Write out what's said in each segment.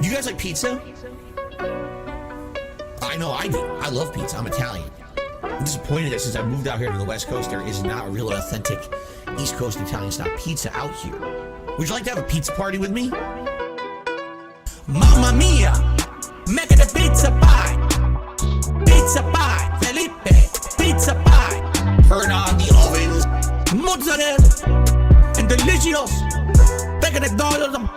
You guys like pizza? I know I do. I love pizza. I'm Italian. I'm disappointed that since I moved out here to the West Coast, there is not a real authentic East Coast Italian style pizza out here. Would you like to have a pizza party with me? Mamma mia! Make it a pizza pie! Pizza pie! Felipe! Pizza pie! Turn on the ovens! Mozzarella! And delicious! Take it dollars and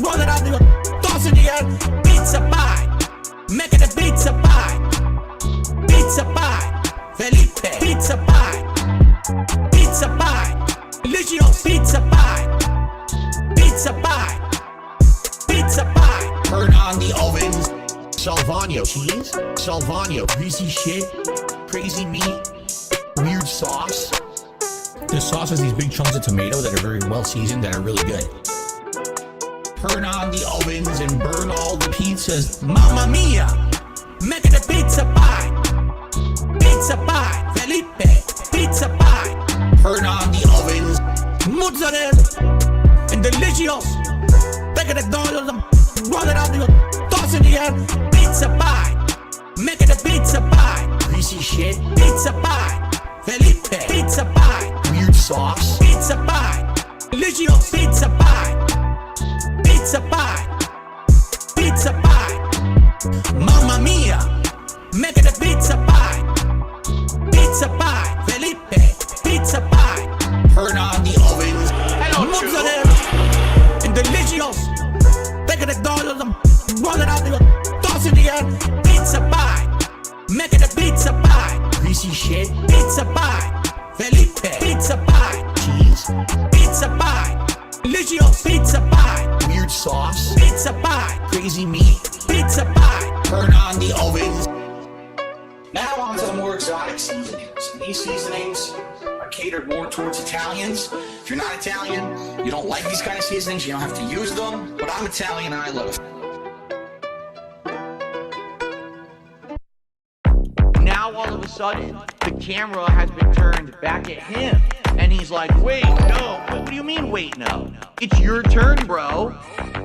roll it out the toss in the air! Pizza pie! Make it a pizza pie! Pizza pie! Felipe! Pizza pie! Pizza pie! Delicious! Pizza pie! Pizza pie! Pizza pie! Turn on the ovens! Salvano cheese, Salvano greasy shit, crazy meat, weird sauce. The sauce has these big chunks of tomato that are very well seasoned that are really good. Turn on the ovens and burn all the pizzas. Mamma mia! Make it a pizza pie! Pizza pie! Felipe! Pizza pie! Turn on the ovens. Mozzarella! And delicious! Take it dollars and roll it out the toss in the air. Pizza pie! Make it a pizza pie! Greasy shit. Pizza pie! Felipe! Pizza pie! Weird sauce. Pizza pie! Delicious! Pizza pie! Pizza pie! Pizza pie! Mamma mia! Make it a pizza pie! Pizza pie! Felipe! Pizza pie! Turn on the ovens. Hello, mozzarella! And delicious! Take it dollars and roll it out the toss in the air. Pizza pie! Make it a pizza pie! Greasy shit. Pizza pie! Felipe! Pizza pie! Cheese. Pizza pie! Delicious! Pizza pie! Weird sauce. Pizza pie! Crazy meat. Pizza pie! Turn on the ovens. Now on to the more exotic seasonings. These seasonings are catered more towards Italians. If you're not Italian, you don't like these kind of seasonings, you don't have to use them. But I'm Italian and I love it. Now all of a sudden, the camera has been turned back at him. And he's like, wait, no. What do you mean, wait, no? It's your turn, bro.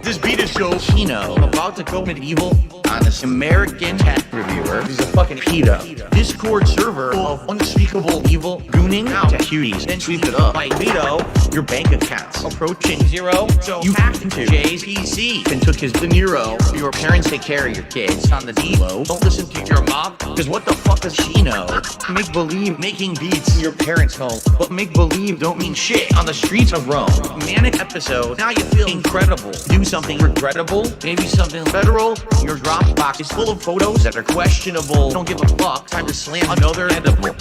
This beat is so Chino. I'm about to go medieval on this American tech reviewer. He's a fucking pedo. Discord server of unspeakable evil gooning out to cuties. Then sweep it up. Like Vito, your bank accounts approaching zero. So you hacked into Jay's PC and took his De Niro. Your parents take care of your kids on the D-Lo. Don't listen to your mom, because what the fuck does she know? Make believe making beats in your parents' home. But make believe don't mean shit on the streets of Rome. Manic episode, now you feel incredible. Do something regrettable, maybe something federal. Your Dropbox is full of photos that are questionable. Don't give a fuck, time to slam another edible.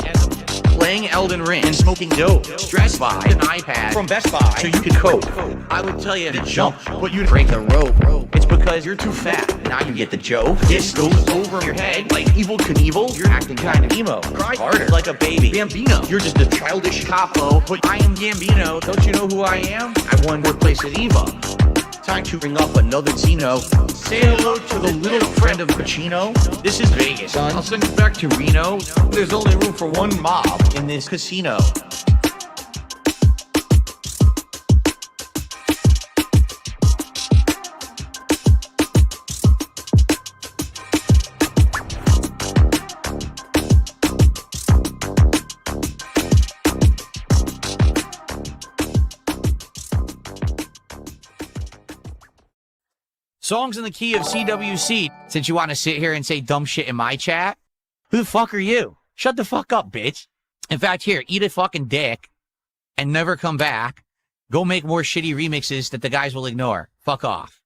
Playing Elden Ring and smoking dope. Stressed by an iPad from Best Buy so you could cope. I would tell you to jump, but you'd break the rope. It's because you're too fat. Now you get the joke. This goes over your head like Evel Knievel. You're acting kind of emo. Cry harder like a baby. Bambino, you're just a childish capo. But I am Gambino. Don't you know who I am? I won fourth place at Evo. Time to bring up another Zeno. Say hello to the little friend of Pacino. This is Vegas, son. I'll send you back to Reno. There's only room for one mob in this casino. Songs in the key of CWC. Since you want to sit here and say dumb shit in my chat, who the fuck are you? Shut the fuck up, bitch. In fact, here, eat a fucking dick and never come back. Go make more shitty remixes that the guys will ignore. Fuck off.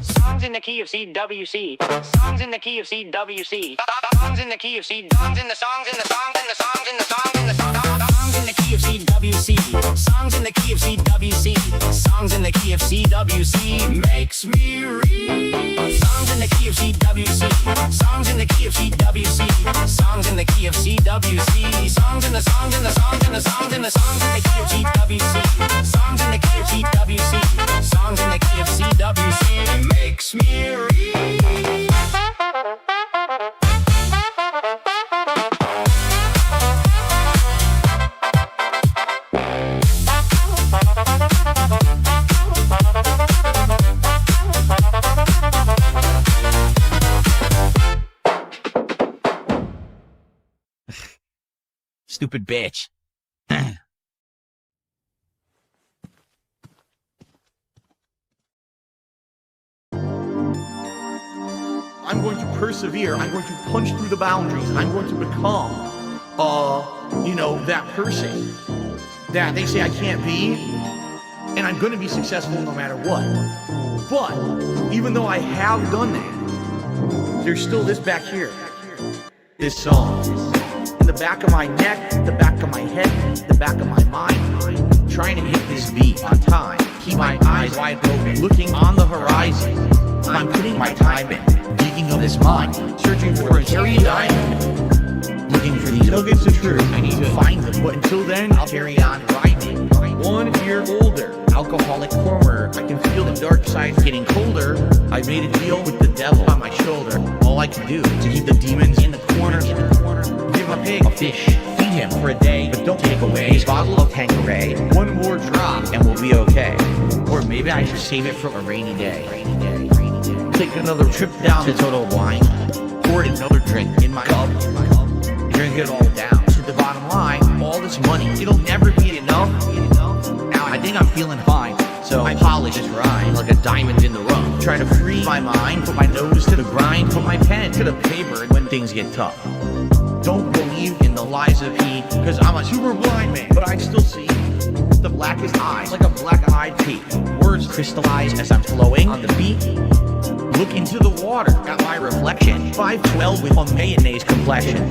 Songs in the key of CWC. Songs in the key of CWC. Songs in the key of C. Songs in the songs in the songs in the songs in the songs in the songs in the key of CWC. Songs in the key of CWC. Songs in the key of CWC makes me read. Songs in the key of CWC. Songs in the key of CWC. Songs in the key of CWC. Songs in the songs in the songs in the songs in the songs in the key of CWC. Songs in the key of CWC. Songs in the key of CWC makes me read. stupid bitch. I'm going to persevere. I'm going to punch through the boundaries. I'm going to become, that person that they say I can't be. And I'm going to be successful no matter what. But even though I have done that, there's still this back here. This song. In the back of my neck, the back of my head, the back of my mind. Trying to hit this beat on time. Keep my eyes wide open, looking on the horizon. I'm putting my time in, digging up this mine, searching for a cherry diamond. Looking for these nuggets of truth, I need to find them. But until then, I'll carry on grinding. 1 year older, alcoholic former. I can feel the dark side getting colder. I made a deal with the devil on my shoulder. All I can do to keep the demons in the corner. Give a pig a fish, feed him for a day, but don't take away his bottle of Tanqueray. 1 more drop and we'll be okay. Or maybe I should save it for a rainy day. Take another trip down to Total Wine. Pour another drink in my cup. Drink it all down to the bottom line. All this money, it'll never be enough. Now I think I'm feeling fine, so I polish this rhyme like a diamond in the rough. Try to free my mind, put my nose to the grind, put my pen to the paper when things get tough. Don't believe in the lies of he, cause I'm a super blind man, but I still see the blackest eyes like a black-eyed pea. Words crystallize as I'm flowing on the beat. Look into the water, got my reflection. 5'12" with a mayonnaise complexion.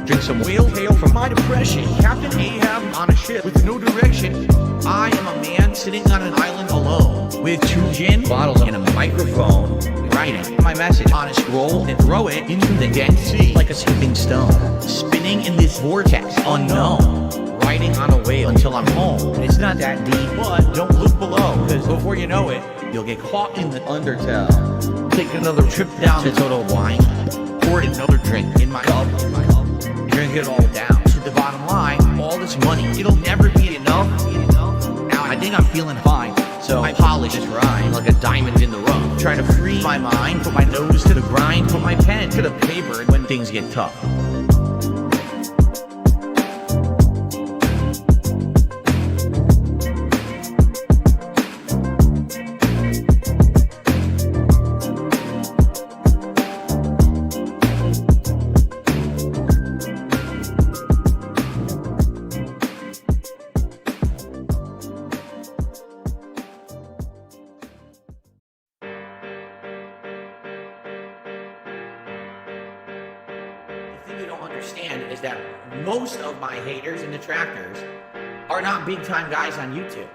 Drink some whale tail from my depression. Captain Ahab on a ship with no direction. I am a man sitting on an island alone, with 2 gin bottles and a microphone. Writing my message on a scroll and throw it into the Dead Sea like a skipping stone. Spinning in this vortex unknown. Riding on a whale until I'm home. It's not that deep, but don't look below, cause before you know it, you'll get caught in the undertow. Take another trip down to Total Wine. Pour another drink in my cup. Drink it all down to the bottom line. All this money, it'll never be enough. Now I think I'm feeling fine, so I polish this rhyme like a diamond in the rough. Try to free my mind, put my nose to the grind, put my pen to the paper when things get tough. You don't understand is that most of my haters and detractors are not big time guys on YouTube.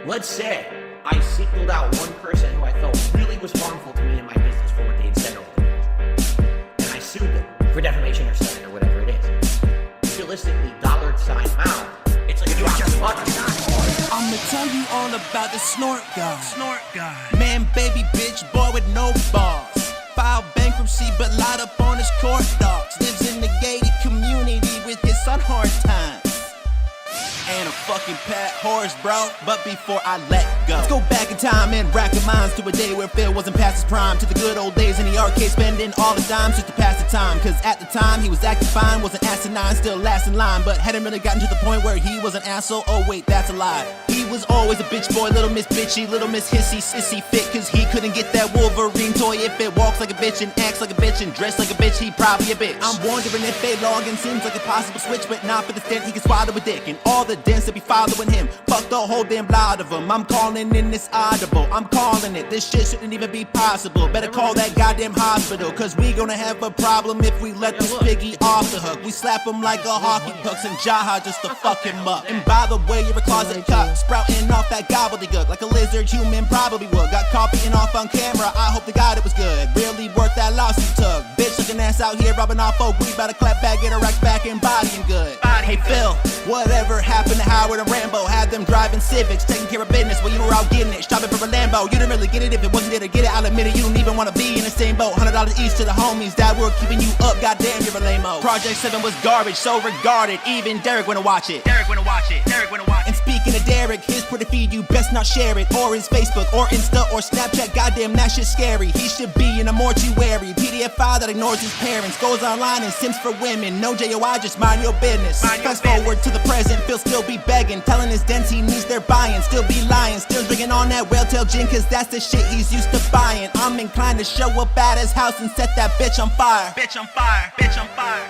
Let's say I singled out one person who I felt really was harmful to me in my business for what they had said over the years, and I sued them for defamation or slander or whatever it is. Realistically, $sign amount, it's like a drop of butter. I'ma tell you all about the snort guy. Man, baby, bitch, boy with no balls. Filed bankruptcy, but lied up on his court dogs. Lives in the gated community with his son hard times. And a fucking pet horse, bro. But before I let go, let's go back in time and rack our minds to a day where Phil wasn't past his prime. To the good old days in the arcade, spending all the dimes just to pass the time. Cause at the time he was acting fine, wasn't asinine, still last in line. But hadn't really gotten to the point where he was an asshole. Oh wait, that's a lie. He was always a bitch boy, little miss bitchy, little miss hissy, sissy fit. Cause he couldn't get that Wolverine toy. If it walks like a bitch and acts like a bitch and dressed like a bitch, he probably a bitch. I'm wondering if a login seems like a possible switch, but not for the extent he can swallow a dick. And all the dents that be following him, fuck the whole damn lot of them. I'm calling in this audible, I'm calling it. This shit shouldn't even be possible. Better call that goddamn hospital, cause we gonna have a problem if we let this piggy off the hook. We slap him like a hockey pucks and Jaha just to fuck him up. And by the way, you're a closet cuck, sprouting off that gobbledygook like a lizard human probably would. Got caught beating off on camera, I hope to God it was good. Really worth that loss you took. Bitch looking ass out here robbing off folk. We about to clap back, get her racks back and bodying good. Hey Phil, whatever Whatever happened to Howard and Rambo? Had them driving Civics, taking care of business while you were out getting it, shopping for a Lambo. You didn't really get it if it wasn't there to get it. I'll admit it, you don't even wanna be in the same boat. $100 each to the homies that were keeping you up. Goddamn, you're a lame-o. Project 7 was garbage, so regarded. Even Derek wouldn't watch it. And speaking of Derek, his Twitter feed, you best not share it. Or his Facebook, or Insta, or Snapchat. Goddamn, that shit's scary. He should be in a mortuary. PDF file that ignores his parents. Goes online and sims for women. No JOI, just mind your business. Fast forward to the present, Phil still be begging. Telling his dents he needs their buying. Still be lying, still drinking on that whale tail gin, cause that's the shit he's used to buying. I'm inclined to show up at his house and set that bitch on fire.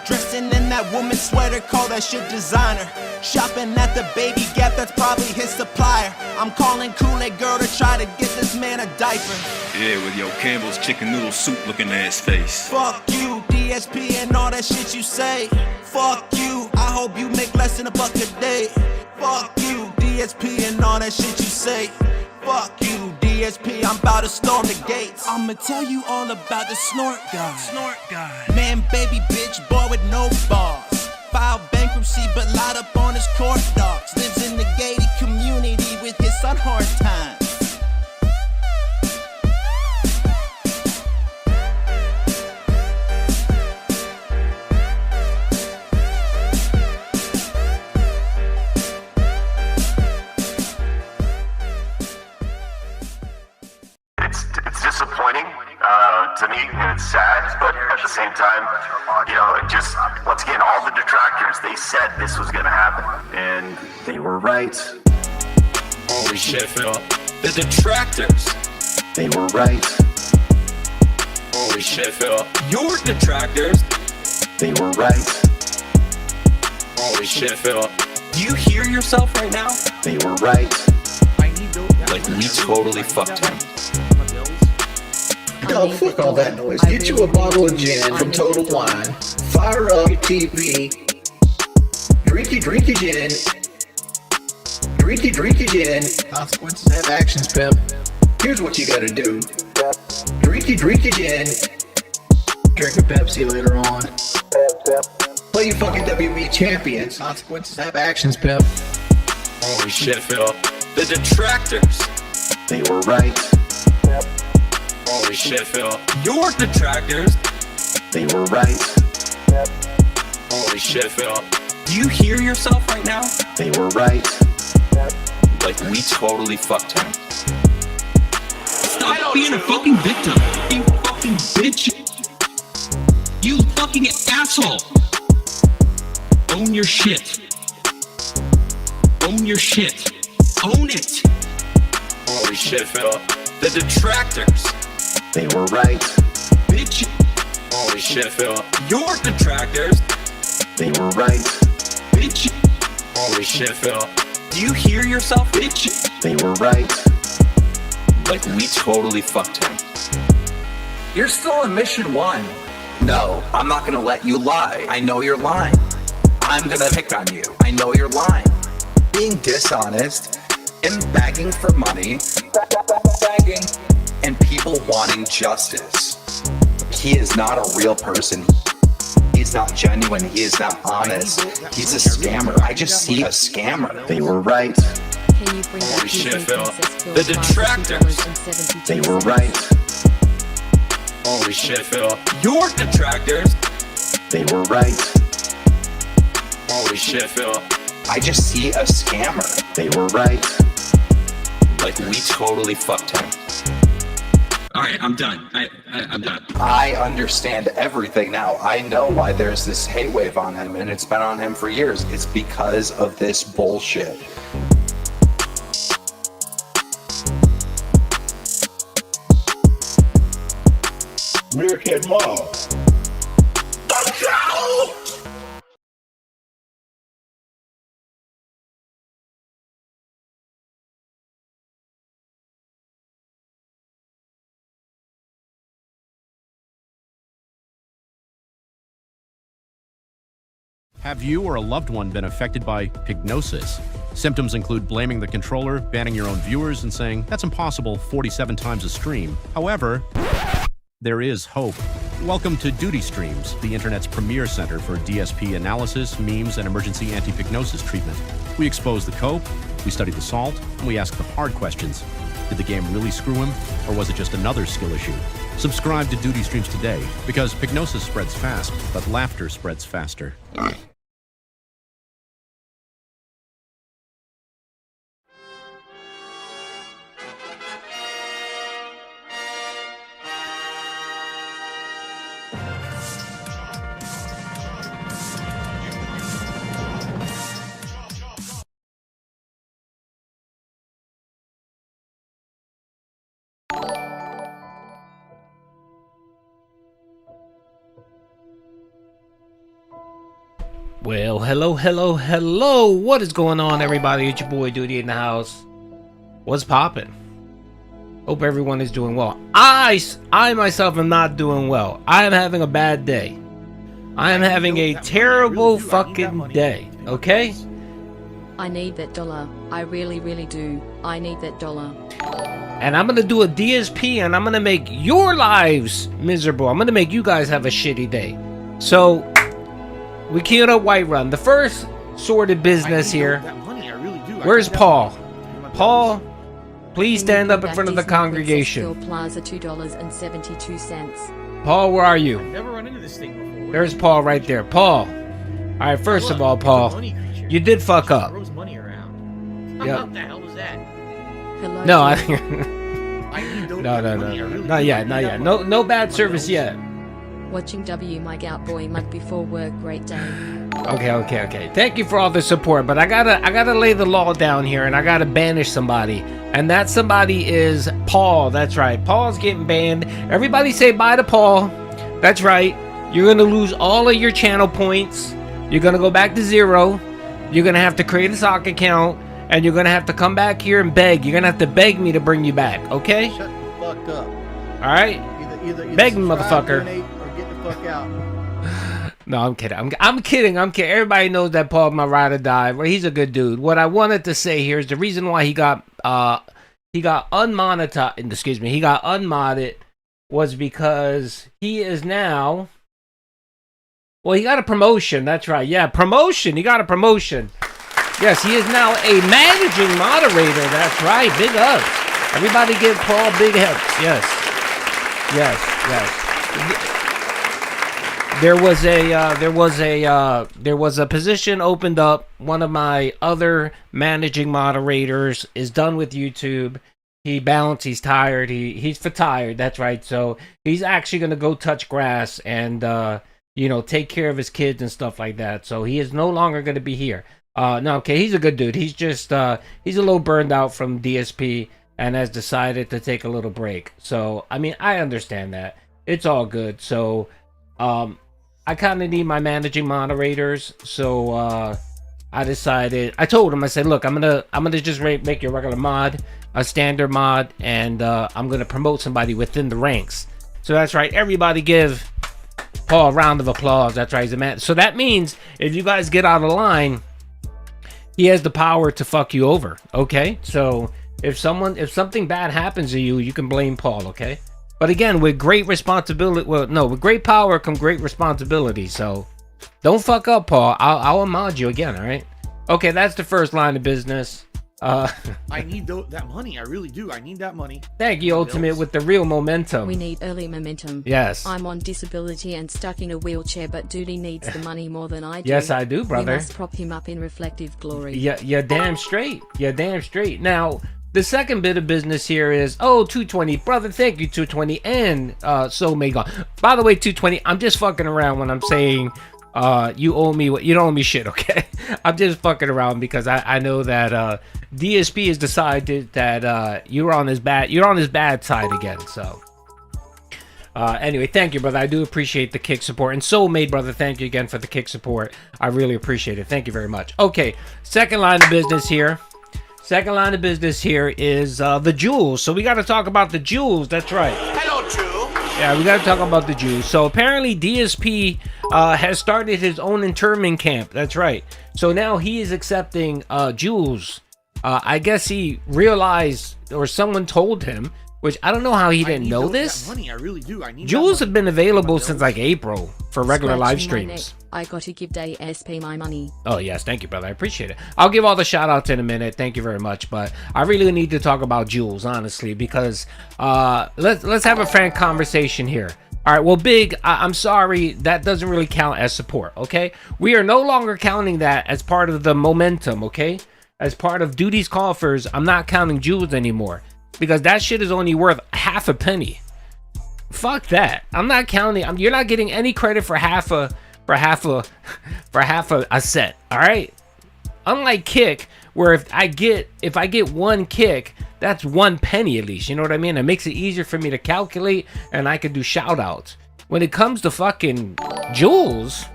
Dressing in that woman's sweater, call that shit designer. Shopping at the Baby Gap, that's probably his supplier. I'm calling Kool-Aid girl to try to get this man a diaper. Yeah, with your Campbell's chicken noodle soup looking at his face. Fuck you, DSP, and all that shit you say. Fuck you, I hope you make less than $1 a day. Fuck you, DSP, and all that shit you say. Fuck you, DSP, I'm about to storm the gates. I'ma tell you all about the snort guy. Man, baby, bitch, boy with no balls. Filed bankruptcy, but lied up on his court docs. Lives in the gated community with his son hard times. It's disappointing to me, and it's sad, but at the same time, you know, it just, once again, all the detractors, they said this was gonna happen, and they were right. Holy shit, Phil. The detractors. They were right. Holy shit, Phil. Your detractors. They were right. Holy shit, Phil. Do you hear yourself right now? They were right. Like, we totally fucked him. Dog, fuck all that noise. Get you a bottle of gin from Total Wine. Fire up your TV. Drink your gin. Drink your gin. Consequences have actions, Pep. Here's what you gotta do. Drink your gin. Drink a Pepsi later on. Play your fucking WB champions. Consequences have actions, Pep. Holy shit, Phil. The detractors. They were right. Holy shit, Phil. Your detractors. They were right. Holy shit, Phil. Do you hear yourself right now? They were right. Like, we totally fucked him. Stop being a fucking victim. You fucking bitch. You fucking asshole. Own your shit. Own your shit. Own it. Holy shit, Phil. The detractors. They were right. Bitch. Holy shit, Phil. Your detractors. They were right. Bitch. Holy shit, Phil. Do you hear yourself, bitch? They were right. Like, we totally fucked him. You're still in mission 1. No, I'm not gonna let you lie. I know you're lying. I'm gonna pick on you. I know you're lying. Being dishonest and begging for money. Begging. And people wanting justice. He is not a real person. He's not genuine. He is not honest. He's a scammer. I just see a scammer. They were right. Can you bring Holy that shit, Phil. The detractors. They were right. Holy shit, Phil. Your detractors. They were right. Holy shit, Phil. I just see a scammer. They were right. Like, we totally fucked him. Alright, I'm done. I'm done. I understand everything now. I know why there's this hate wave on him, and it's been on him for years. It's because of this bullshit. Meerkat Mall. Have you or a loved one been affected by Pignosis? Symptoms include blaming the controller, banning your own viewers, and saying, "That's impossible 47 times a stream." However, there is hope. Welcome to Duty Streams, the internet's premier center for DSP analysis, memes, and emergency anti-pignosis treatment. We expose the cope, we study the salt, and we ask the hard questions. Did the game really screw him, or was it just another skill issue? Subscribe to Duty Streams today, because Pignosis spreads fast, but laughter spreads faster. Well, hello. What is going on, everybody? It's your boy Duty in the house. What's poppin'? Hope everyone is doing well. I myself am not doing well. I am having a bad day. I am having a terrible fucking day, okay? I need that dollar. I really do. I need that dollar. And I'm gonna do a DSP and I'm gonna make your lives miserable. I'm gonna make you guys have a shitty day. So, we queued up Whiterun. The first sorted business here. Where's Paul? Paul, please stand up in front of the congregation. Plaza $2.72. Paul, where are you? I've never run into this thing before. There's Paul right there. Paul. Alright, first of all, Paul, you did fuck up. Throws money around. Yep. What the hell was that? Hello. No, No. not yet. No bad service yet. Watching W Mike out boy Mike before work. Great day. Okay. Thank you for all the support, but I gotta lay the law down here, and I gotta banish somebody, and that somebody is Paul. That's right, Paul's getting banned. Everybody say bye to Paul. That's right. You're gonna lose all of your channel points. You're gonna go back to 0. You're gonna have to create a sock account, and you're gonna have to come back here and beg. You're gonna have to beg me to bring you back. Okay? Shut the fuck up. All right. Either Beg me, subscribe, motherfucker. donate, or get the fuck out. No, I'm kidding. I'm kidding. Everybody knows that Paul, my ride or die. Well, he's a good dude. What I wanted to say here is the reason why he got unmonetized. Excuse me. He got unmodded was because he is now. Well, he got a promotion. That's right. Yeah, promotion. He got a promotion. Yes, he is now a managing moderator. That's right. Big ups. Everybody give Paul big ups. Yes. There was a position opened up. One of my other managing moderators is done with YouTube. He bounced. He's tired. He's for tired. That's right. So he's actually gonna go touch grass and take care of his kids and stuff like that. So he is no longer gonna be here. No, okay. He's a good dude. He's just he's a little burned out from DSP and has decided to take a little break. So I mean, I understand that. It's all good. So I kind of need my managing moderators, so I told him, I said, look, I'm gonna just make you a regular mod, a standard mod, and I'm gonna promote somebody within the ranks. So that's right, everybody give Paul a round of applause. That's right, he's a man. So that means if you guys get out of line, he has the power to fuck you over. Okay, so if something bad happens to you, you can blame Paul. Okay. But again, with great responsibility, with great power come great responsibility. So don't fuck up, Paul. I'll mod you again, all right? Okay, that's the first line of business. I need that money. I really do. I need that money. Thank you, Ultimate, with the real momentum. We need early momentum. Yes. I'm on disability and stuck in a wheelchair, but Duty needs the money more than I do. Yes, I do, brother. We must prop him up in reflective glory. Yeah, you're damn straight. Now, the second bit of business here is, 220, brother, thank you, 220, and so may God. By the way, 220, I'm just fucking around when I'm saying you owe me what you don't owe me shit, okay? I'm just fucking around because I know that DSP has decided that you're on his bad side again. So anyway, thank you, brother. I do appreciate the kick support. And Soulmate, brother, thank you again for the kick support. I really appreciate it. Thank you very much. Okay, second line of business here. Second line of business here is the jewels. So we got to talk about the jewels. That's right. Hello, Jew. Yeah, we got to talk about the jewels. So apparently DSP has started his own internment camp. That's right. So now he is accepting jewels. I guess he realized, or someone told him, which I don't know how he I didn't need know that this. money. I really do. I need Jewels that have been money. available My since bills. like April for regular live Scratching my neck. streams. I gotta give DSP my money. Oh yes, thank you, brother. I appreciate it. I'll give all the shout outs in a minute. Thank you very much. But I really need to talk about Jules, honestly, because let's have a frank conversation here. All right, well, Big, I'm sorry, that doesn't really count as support, okay? We are no longer counting that as part of the momentum, okay? As part of duties coffers, I'm not counting Jules anymore because that shit is only worth half a penny. Fuck that. I'm not counting. You're not getting any credit for half a set, all right? Unlike Kick, where if I get one kick, that's 1 penny at least, you know what I mean? It makes it easier for me to calculate, and I can do shout outs. When it comes to fucking Jules,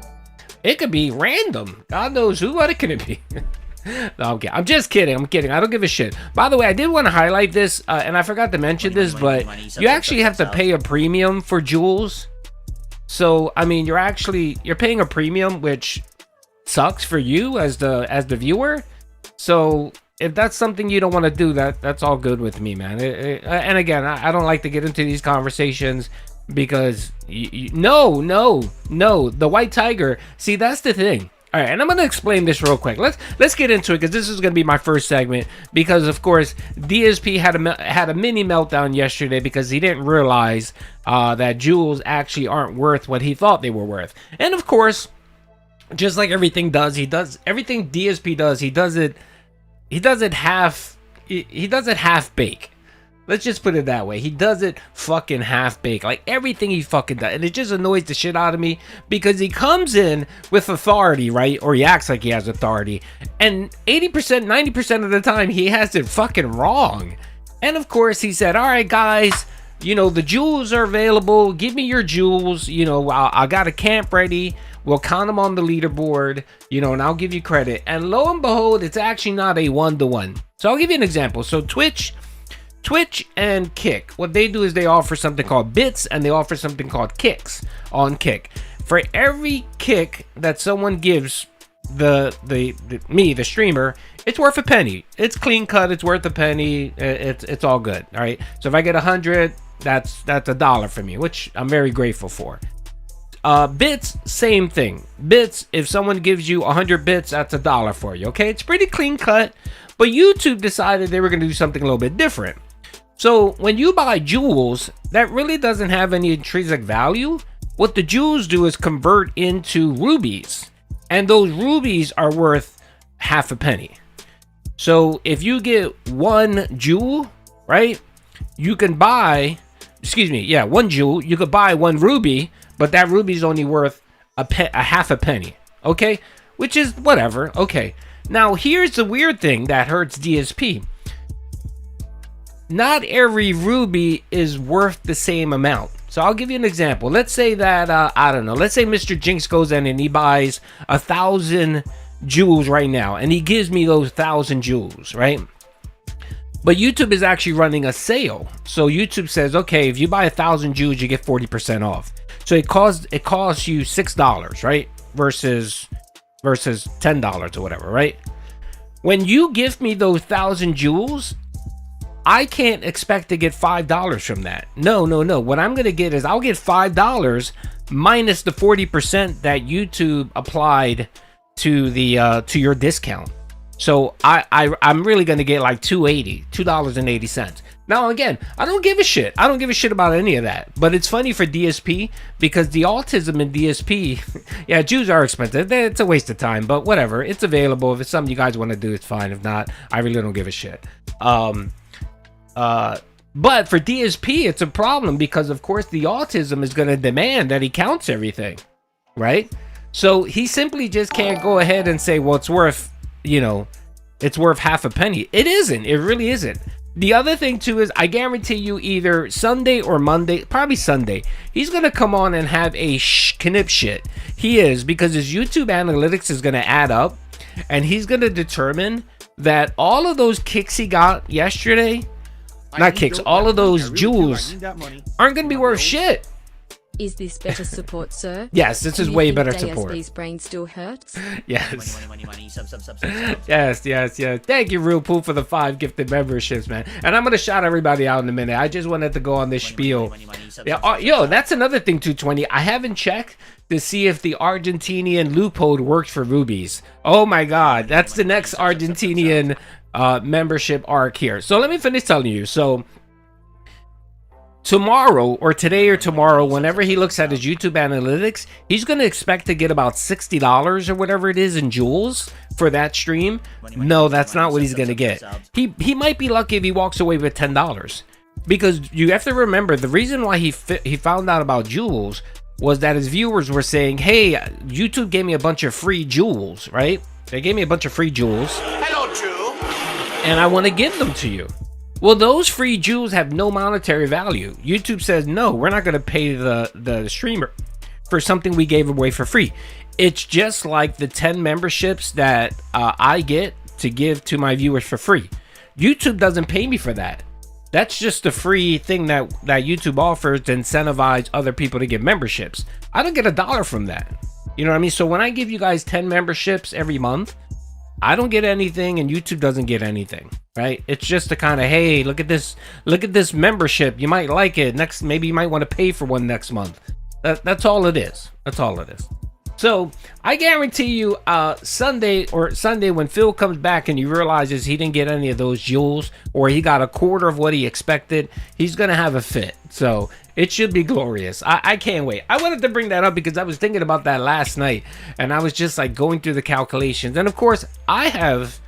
it could be random. God knows what it could be. No, I'm just kidding. I'm kidding. I don't give a shit. By the way, I did want to highlight this, and I forgot to mention this, but you actually have to pay a premium for Jules. So, I mean, you're paying a premium, which sucks for you as the viewer. So, if that's something you don't want to do, that's all good with me, man. And again, I don't like to get into these conversations because no, the White Tiger. See, that's the thing. All right, and I'm gonna explain this real quick. Let's get into it because this is gonna be my first segment. Because of course, DSP had a mini meltdown yesterday because he didn't realize that jewels actually aren't worth what he thought they were worth. And of course, just like everything everything DSP does. He does it half bake. Let's just put it that way. He does it fucking half baked. Like everything he fucking does. And it just annoys the shit out of me because he comes in with authority, right? Or he acts like he has authority. And 80%, 90% of the time he has it fucking wrong. And of course he said, all right, guys, the jewels are available. Give me your jewels. I got a camp ready. We'll count them on the leaderboard, and I'll give you credit. And lo and behold, it's actually not a one-to-one. So I'll give you an example. So Twitch and Kick, what they do is they offer something called bits and they offer something called kicks on Kick. For every kick that someone gives the streamer, it's worth a penny. It's clean cut. It's worth a penny. It's all good. All right. So if I get 100, that's $1 for me, which I'm very grateful for. Bits, same thing. Bits, if someone gives you 100 bits, that's $1 for you. Okay. It's pretty clean cut. But YouTube decided they were going to do something a little bit different. So when you buy jewels, that really doesn't have any intrinsic value. What the jewels do is convert into rubies. And those rubies are worth half a penny. So if you get one jewel, right, you can buy, one jewel, you could buy one ruby, but that ruby is only worth a half a penny. Okay? Which is whatever. Okay. Now here's the weird thing that hurts DSP. Not every ruby is worth the same amount. So I'll give you an example. Let's say that, let's say Mr. Jinx goes in and he buys 1,000 jewels right now. And he gives me those 1,000 jewels, right? But YouTube is actually running a sale. So YouTube says, okay, if you buy 1,000 jewels, you get 40% off. So it costs you $6, right? Versus $10 or whatever, right? When you give me those 1,000 jewels, I can't expect to get $5 from that. No. What I'm gonna get is I'll get $5 minus the 40% that YouTube applied to the to your discount. So I'm really gonna get like $2.80. Now again, I don't give a shit. I don't give a shit about any of that. But it's funny for DSP because the autism in DSP, yeah, Jews are expensive. It's a waste of time, but whatever. It's available. If it's something you guys want to do, it's fine. If not, I really don't give a shit. But for DSP, it's a problem because of course the autism is going to demand that he counts everything, right? So he simply just can't go ahead and say, well, it's worth, it's worth half a penny. It isn't. It really isn't. The other thing too is I guarantee you either Sunday or Monday, probably Sunday, he's going to come on and have a knip shit. He is, because his YouTube analytics is going to add up and he's going to determine that all of those kicks he got yesterday, all of those jewels aren't going to be worth shit. Is this better support, sir? Yes, this is Do you way think better DSP's support. brain still hurts? Yes. Yes. Thank you, Real Pool, for the 5 gifted memberships, man. And I'm gonna shout everybody out in a minute. I just wanted to go on this spiel. Yeah, yo, that's another thing, 220. I haven't checked to see if the Argentinian loophole works for rubies. Oh my God, that's the next Argentinian membership arc here. So let me finish telling you. So tomorrow, or today or tomorrow, whenever he looks at his YouTube analytics, he's going to expect to get about $60 or whatever it is in jewels for that stream. No, that's not what he's going to get. He might be lucky if he walks away with $10, because you have to remember the reason why he found out about jewels was that his viewers were saying, hey, YouTube gave me a bunch of free jewels, right? They gave me a bunch of free jewels. Hello, Jew. And I want to give them to you. Well, those free jewels have no monetary value. YouTube says, no, we're not going to pay the streamer for something we gave away for free. It's just like the 10 memberships that I get to give to my viewers for free. YouTube doesn't pay me for that. That's just a free thing that YouTube offers to incentivize other people to get memberships. I don't get $1 from that. You know what I mean? So when I give you guys 10 memberships every month, I don't get anything and YouTube doesn't get anything, right? It's just a kind of, hey, look at this membership. You might like it. Next, maybe you might want to pay for one next month. That's all it is. That's all it is. So I guarantee you, Sunday when Phil comes back and he realizes he didn't get any of those jewels, or he got a quarter of what he expected, he's gonna have a fit. So it should be glorious. I can't wait. I wanted to bring that up because I was thinking about that last night, and I was just like going through the calculations. And of course, I have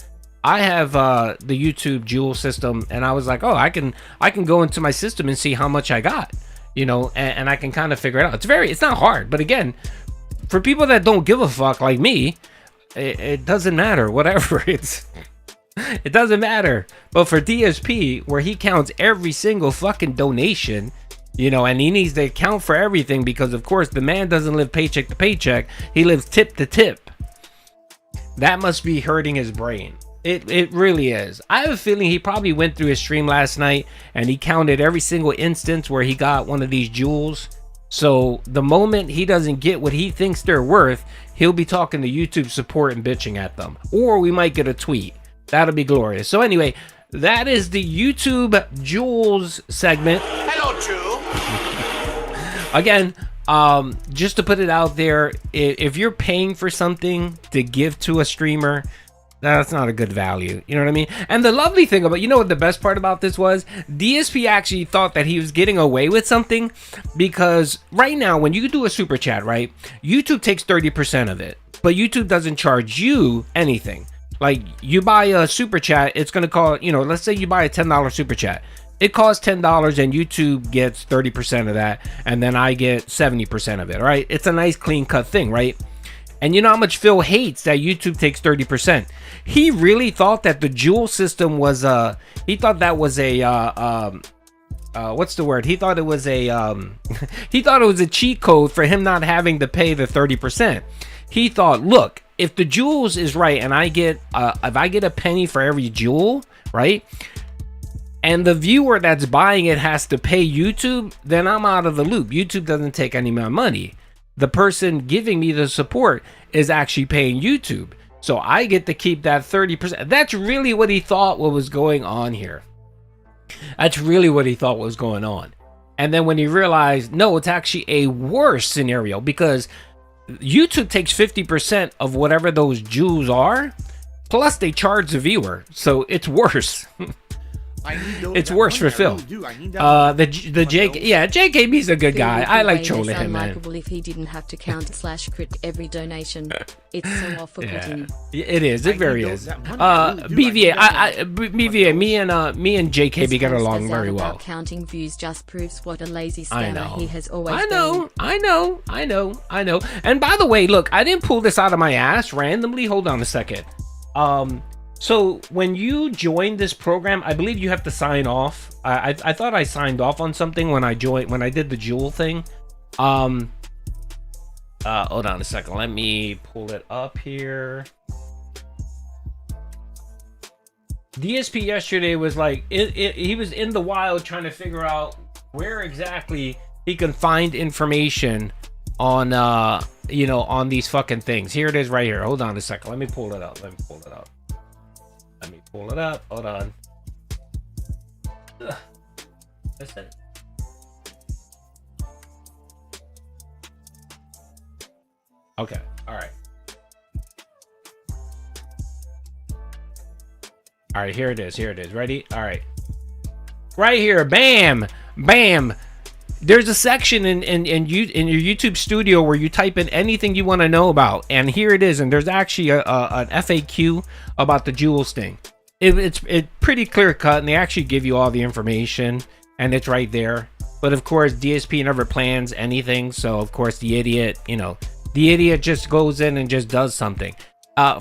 the YouTube jewel system, and I was like, oh, I can go into my system and see how much I got, you know, and I can kind of figure it out. It's not hard, but again, for people that don't give a fuck like me, it doesn't matter. Whatever it doesn't matter. But for DSP, where he counts every single fucking donation, you know, and he needs to account for everything because, of course, the man doesn't live paycheck to paycheck. He lives tip to tip. That must be hurting his brain. It really is. I have a feeling he probably went through his stream last night and he counted every single instance where he got one of these jewels. So the moment he doesn't get what he thinks they're worth, he'll be talking to YouTube support and bitching at them. Or we might get a tweet. That'll be glorious. So anyway, that is the YouTube Jewels segment. Hello, Jew. Again, just to put it out there, if you're paying for something to give to a streamer, that's not a good value. You know what I mean? And the lovely thing about, you know what the best part about this was? DSP actually thought that he was getting away with something, because right now when you do a super chat, right, YouTube takes 30% of it, but YouTube doesn't charge you anything. Like, you buy a super chat, it's going to cost, you know, let's say you buy a $10 super chat. It costs $10 and YouTube gets 30% of that, and then I get 70% of it, right? It's a nice clean cut thing, right? And you know how much Phil hates that YouTube takes 30%. He really thought that the jewel system was he thought that was a what's the word? He thought it was a he thought it was a cheat code for him not having to pay the 30%. He thought, look, if the jewels is right and I get if I get a penny for every jewel, right? And the viewer that's buying it has to pay YouTube, then I'm out of the loop. YouTube doesn't take any more money. The person giving me the support is actually paying YouTube. So I get to keep that 30%. That's really what he thought what was going on here. That's really what he thought was going on. And then when he realized, no, it's actually a worse scenario, because YouTube takes 50% of whatever those jewels are, plus they charge the viewer. So it's worse. It's worse for Phil. The JK, yeah, JKB's a good guy. I like trolling him, man. If he didn't have to count /crit every donation, it's so off-putting. It is. It very is. BVA, BVA, me and JKB get along very well. Counting views just proves what a lazy scammer he has always been. I know. And by the way, look, I didn't pull this out of my ass randomly. Hold on a second. So when you join this program, I believe you have to sign off. I thought I signed off on something when I did the jewel thing. Hold on a second. Let me pull it up here. DSP yesterday was like, he was in the wild trying to figure out where exactly he can find information on you know, on these fucking things. Here it is right here. Hold on a second. Let me pull it up. Hold on. Listen. Okay. All right. All right, here it is. Ready? All right. Right here. Bam. There's a section in your YouTube studio where you type in anything you want to know about, and here it is. And there's actually an FAQ about the Jewel sting. It's pretty clear cut, and they actually give you all the information, and it's right there. But of course, DSP never plans anything, so of course the idiot just goes in and just does something.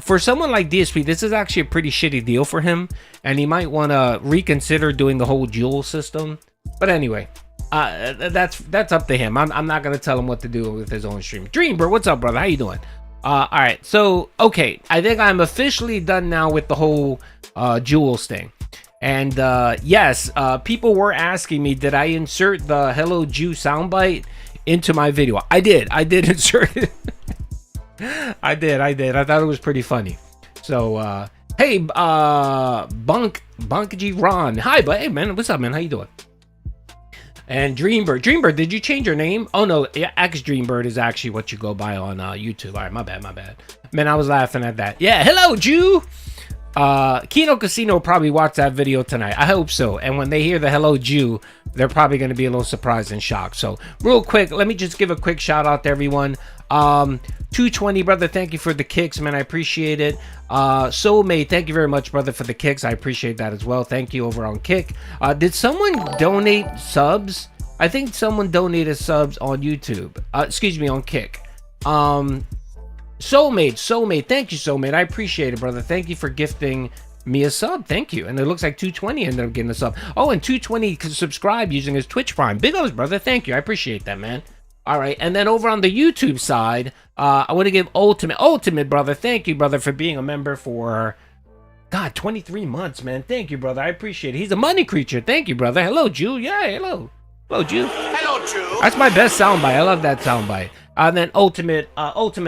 For someone like DSP, this is actually a pretty shitty deal for him, and he might want to reconsider doing the whole Jewel system. But anyway. That's up to him. I'm not gonna tell him what to do with his own stream. Dreambird, what's up, brother? How you doing? All right, so okay, I think I'm officially done now with the whole Jewel sting. And yes, people were asking me, did I insert the Hello Jew soundbite into my video? I did insert it. I did. I thought it was pretty funny. So hey, Bunk G Ron, hi, but hey man, what's up, man? How you doing? And Dreambird, did you change your name? Oh no, X Dreambird is actually what you go by on YouTube. All right, my bad. Man, I was laughing at that. Yeah, hello, Jew. Kino Casino will probably watch that video tonight. I hope so. And when they hear the hello, Jew, they're probably going to be a little surprised and shocked. So real quick, let me just give a quick shout out to everyone. 220, brother, thank you for the kicks, man. I appreciate it. Soulmate, thank you very much, brother, for the kicks. I appreciate that as well. Thank you over on Kick. Did someone donate subs? I think someone donated subs on YouTube. Excuse me, on Kick. Soulmate, thank you, Soulmate. I appreciate it, brother. Thank you for gifting me a sub. Thank you. And it looks like 220 ended up getting a sub. Oh, and 220 can subscribe using his Twitch Prime. Big ups, brother. Thank you. I appreciate that, man. All right, and then over on the YouTube side, I want to give Ultimate, brother. Thank you, brother, for being a member for, God, 23 months, man. Thank you, brother. I appreciate it. He's a money creature. Thank you, brother. Hello, Jew. Yeah, hello. Hello, Jew. Hello, Jew. That's my best soundbite. I love that soundbite. And then Ultimate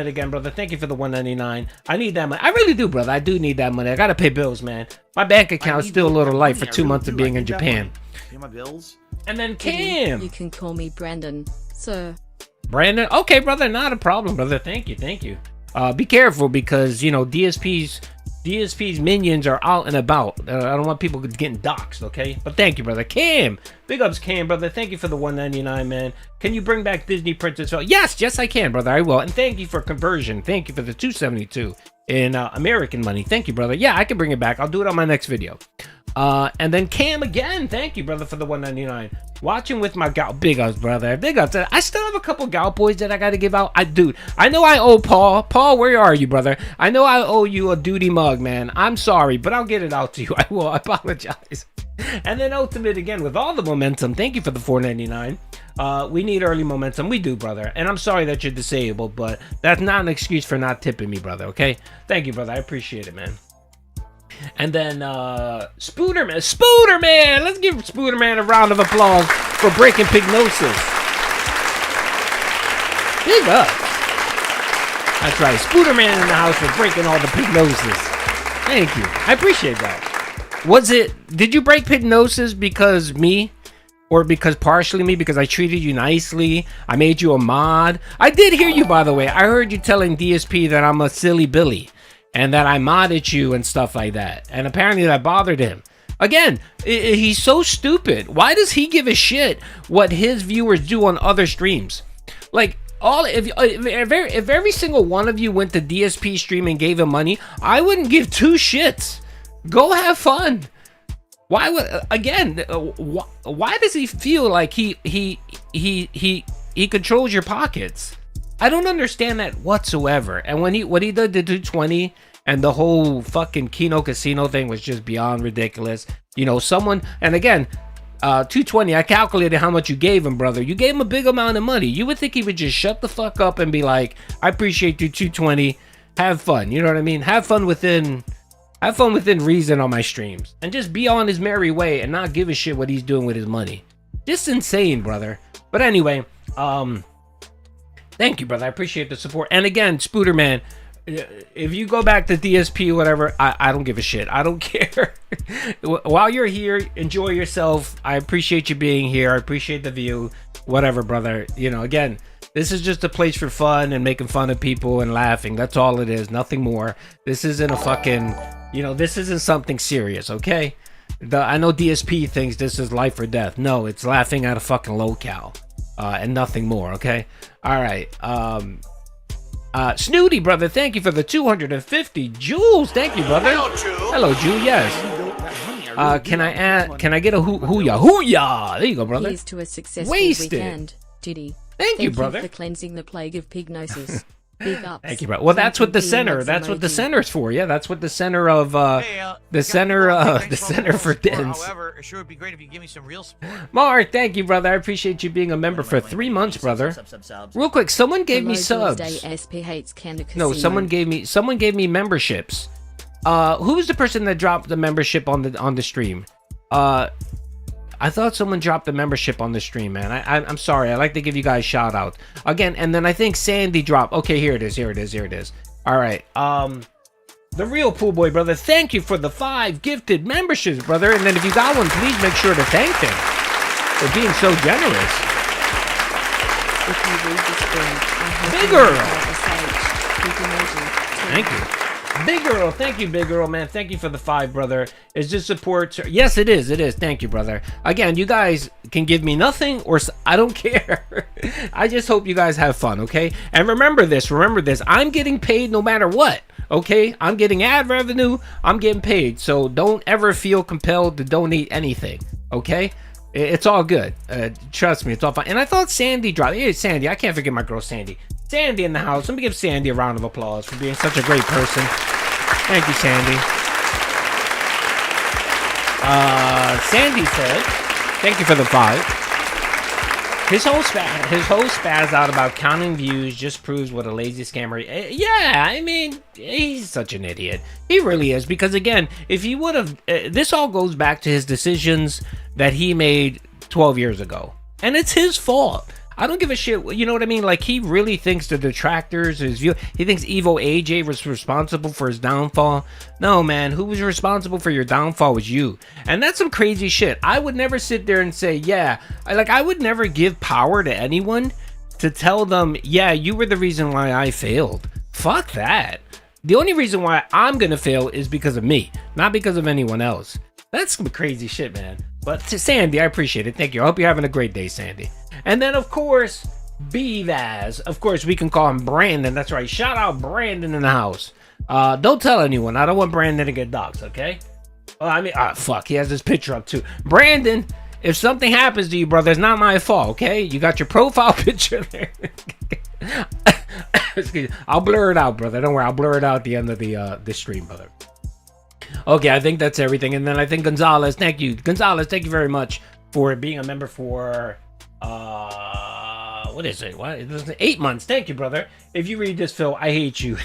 again, brother. Thank you for the $1.99. I need that money. I really do, brother. I do need that money. I gotta pay bills, man. My bank account's still a little light for 2 months of being in Japan. Pay my bills. And then Cam. You can call me Brandon, sir. Brandon, okay, brother, not a problem, brother. Thank you. Be careful because you know DSP's minions are out and about. I don't want people getting doxxed, okay? But thank you, brother. Cam, big ups, Cam, brother. Thank you for the $1.99, man. Can you bring back Disney Princess? Yes, I can, brother. I will. And thank you for conversion. Thank you for the $2.72 in American money. Thank you, brother. Yeah, I can bring it back. I'll do it on my next video. And then Cam again. Thank you, brother, for the $1.99. Watching with my gal, big ups, brother. Big ups. I still have a couple gal boys that I got to give out. I know I owe Paul. Paul, where are you, brother? I know I owe you a duty mug, man. I'm sorry, but I'll get it out to you. I will. I apologize. And then Ultimate again with all the momentum. Thank you for the $4.99. We need early momentum. We do, brother. And I'm sorry that you're disabled, but that's not an excuse for not tipping me, brother. Okay? Thank you, brother. I appreciate it, man. And then Spooderman, let's give Spooderman a round of applause for breaking Pignosis. Big up. That's right, Spooderman in the house for breaking all the Pignosis. Thank you, I appreciate that. Did you break Pignosis because me? Or because partially me, because I treated you nicely, I made you a mod? I did hear you, by the way. I heard you telling DSP that I'm a silly Billy. And that I modded you and stuff like that. And apparently that bothered him. Again, he's so stupid. Why does he give a shit what his viewers do on other streams? Like, if every single one of you went to DSP stream and gave him money, I wouldn't give two shits. Go have fun. Why does he feel like he controls your pockets? I don't understand that whatsoever. And what he did to 220 and the whole fucking Kino Casino thing was just beyond ridiculous. You know, and again, 220, I calculated how much you gave him, brother. You gave him a big amount of money. You would think he would just shut the fuck up and be like, I appreciate you, 220. Have fun. You know what I mean? Have fun within reason on my streams. And just be on his merry way and not give a shit what he's doing with his money. Just insane, brother. But anyway, Thank you, brother. I appreciate the support. And again, Spooderman, if you go back to DSP or whatever, I don't give a shit. I don't care. While you're here, enjoy yourself. I appreciate you being here. I appreciate the view. Whatever, brother. You know, again, this is just a place for fun and making fun of people and laughing. That's all it is. Nothing more. This isn't a fucking, you know, this isn't something serious, okay? I know DSP thinks this is life or death. No, it's laughing at a fucking locale. And nothing more, okay? All right. Snooty, brother, thank you for the 250 Jules. Thank you, brother. Hello, Jewel. Yes. Can I get a hooyah? There you go, brother. Here's to a successful Wasted. weekend, Diddy. Thank you, brother. For cleansing the plague of Pignosis. Big ups. Thank you, bro. Well, that's what the center. That's what the center's for. Yeah, that's what the center of the center for dance. However, it sure would be great if you give me some real support. Mark, thank you, brother. I appreciate you being a member for 3 months, brother. Real quick, someone gave me subs. DSP hates No, someone gave me memberships. Who was the person that dropped the membership on the stream? I thought someone dropped the membership on the stream, man. I'm sorry. I like to give you guys shout out again, and then I think Sandy dropped. Okay, here it is. All right. The real pool boy, brother. Thank you for the 5 gifted memberships, brother. And then if you got one, please make sure to thank them for being so generous. If you read this thing, Big girl. Thank you. Big girl, thank you, big girl, man. Thank you for the 5, brother. Is this support? Yes, it is. It is. Thank you, brother. Again, you guys can give me nothing, or I don't care. I just hope you guys have fun, okay? And remember this. I'm getting paid no matter what, okay? I'm getting ad revenue. I'm getting paid. So don't ever feel compelled to donate anything, okay? It's all good. Trust me, it's all fine. And I thought Sandy dropped. Hey, Sandy, I can't forget my girl Sandy. Sandy in the house. Let me give Sandy a round of applause for being such a great person. Thank you, Sandy. Sandy said, thank you for the 5. His whole spaz out about counting views just proves what a lazy scammer. Yeah, I mean, he's such an idiot. He really is. Because again, if he would have, this all goes back to his decisions that he made 12 years ago, and it's his fault. I don't give a shit. You know what I mean? Like, he really thinks the detractors, he thinks Evo AJ was responsible for his downfall. No, man, who was responsible for your downfall was you. And that's some crazy shit. I would never sit there and say, yeah, I would never give power to anyone to tell them, yeah, you were the reason why I failed. Fuck that. The only reason why I'm gonna fail is because of me, not because of anyone else. That's some crazy shit, man. But to Sandy, I appreciate it. Thank you. I hope you're having a great day, Sandy. And then, of course, B-Vaz. Of course, we can call him Brandon. That's right. Shout out Brandon in the house. Don't tell anyone. I don't want Brandon to get doxxed, okay? Well, I mean, fuck. He has his picture up, too. Brandon, if something happens to you, brother, it's not my fault, okay? You got your profile picture there. I'll blur it out, brother. Don't worry. I'll blur it out at the end of the stream, brother. Okay, I think that's everything. And then I think Gonzalez, thank you. Gonzalez, thank you very much for being a member for... what is it? What? 8 months. Thank you, brother. If you read this, Phil, I hate you.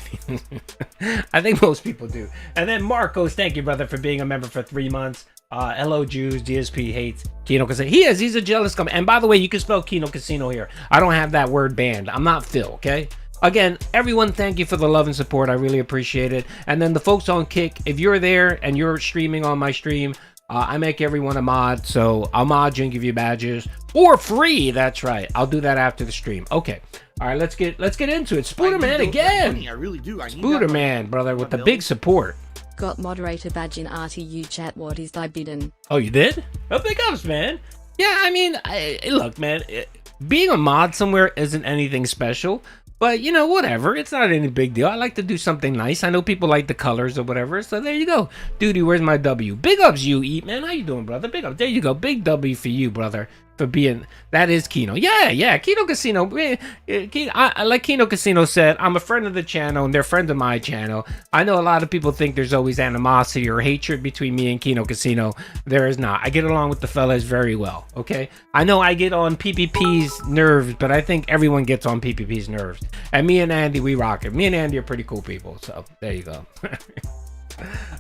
I think most people do. And then Marcos, thank you, brother, for being a member for 3 months. Hello, Jews. DSP hates Kino Casino. He's a jealous scum. And by the way, you can spell Kino Casino here. I don't have that word banned. I'm not Phil, okay? Again, everyone, thank you for the love and support. I really appreciate it. And then the folks on Kick, if you're there and you're streaming on my stream, I make everyone a mod, so I'll mod you and give you badges for free. That's right. I'll do that after the stream. Okay. All right, let's get into it. Spooderman again. I really do. Spooderman, brother, with the big support. Got moderator badge in RTU chat. What is thy bidden? Oh, you did? Oh, big ups, man. Yeah, I mean, look, man, being a mod somewhere isn't anything special. But, you know, whatever. It's not any big deal. I like to do something nice. I know people like the colors or whatever. So there you go. Duty, where's my W? Big ups, you eat, man. How you doing, brother? Big ups. There you go. Big W for you, brother. For being... That is Kino. Yeah. Kino Casino. Like Kino Casino said, I'm a friend of the channel, and they're friends of my channel. I know a lot of people think there's always animosity or hatred between me and Kino Casino. There is not. I get along with the fellas very well, okay? I know I get on PPP's nerves, but I think everyone gets on PPP's nerves. And me and Andy, we rock it. Me and Andy are pretty cool people, so there you go.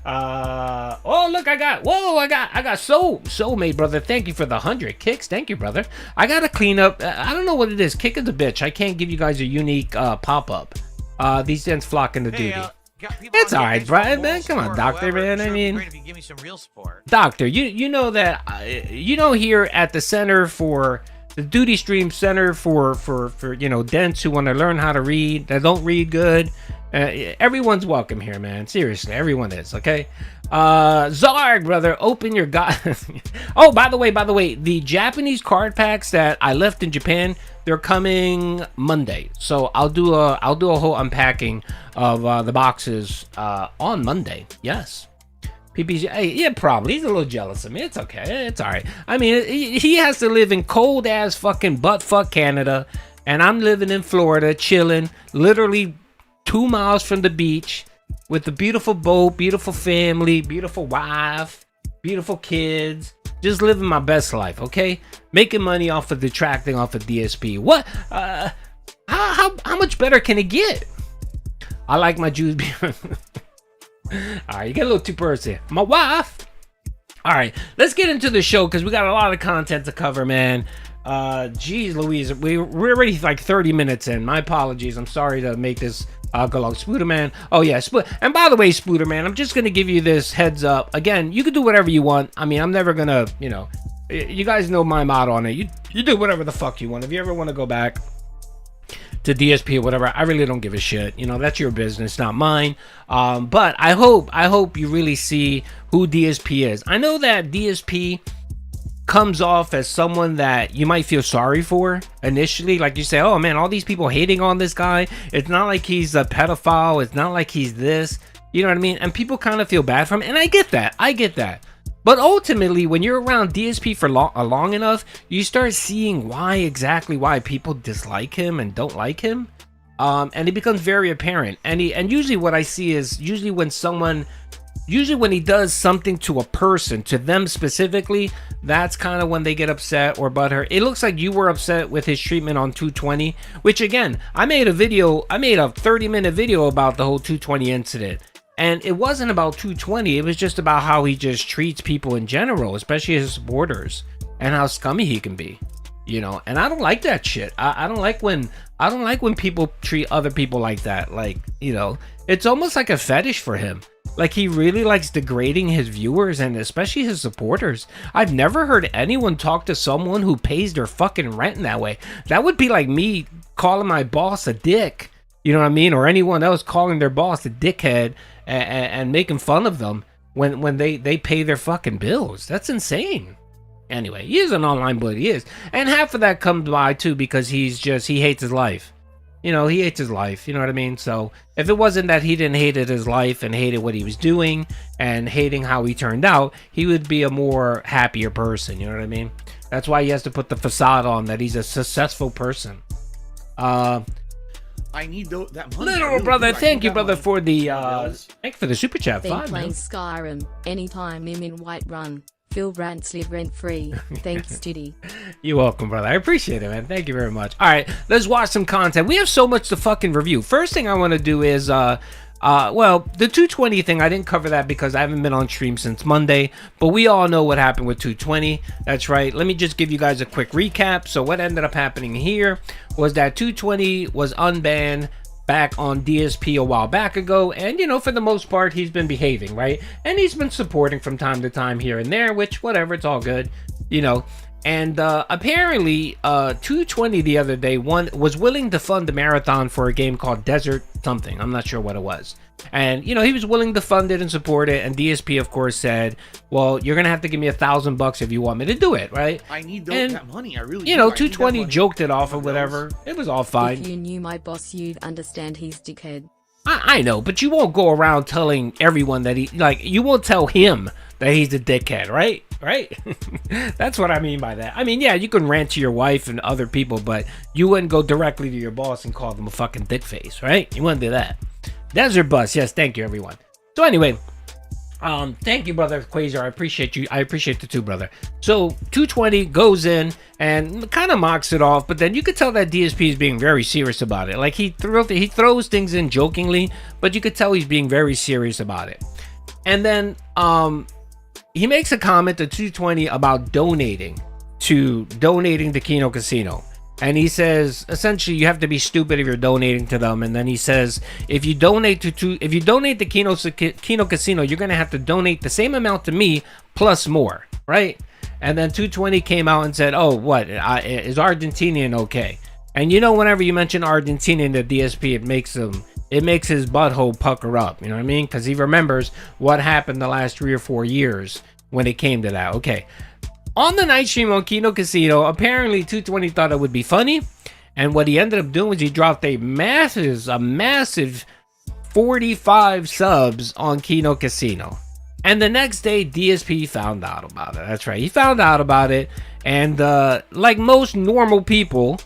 Oh look, I got soulmate, brother. Thank you for the 100 kicks. Thank you, brother. I gotta clean up. I don't know what it is. Kick of the bitch. I can't give you guys a unique pop-up. These ends flocking to duty. It's all right, Brian, man. Come on, doctor, man. I mean, give me some real support. doctor, you know that here at the center for the Duty Stream Center for dents who want to learn how to read, that don't read good. Everyone's welcome here, man. Seriously, everyone is, okay? Zarg, brother, open your god. Oh, by the way, the Japanese card packs that I left in Japan, they're coming Monday. So I'll do a whole unpacking of the boxes on Monday. Yes. PPG, hey, yeah, probably. He's a little jealous of me. It's okay. It's all right. I mean, he has to live in cold ass fucking butt-fuck Canada, and I'm living in Florida, chilling, literally 2 miles from the beach, with a beautiful boat, beautiful family, beautiful wife, beautiful kids, just living my best life. Okay, making money off of detracting off of DSP. What? How much better can it get? I like my Jews being. All right, you get a little too personal. My wife. All right, let's get into the show because we got a lot of content to cover, man. Geez Louise, we're already like 30 minutes in. My apologies. I'm sorry to make this go long. Spooderman. Oh yeah, and by the way, Spooderman, I'm just gonna give you this heads up. Again, you can do whatever you want. I mean, I'm never gonna, you guys know my motto on it. You do whatever the fuck you want. If you ever want to go back to DSP or whatever, I really don't give a shit. That's your business, not mine. But I hope you really see who DSP is. I know that DSP comes off as someone that you might feel sorry for initially. Like you say, oh man, all these people hating on this guy. It's not like he's a pedophile. It's not like he's this. You know what I mean? And people kind of feel bad for him. And I get that. But ultimately, when you're around DSP for long enough, you start seeing why people dislike him and don't like him, and it becomes very apparent. And usually, what I see is when he does something to a person, to them specifically, that's kind of when they get upset or butthurt. It looks like you were upset with his treatment on 220, which again, I made a 30-minute video about the whole 220 incident. And it wasn't about 220, it was just about how he just treats people in general, especially his supporters, and how scummy he can be, and I don't like that shit. I don't like when people treat other people like that. Like, it's almost like a fetish for him. Like, he really likes degrading his viewers and especially his supporters. I've never heard anyone talk to someone who pays their fucking rent in that way. That would be like me calling my boss a dick, you know what I mean? Or anyone else calling their boss a dickhead and making fun of them when they pay their fucking bills. That's insane. Anyway, he is an online bully, he is. And half of that comes by too because he hates his life. He hates his life, you know what I mean? So if it wasn't that he didn't hate his life and hated what he was doing and hating how he turned out, he would be a more happier person, you know what I mean? That's why he has to put the facade on that he's a successful person. I need that money. Little brother, thank you, brother, for the super chat. Been 5 playing minutes. Skyrim anytime I'm in Whiterun. Phil Rants live rent free. Thanks, Judy. You're welcome, brother. I appreciate it, man. Thank you very much. All right, let's watch some content. We have so much to fucking review. First thing I want to do is the 220 thing, I didn't cover that because I haven't been on stream since Monday, but we all know what happened with 220. That's right. Let me just give you guys a quick recap. So what ended up happening here was that 220 was unbanned back on DSP a while back ago, and for the most part he's been behaving, right? And he's been supporting from time to time here and there, which whatever, it's all good, and apparently 220 the other day was willing to fund a marathon for a game called Desert something. I'm not sure what it was. And he was willing to fund it and support it, and DSP of course said, well, you're gonna have to give me $1,000 if you want me to do it, right? I need that money. I really 220 joked it off or whatever. It was all fine. If you knew my boss, you'd understand he's dickhead. I know, but you won't go around telling everyone that you won't tell him that he's a dickhead, right? That's what I mean by that. I mean, yeah, you can rant to your wife and other people, but you wouldn't go directly to your boss and call them a fucking dick face, right? You wouldn't do that. Desert Bus, yes, thank you, everyone. So anyway, thank you, brother Quasar. I appreciate you. I appreciate the two, brother. So 220 goes in and kind of mocks it off, but then you could tell that DSP is being very serious about it. Like he throws things in jokingly, but you could tell he's being very serious about it. And then he makes a comment to 220 about donating to Kino Casino. And he says, essentially, you have to be stupid if you're donating to them. And then he says, if you donate to Kino Casino, you're gonna have to donate the same amount to me plus more, right? And then 220 came out and said, "Oh, what is Argentinian okay?" And you know, whenever you mention Argentinian to DSP, it makes his butthole pucker up. You know what I mean? Because he remembers what happened the last 3 or 4 years when it came to that. Okay. On the night stream on Kino Casino, apparently 220 thought it would be funny, and what he ended up doing was he dropped a massive 45 subs on Kino Casino. And the next day, DSP found out about it. That's right, he found out about it, and like most normal people,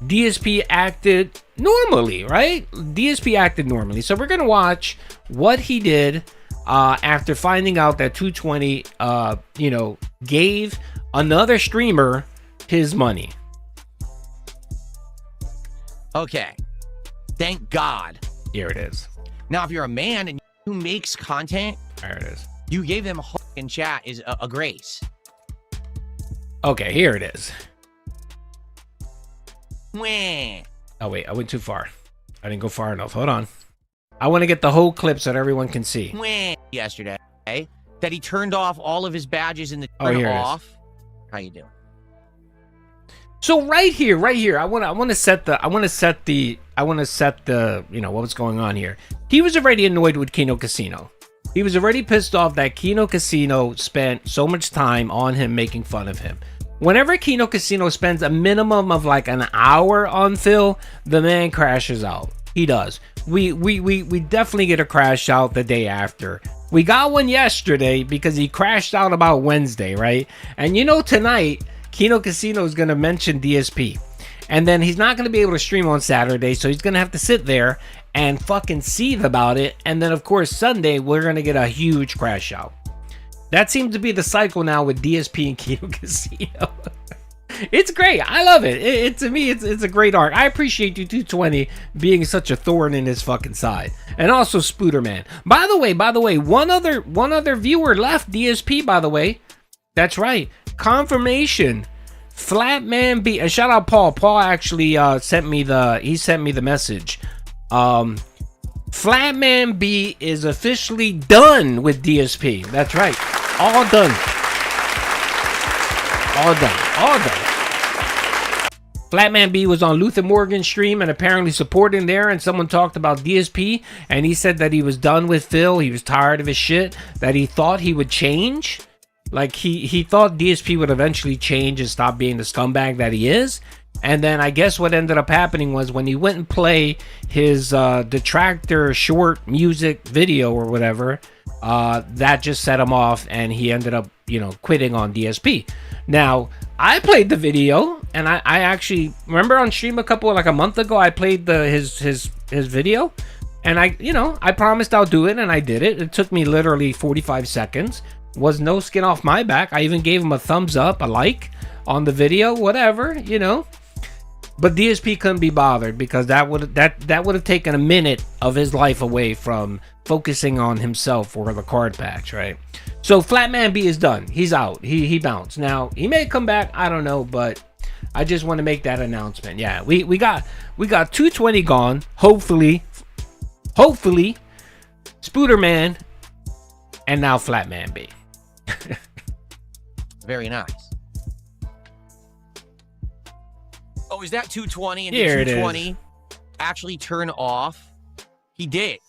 DSP acted normally, right? DSP acted normally. So we're gonna watch what he did after finding out that 220, gave another streamer his money. Okay. Thank God. Here it is. Now, if you're a man and who makes content, there it is. You gave them in chat is a grace. Okay, here it is. Wah. Oh wait, I went too far. I didn't go far enough. Hold on. I want to get the whole clip so that everyone can see. Wah. Yesterday, that he turned off all of his badges in the here off. How you doing? So right here, I want to set the what was going on here. He was already annoyed with Kino Casino. He was already pissed off that Kino Casino spent so much time on him, making fun of him. Whenever Kino Casino spends a minimum of like an hour on Phil, the man crashes out. He does. We definitely get a crash out the day after. We got one yesterday because he crashed out about Wednesday, right? And you know, tonight, Kino Casino is going to mention DSP. And then he's not going to be able to stream on Saturday, so he's going to have to sit there and fucking seethe about it. And then, of course, Sunday, we're going to get a huge crash out. That seems to be the cycle now with DSP and Kino Casino. It's great. I love it. To me, it's a great arc. I appreciate you 220 being such a thorn in his fucking side. And also Spooderman. By the way, one other viewer left DSP, by the way. That's right. Confirmation. Flatman B. And shout out Paul. Paul actually sent me the message. Flatman B is officially done with DSP. That's right. All done. Flatman B was on Luther Morgan's stream and apparently supporting there, and someone talked about DSP, and he said that he was done with Phil. He was tired of his shit, that he thought he would change. Like he thought DSP would eventually change and stop being the scumbag that he is. And then I guess what ended up happening was when he went and play his detractor short music video or whatever, that just set him off, and he ended up, quitting on DSP. Now, I played the video, and I actually remember on stream a month ago, I played his video, and I promised I'll do it, and I did it. It took me literally 45 seconds. Was no skin off my back. I even gave him a thumbs up, a like on the video, whatever, But DSP couldn't be bothered because that would have taken a minute of his life away from focusing on himself or the card packs, right? So Flatman B is done. He's out. He bounced. Now he may come back. I don't know, but I just want to make that announcement. Yeah, we got 220 gone. Hopefully, Spooderman, and now Flatman B. Very nice. Oh, is that 220? And Here did 220 actually turn off? He did.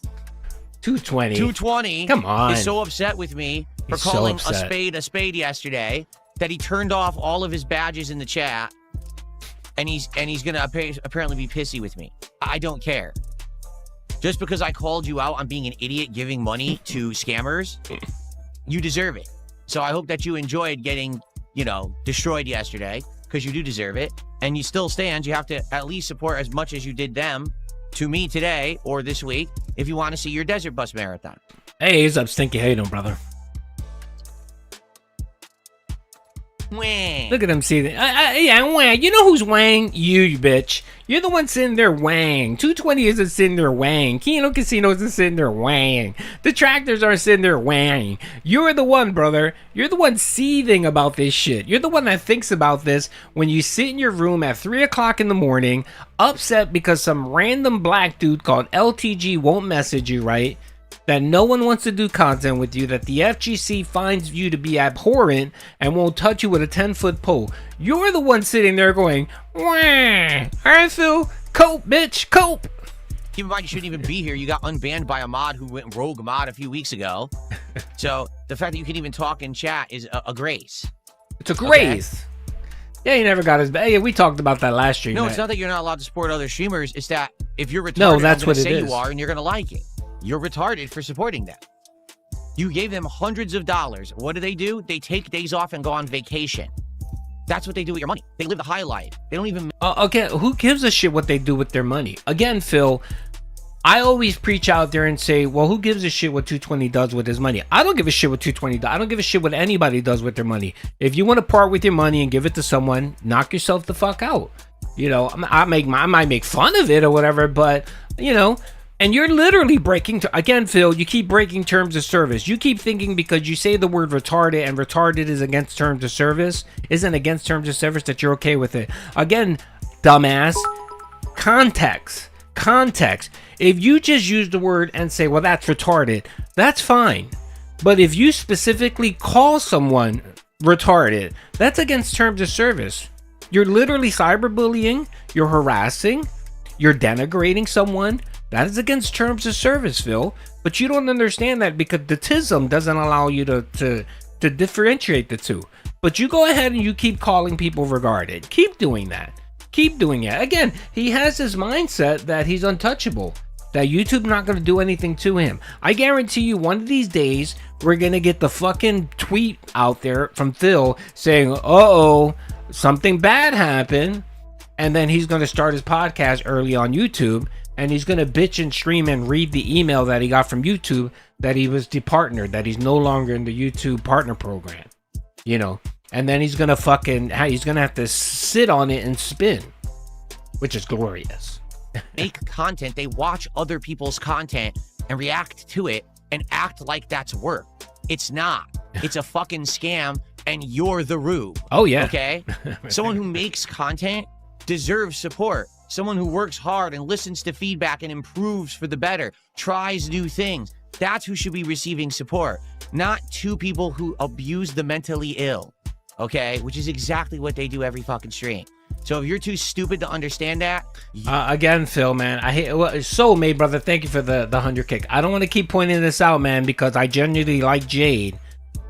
220. 220. Come on. Is so upset with me for He's calling so a spade yesterday that he turned off all of his badges in the chat, and he's gonna apparently be pissy with me. I don't care. Just because I called you out on being an idiot giving money to scammers, you deserve it. So I hope that you enjoyed getting, destroyed yesterday, because you do deserve it. And you still stand. You have to at least support as much as you did them to me today or this week if you want to see your Desert Bus Marathon. Hey, what's up, Stinky? How you doing, brother? Wang. Look at him see that. Yeah, Wang. You know who's Wang? You bitch. You're the one sitting there Wang. 220 isn't sitting there Wang. Kino Casino isn't sitting there Wang. Detractors aren't sitting there Wang. You're the one, brother. You're the one seething about this shit. You're the one that thinks about this when you sit in your room at 3 o'clock in the morning, upset because some random black dude called LTG won't message you, right? That no one wants to do content with you, that the FGC finds you to be abhorrent and won't touch you with a 10-foot pole. You're the one sitting there going, wah. Alright, Phil, cope, bitch, cope. Keep in mind, you shouldn't even be here. You got unbanned by a mod who went rogue mod a few weeks ago. So the fact that you can even talk and chat is a grace. It's a grace. Okay? Yeah, he never got his back. Yeah, we talked about that last stream. No, it's not that you're not allowed to support other streamers. It's that if you're retarded, no, that's I'm what gonna it say is. you are, and you're going to like it. You're retarded for supporting them. You gave them hundreds of dollars. What do? They take days off and go on vacation. That's what they do with your money. They live the high life. They don't even... Okay, who gives a shit what they do with their money? Again, Phil, I always preach out there and say, well, who gives a shit what 220 does with his money? I don't give a shit what 220 does. I don't give a shit what anybody does with their money. If you want to part with your money and give it to someone, knock yourself the fuck out. You know, I might make fun of it or whatever, but, you know... And you're literally breaking, again, Phil, you keep breaking terms of service. You keep thinking because you say the word retarded and retarded is against terms of service, isn't against terms of service, that you're okay with it. Again, dumbass, context. If you just use the word and say, well, that's retarded, that's fine. But if you specifically call someone retarded, that's against terms of service. You're literally cyberbullying, you're harassing, you're denigrating someone. That is against terms of service, Phil. But you don't understand that because the TISM doesn't allow you to differentiate the two. But you go ahead and you keep calling people retarded. Keep doing that. Keep doing it. Again, he has this mindset that he's untouchable. That YouTube's not going to do anything to him. I guarantee you one of these days, we're going to get the fucking tweet out there from Phil saying, uh-oh, something bad happened. And then he's going to start his podcast early on YouTube. And he's going to bitch and stream and read the email that he got from YouTube that he was departnered, that he's no longer in the YouTube partner program, you know. And then he's going to have to sit on it and spin, which is glorious. Make content. They watch other people's content and react to it and act like that's work. It's not. It's a fucking scam and you're the rube. Oh, yeah. Okay? Someone who makes content deserves support. Someone who works hard and listens to feedback and improves for the better, tries new things. That's who should be receiving support, not two people who abuse the mentally ill, okay? Which is exactly what they do every fucking stream. So if you're too stupid to understand that... Again, Phil, man, I hate... Soul Made, brother, thank you for the 100 kick. I don't want to keep pointing this out, man, because I genuinely like Jade.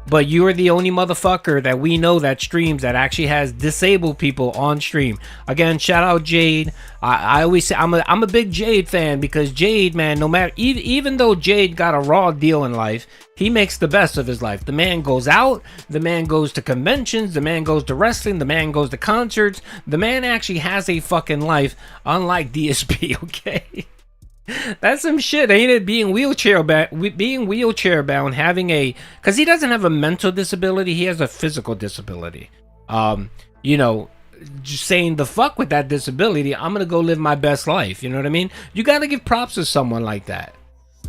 But you are the only motherfucker that we know that streams that actually has disabled people on stream. Again, shout out Jade. I always say I'm a big Jade fan because Jade, man, no matter even though Jade got a raw deal in life, he makes the best of his life. The man goes out, the man goes to conventions, the man goes to wrestling, the man goes to concerts. The man actually has a fucking life, unlike DSP. Okay. That's some shit, ain't it? Being wheelchair bound, having because he doesn't have a mental disability, he has a physical disability. You know, just saying the fuck with that disability, I'm gonna go live my best life. You know what I mean? You gotta give props to someone like that.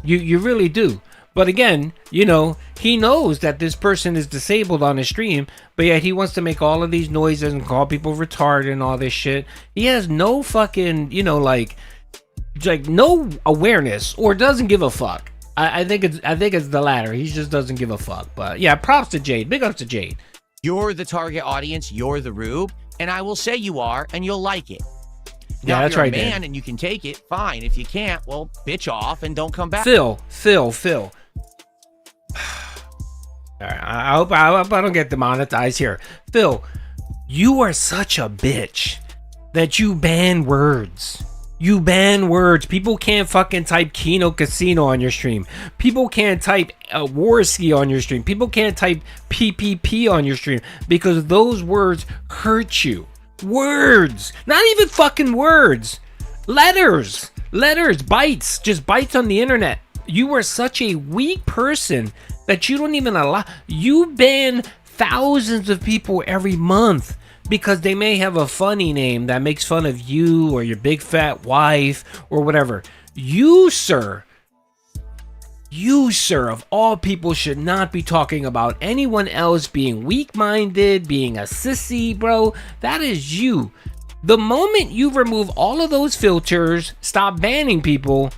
You really do. But again, you know, he knows that this person is disabled on his stream, but yet he wants to make all of these noises and call people retarded and all this shit. He has no fucking, you know, like no awareness or doesn't give a fuck. I think it's the latter. He just doesn't give a fuck. But yeah, props to Jade. Big ups to Jade. You're the target audience. You're the rube, and I will say you are, and you'll like it. Yeah, now, that's if you're right, a man, Dan. and you can take it. Fine. If you can't, well, bitch off and don't come back. Phil. All right, I hope I don't get demonetized here. Phil, you are such a bitch that you ban words. You ban words. People can't fucking type Kino Casino on your stream. People can't type Warski on your stream. People can't type PPP on your stream because those words hurt you. Words. Not even fucking words. Letters. Bytes. Just bytes on the internet. You are such a weak person that you don't even allow. You ban thousands of people every month because they may have a funny name that makes fun of you or your big fat wife or whatever. You, sir, of all people, should not be talking about anyone else being weak-minded, being a sissy, bro. That is you. The moment you remove all of those filters, stop banning people,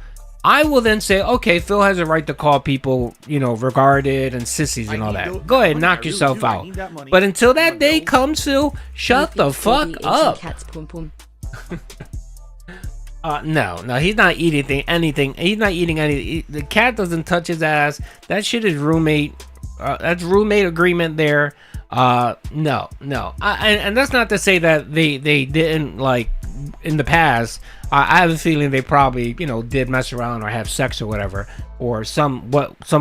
I will then say, okay, Phil has a right to call people, regarded and sissies and all that. Go ahead, knock yourself out. But until that day comes, Phil, shut the fuck up. No, he's not eating anything. He's not eating anything. The cat doesn't touch his ass. That shit is roommate. That's roommate agreement there. No. And that's not to say that they didn't, like, in the past. I have a feeling they probably, did mess around or have sex or whatever, or some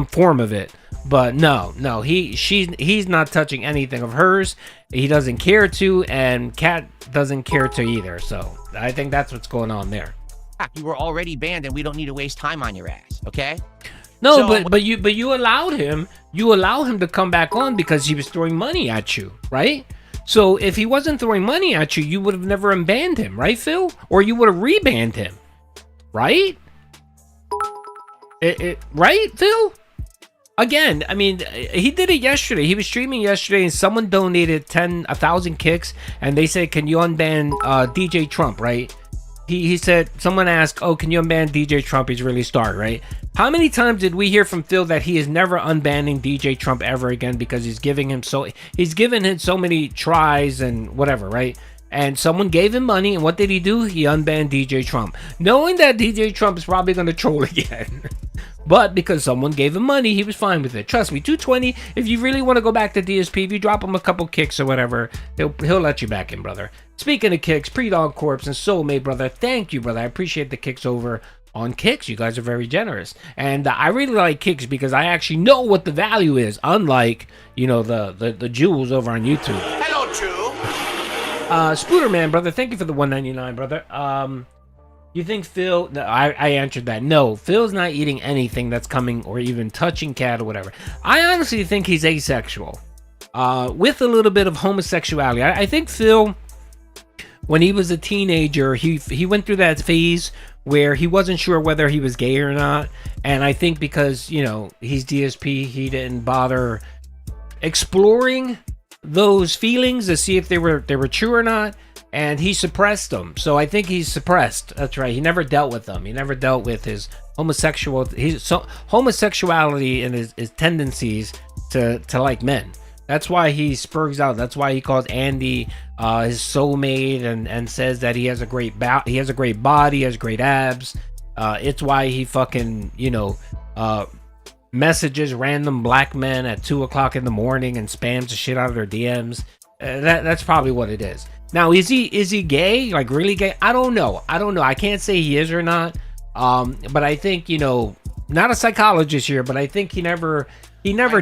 form of it. But no, he's not touching anything of hers. He doesn't care to, and Kat doesn't care to either. So I think that's what's going on there. You were already banned, and we don't need to waste time on your ass. Okay? No, So- but you allowed him. You allow him to come back on because he was throwing money at you, right? So if he wasn't throwing money at you, you would have never unbanned him, right, Phil? Or you would have rebanned him, right? Right, Phil? Again, I mean, he did it yesterday. He was streaming yesterday, and someone donated 1,000 kicks, and they said, "Can you unban DJ Trump?" Right? He said, someone asked, "Oh, can you unban DJ Trump? He's really starred, right?" How many times did we hear from Phil that he is never unbanning DJ Trump ever again because he's given him so many tries and whatever, right? And someone gave him money, and what did he do? He unbanned DJ Trump, knowing that DJ Trump is probably going to troll again. But because someone gave him money, he was fine with it. Trust me, 220, if you really want to go back to DSP, if you drop him a couple kicks or whatever, he'll let you back in, brother. Speaking of kicks, Pre-Dog Corpse and Soulmate, brother, thank you, brother. I appreciate the kicks over on Kicks. You guys are very generous. And I really like Kicks because I actually know what the value is, unlike, the jewels over on YouTube. Hello, Jew. Spooderman, brother, thank you for the $1.99, brother. You think Phil... No, I answered that. No, Phil's not eating anything that's coming or even touching cat or whatever. I honestly think he's asexual. With a little bit of homosexuality. I think Phil, when he was a teenager, he went through that phase where he wasn't sure whether he was gay or not. And I think because, he's DSP, he didn't bother exploring those feelings to see if they were true or not. And he suppressed them. So I think he's suppressed. That's right. He never dealt with them. He never dealt with his homosexuality and his tendencies to like men. That's why he spurgs out. That's why he calls Andy his soulmate and says that he has a great body, he has great abs. It's why he fucking, messages random black men at 2:00 in the morning and spams the shit out of their DMs. That's probably what it is. Now, is he gay? Like really gay? I don't know. I can't say he is or not. But I think, not a psychologist here, but I think he never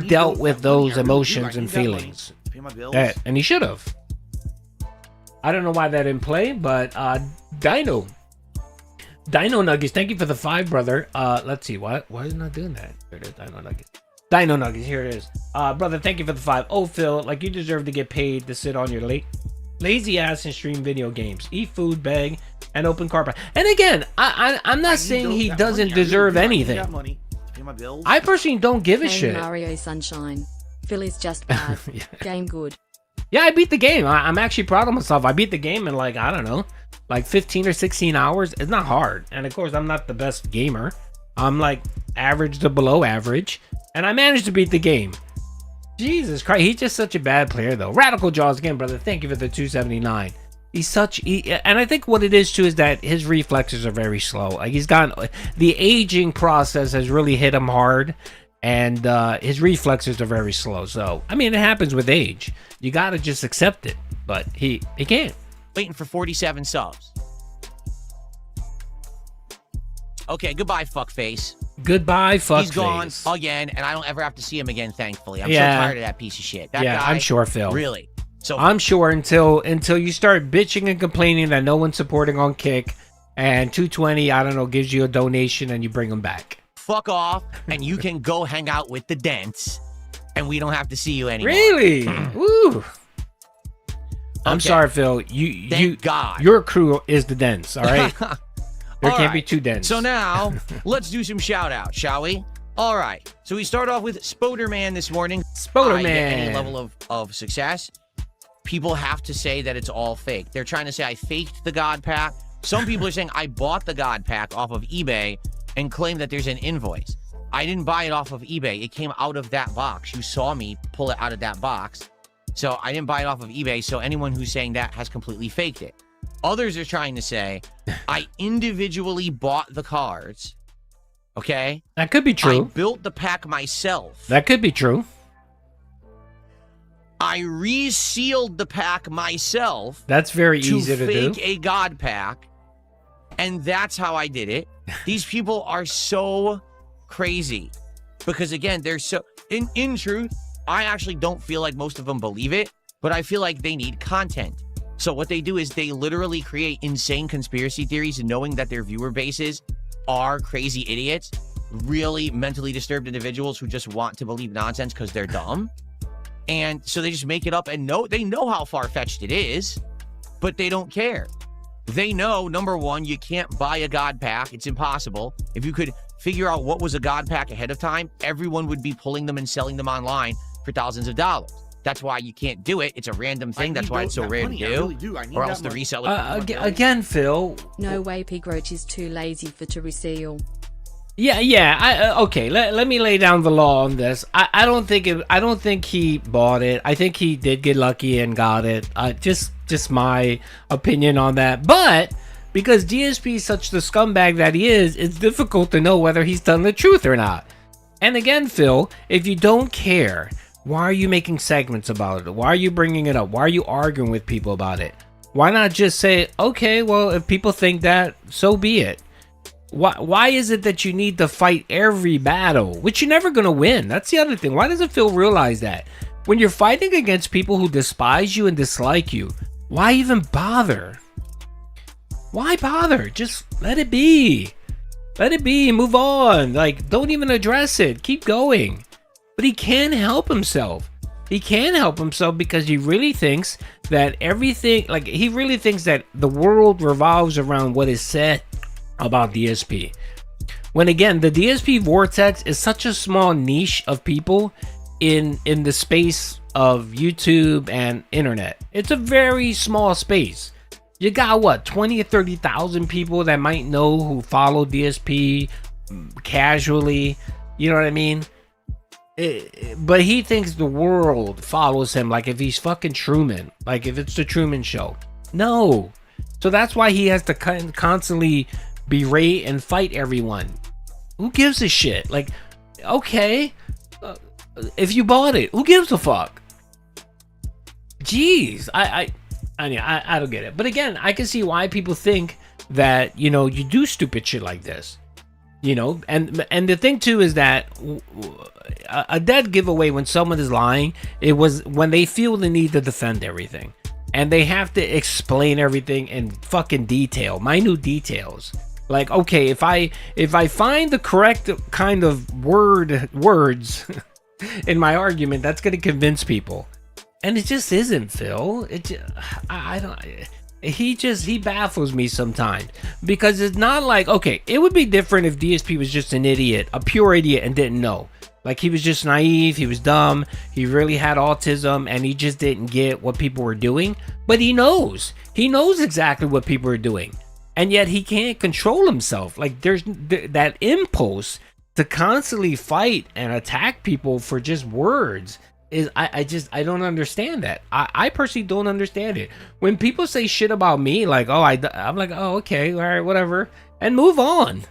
dealt with those emotions and feelings. And he should have. I don't know why that didn't play, but Dino Nuggets, thank you for the 5, brother. Let's see, why is it not doing that? Here it is, Dino Nuggets, here it is. Brother, thank you for the 5. Oh, Phil, like you deserve to get paid to sit on your lazy ass and stream video games, eat food, beg, and open carpet. And again, I'm not saying he doesn't deserve anything. I personally don't give a shit. Mario Sunshine. Phil is just bad. Game good. Yeah, I beat the game. I'm actually proud of myself. I beat the game in like 15 or 16 hours. It's not hard. And of course, I'm not the best gamer. I'm like average to below average. And I managed to beat the game. Jesus Christ, he's just such a bad player though. Radical Jaws again, brother. Thank you for the 279. And I think what it is too is that his reflexes are very slow. Like the aging process has really hit him hard, and his reflexes are very slow. So I mean, it happens with age. You gotta just accept it. But he can't. Waiting for 47 subs. Okay, goodbye, fuckface. Goodbye, fuckface. He's gone again, and I don't ever have to see him again, thankfully. I'm so tired of that piece of shit. That guy, I'm sure, Phil. Really. So I'm sure until you start bitching and complaining that no one's supporting on Kick, and 220, I don't know, gives you a donation and you bring him back. Fuck off, and you can go hang out with the dents. and we don't have to see you anymore. Really? Woo. I'm Okay. sorry, Phil. Thank God. Your crew is the dense, all right? There All can't be right. too dense. So now, let's do some shout outs, shall we? All right. So we start off with Spooderman this morning. Spooderman. Any level of success, people have to say that it's all fake. They're trying to say I faked the God Pack. Some people are saying I bought the God Pack off of eBay and claim that there's an invoice. I didn't buy it off of eBay. It came out of that box. You saw me pull it out of that box. So I didn't buy it off of eBay. So anyone who's saying that has completely faked it. Others are trying to say I individually bought the cards. Okay? That could be I true. built the pack myself. That could be true. I resealed the pack myself. That's very easy to do. fake a God Pack. And that's how I did it. These people are so crazy. Because again, they're so in truth, I actually don't feel like most of them believe it, but I feel like they need content. So what they do is they literally create insane conspiracy theories knowing that their viewer bases are crazy idiots, really mentally disturbed individuals who just want to believe nonsense because they're dumb. And so they just make it up and they know how far-fetched it is, but they don't care. They know, number one, you can't buy a God Pack. It's impossible. If you could figure out what was a God Pack ahead of time, everyone would be pulling them and selling them online for thousands of dollars. That's why you can't do it. It's a random thing. That's why it's so rare to do. Or else the reseller. Again, Phil. No way Pig Roach is too lazy for to reseal. Yeah. Okay. Let me lay down the law on this. I don't think he bought it. I think he did get lucky and got it. Just my opinion on that. But because DSP is such the scumbag that he is, it's difficult to know whether he's telling the truth or not. And again, Phil, if you don't care, why are you making segments about it? Why are you bringing it up? Why are you arguing with people about it? Why not just say, okay, well, if people think that, so be it. Why is it that you need to fight every battle, which you're never going to win? That's the other thing. Why doesn't Phil realize that? When you're fighting against people who despise you and dislike you, why even bother? Why bother? Just let it be. Let it be. Move on. Like, don't even address it. Keep going. But he can't help himself. He can't help himself because he really thinks that everything, like, he really thinks that the world revolves around what is said about DSP. When again, the DSP vortex is such a small niche of people in the space of YouTube and internet. It's a very small space. You got what, 20 or 30,000 people that might know who follow DSP casually. You know what I mean? But he thinks the world follows him like if he's fucking Truman, like if it's the Truman Show. No. So that's why he has to constantly berate and fight everyone. Who gives a shit? Like, okay, if you bought it, who gives a fuck? Jeez, I don't get it. But again, I can see why people think that, you know, you do stupid shit like this. You know, and the thing too is that a dead giveaway when someone is lying, it was when they feel the need to defend everything. And they have to explain everything in fucking detail, minute details. Like, okay, if I find the correct kind of words in my argument, that's gonna convince people. And it just isn't, Phil. He baffles me sometimes because it's not like, okay, it would be different if DSP was just an idiot, a pure idiot, and didn't know. Like, he was just naive, he was dumb, he really had autism, and he just didn't get what people were doing. But he knows exactly what people are doing, and yet he can't control himself. Like, there's that impulse to constantly fight and attack people for just words. I don't understand that. I personally don't understand it. When people say shit about me, like, oh, I'm like, oh, okay, all right, whatever, and move on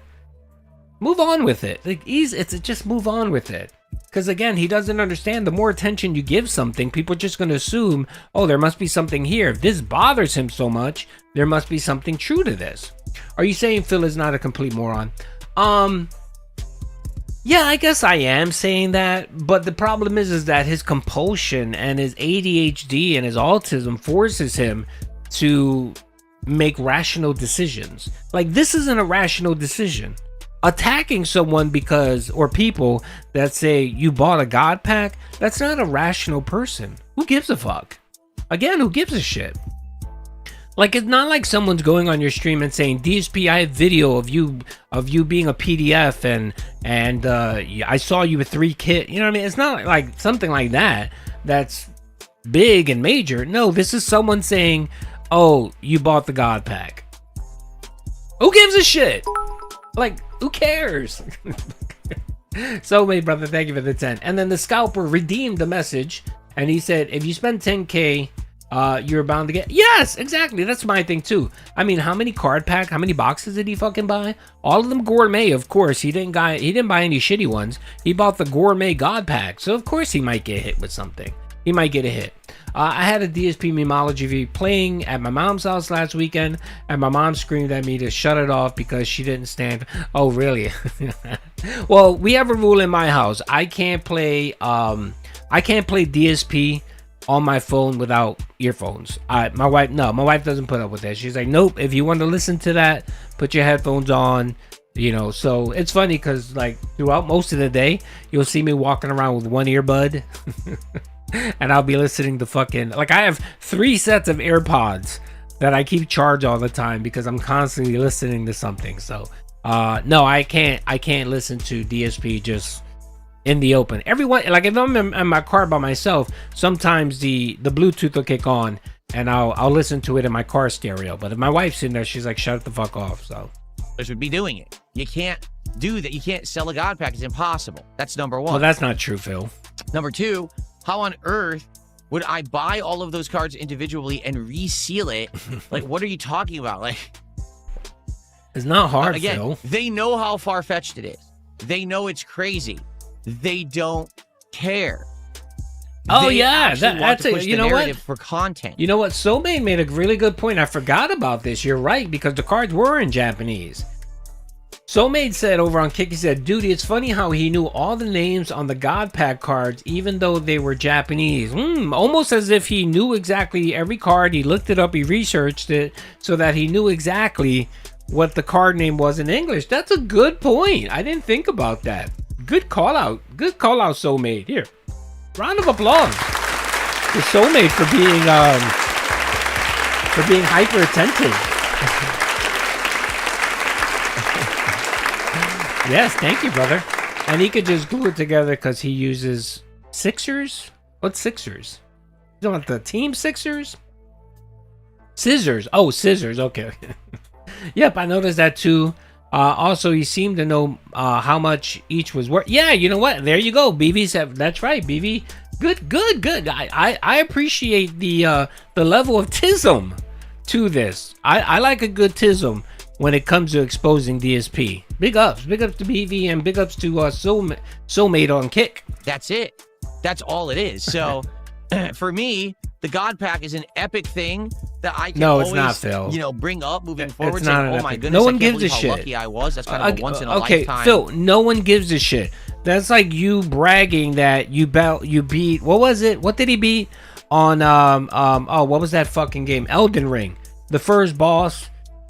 with it. Like, it's just move on with it. Because again, he doesn't understand. The more attention you give something, people are just going to assume, oh, there must be something here. If this bothers him so much, there must be something true to this. Are you saying Phil is not a complete moron? Yeah, I guess I am saying that, but the problem is that his compulsion and his ADHD and his autism forces him to make rational decisions. Like, this isn't a rational decision. attacking someone because, or people that say you bought a God pack, that's not a rational person. Who gives a fuck? Again, who gives a shit? Like, it's not like someone's going on your stream and saying, DSP, I have video of you being a PDF and I saw you with 3 kit. You know what I mean? It's not like something like that that's big and major. No, this is someone saying, oh, you bought the God pack. Who gives a shit? Like, who cares? So, mate, brother, thank you for the 10. And then the scalper redeemed the message, and he said, if you spend 10K, you're bound to get. Yes, exactly. That's my thing too. I mean, how many card pack, how many boxes did he fucking buy? All of them gourmet, of course. He didn't buy any shitty ones. He bought the gourmet God pack, so of course he might get hit with something. He might get a hit. I had a DSP memology playing at my mom's house last weekend, and my mom screamed at me to shut it off because she didn't stand. Oh, really? Well, we have a rule in my house. I can't play DSP on my phone without earphones. My wife doesn't put up with that. She's like, nope, if you want to listen to that, put your headphones on. You know, so it's funny because like throughout most of the day, you'll see me walking around with one earbud. And I'll be listening to fucking, like, I have 3 sets of AirPods that I keep charged all the time because I'm constantly listening to something. So no, I can't listen to DSP just in the open. Everyone, like, if I'm in my car by myself, sometimes the Bluetooth will kick on and I'll listen to it in my car stereo. But if my wife's in there, she's like, shut the fuck off. So This would be doing it. You can't do that. You can't sell a God pack. It's impossible. That's number 1. Well, that's not true, Phil. Number 2, how on earth would I buy all of those cards individually and reseal it? Like, what are you talking about? Like, it's not hard, again, Phil. They know how far-fetched it is. They know it's crazy. They don't care. Oh, They yeah, actually want that's to it. push You the know what? narrative for content. You know what? Soulmate made a really good point. I forgot about this. You're right, because the cards were in Japanese. Soulmate said over on Kick, he said, dude, it's funny how he knew all the names on the God Pack cards, even though they were Japanese. Almost as if he knew exactly every card. He looked it up, he researched it, so that he knew exactly what the card name was in English. That's a good point. I didn't think about that. Good call out. Good call out, Soulmate. Here, round of applause to Soulmate for being hyper attentive. Yes, thank you, brother. And he could just glue it together because he uses Sixers. What's Sixers? You don't want the team Sixers? Scissors. Oh, scissors. Okay. Yep, I noticed that too. Also, he seemed to know how much each was worth. Yeah, you know what? There you go. BB said, that's right, BB. Good. I appreciate the level of tism to this. I like a good tism when it comes to exposing DSP. Big ups to BV and big ups to Soulmate on Kick. That's it. That's all it is. So for me, the God Pack is an epic thing that I can always, not, Phil. Bring up moving forward. It's not saying, an oh my epic. goodness, No one I can't gives a believe how shit. lucky I was. That's kind of a once in a lifetime. Phil, no one gives a shit. That's like you bragging that you beat, what was it? What did he beat on what was that fucking game? Elden Ring. The first boss,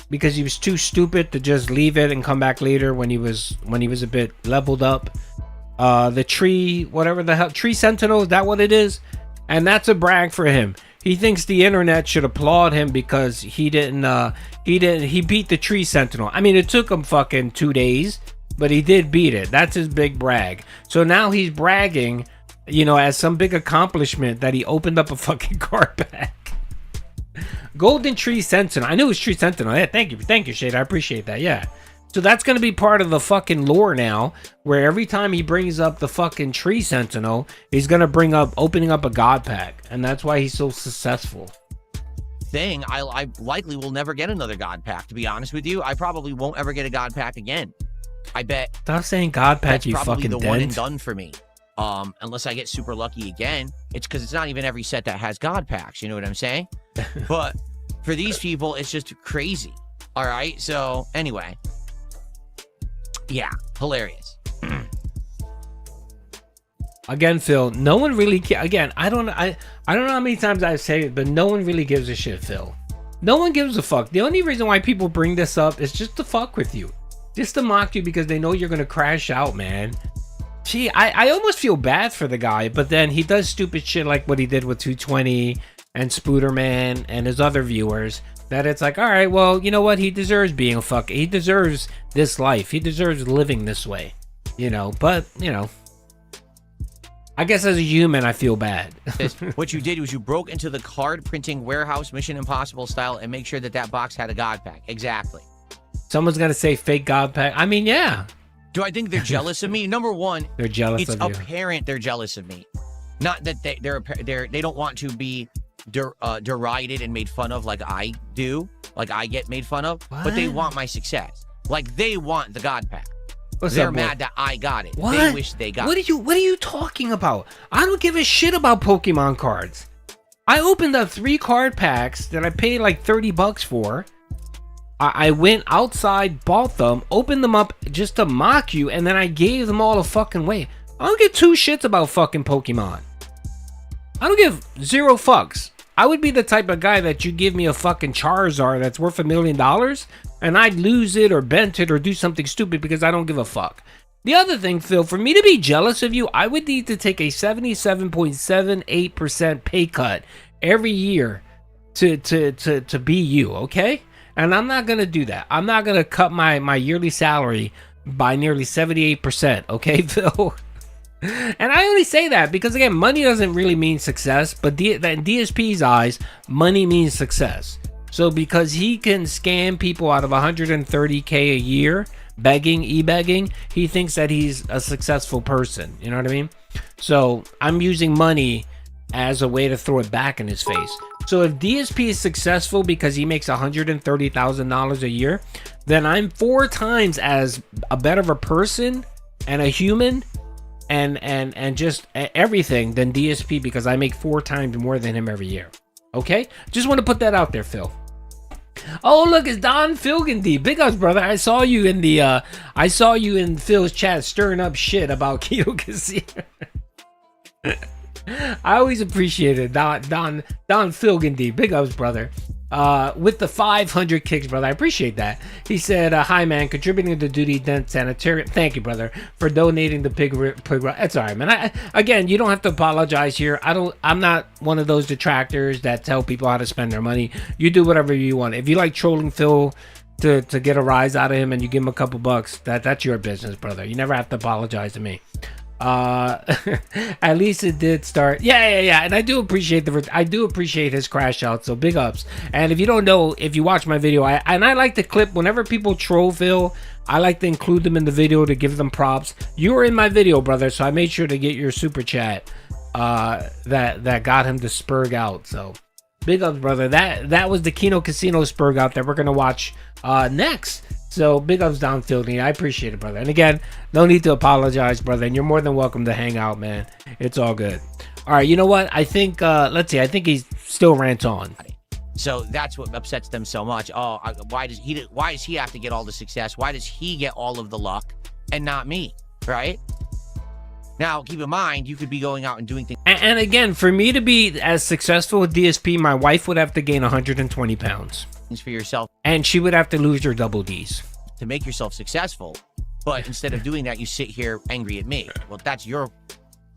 because he was too stupid to just leave it and come back later when he was a bit leveled up. The tree, whatever the hell, tree sentinel, is that what it is? And that's a brag for him. He thinks the internet should applaud him because he beat the tree sentinel. I mean, it took him fucking 2 days, but he did beat it. That's his big brag. So now he's bragging, as some big accomplishment that he opened up a fucking card pack. Golden Tree Sentinel. I knew it was Tree Sentinel. Yeah, thank you, Shade. I appreciate that. Yeah. So that's going to be part of the fucking lore now, where every time he brings up the fucking Tree Sentinel, he's going to bring up opening up a God Pack. And that's why he's so successful. I likely will never get another God Pack, to be honest with you. I probably won't ever get a God Pack again. I bet. Stop saying God Pack, that's you probably fucking the one and done for me. Unless I get super lucky again. It's because it's not even every set that has God Packs. You know what I'm saying? But for these people, it's just crazy. All right. So anyway. Yeah, hilarious. Again, Phil, no one really cares. Again, I don't know how many times I've said it, but no one really gives a shit, Phil. No one gives a fuck. The only reason why people bring this up is just to fuck with you. Just to mock you because they know you're gonna crash out, man. Gee, I almost feel bad for the guy, but then he does stupid shit like what he did with 220 and Spooderman and his other viewers. That it's like, all right, well, you know what? He deserves being a fuck. He deserves this life. He deserves living this way, you know. But you know, I guess as a human, I feel bad. What you did was you broke into the card printing warehouse, Mission Impossible style, and make sure that that box had a God pack. Exactly. Someone's gonna say fake God pack. I mean, yeah. Do I think they're jealous of me? Number one, They're jealous it's of you. apparent they're jealous of me. Not that they don't want to be derided and made fun of like I do, like I get made fun of, but they want my success. Like they want the God pack. They're mad that I got it. What? They wish they got it. What are you talking about? I don't give a shit about Pokemon cards. I opened up 3 card packs that I paid like $30 for. I went outside, bought them, opened them up just to mock you, and then I gave them all a fucking way. I don't give 2 shits about fucking Pokemon. I don't give 0 fucks. I would be the type of guy that you give me a fucking Charizard that's worth $1 million, and I'd lose it or bent it or do something stupid because I don't give a fuck. The other thing, Phil, for me to be jealous of you, I would need to take a 77.78% pay cut every year to be you, okay? And I'm not going to do that. I'm not going to cut my yearly salary by nearly 78%, okay, Phil? And I only say that because, again, money doesn't really mean success, but in DSP's eyes, money means success. So because he can scam people out of $130K a year, e-begging, he thinks that he's a successful person. You know what I mean? So I'm using money as a way to throw it back in his face. So if DSP is successful because he makes $130,000 a year, then I'm 4 times as a better of a person and a human and just everything than DSP because I make 4 times more than him every year. Okay? Just want to put that out there, Phil. Oh, look, it's Don Filgandy. Big ups, brother. I saw you in Phil's chat stirring up shit about Keto Casino. I always appreciate it. Don Filgandy. Big ups, brother. With the 500 kicks, brother. I appreciate that. He said, hi, man, contributing to Duty Dent Sanitarium. Thank you, brother, for donating the pig. That's all right, man. Again, you don't have to apologize here. I'm not one of those detractors that tell people how to spend their money. You do whatever you want. If you like trolling Phil to get a rise out of him and you give him a couple bucks, that's your business, brother. You never have to apologize to me. At least it did start. Yeah. And I do appreciate his crash out. So big ups. And if you don't know, if you watch my video, I like to clip whenever people troll Phil. I like to include them in the video to give them props. You were in my video, brother, so I made sure to get your super chat. That got him to spurg out. So big ups, brother. That was the Kino Casino spurg out that we're gonna watch next. So big ups down, Philly. I appreciate it, brother. And again, no need to apologize, brother. And you're more than welcome to hang out, man. It's all good. All right, you know what? I think let's see. I think he still rants on. So that's what upsets them so much. Oh, why does he have to get all the success? Why does he get all of the luck and not me? Right? Now, keep in mind, you could be going out and doing things. And again, for me to be as successful with DSP, my wife would have to gain 120 pounds. For yourself. And she would have to lose her double Ds. To make yourself successful. But instead of doing that, you sit here angry at me. Well, that's your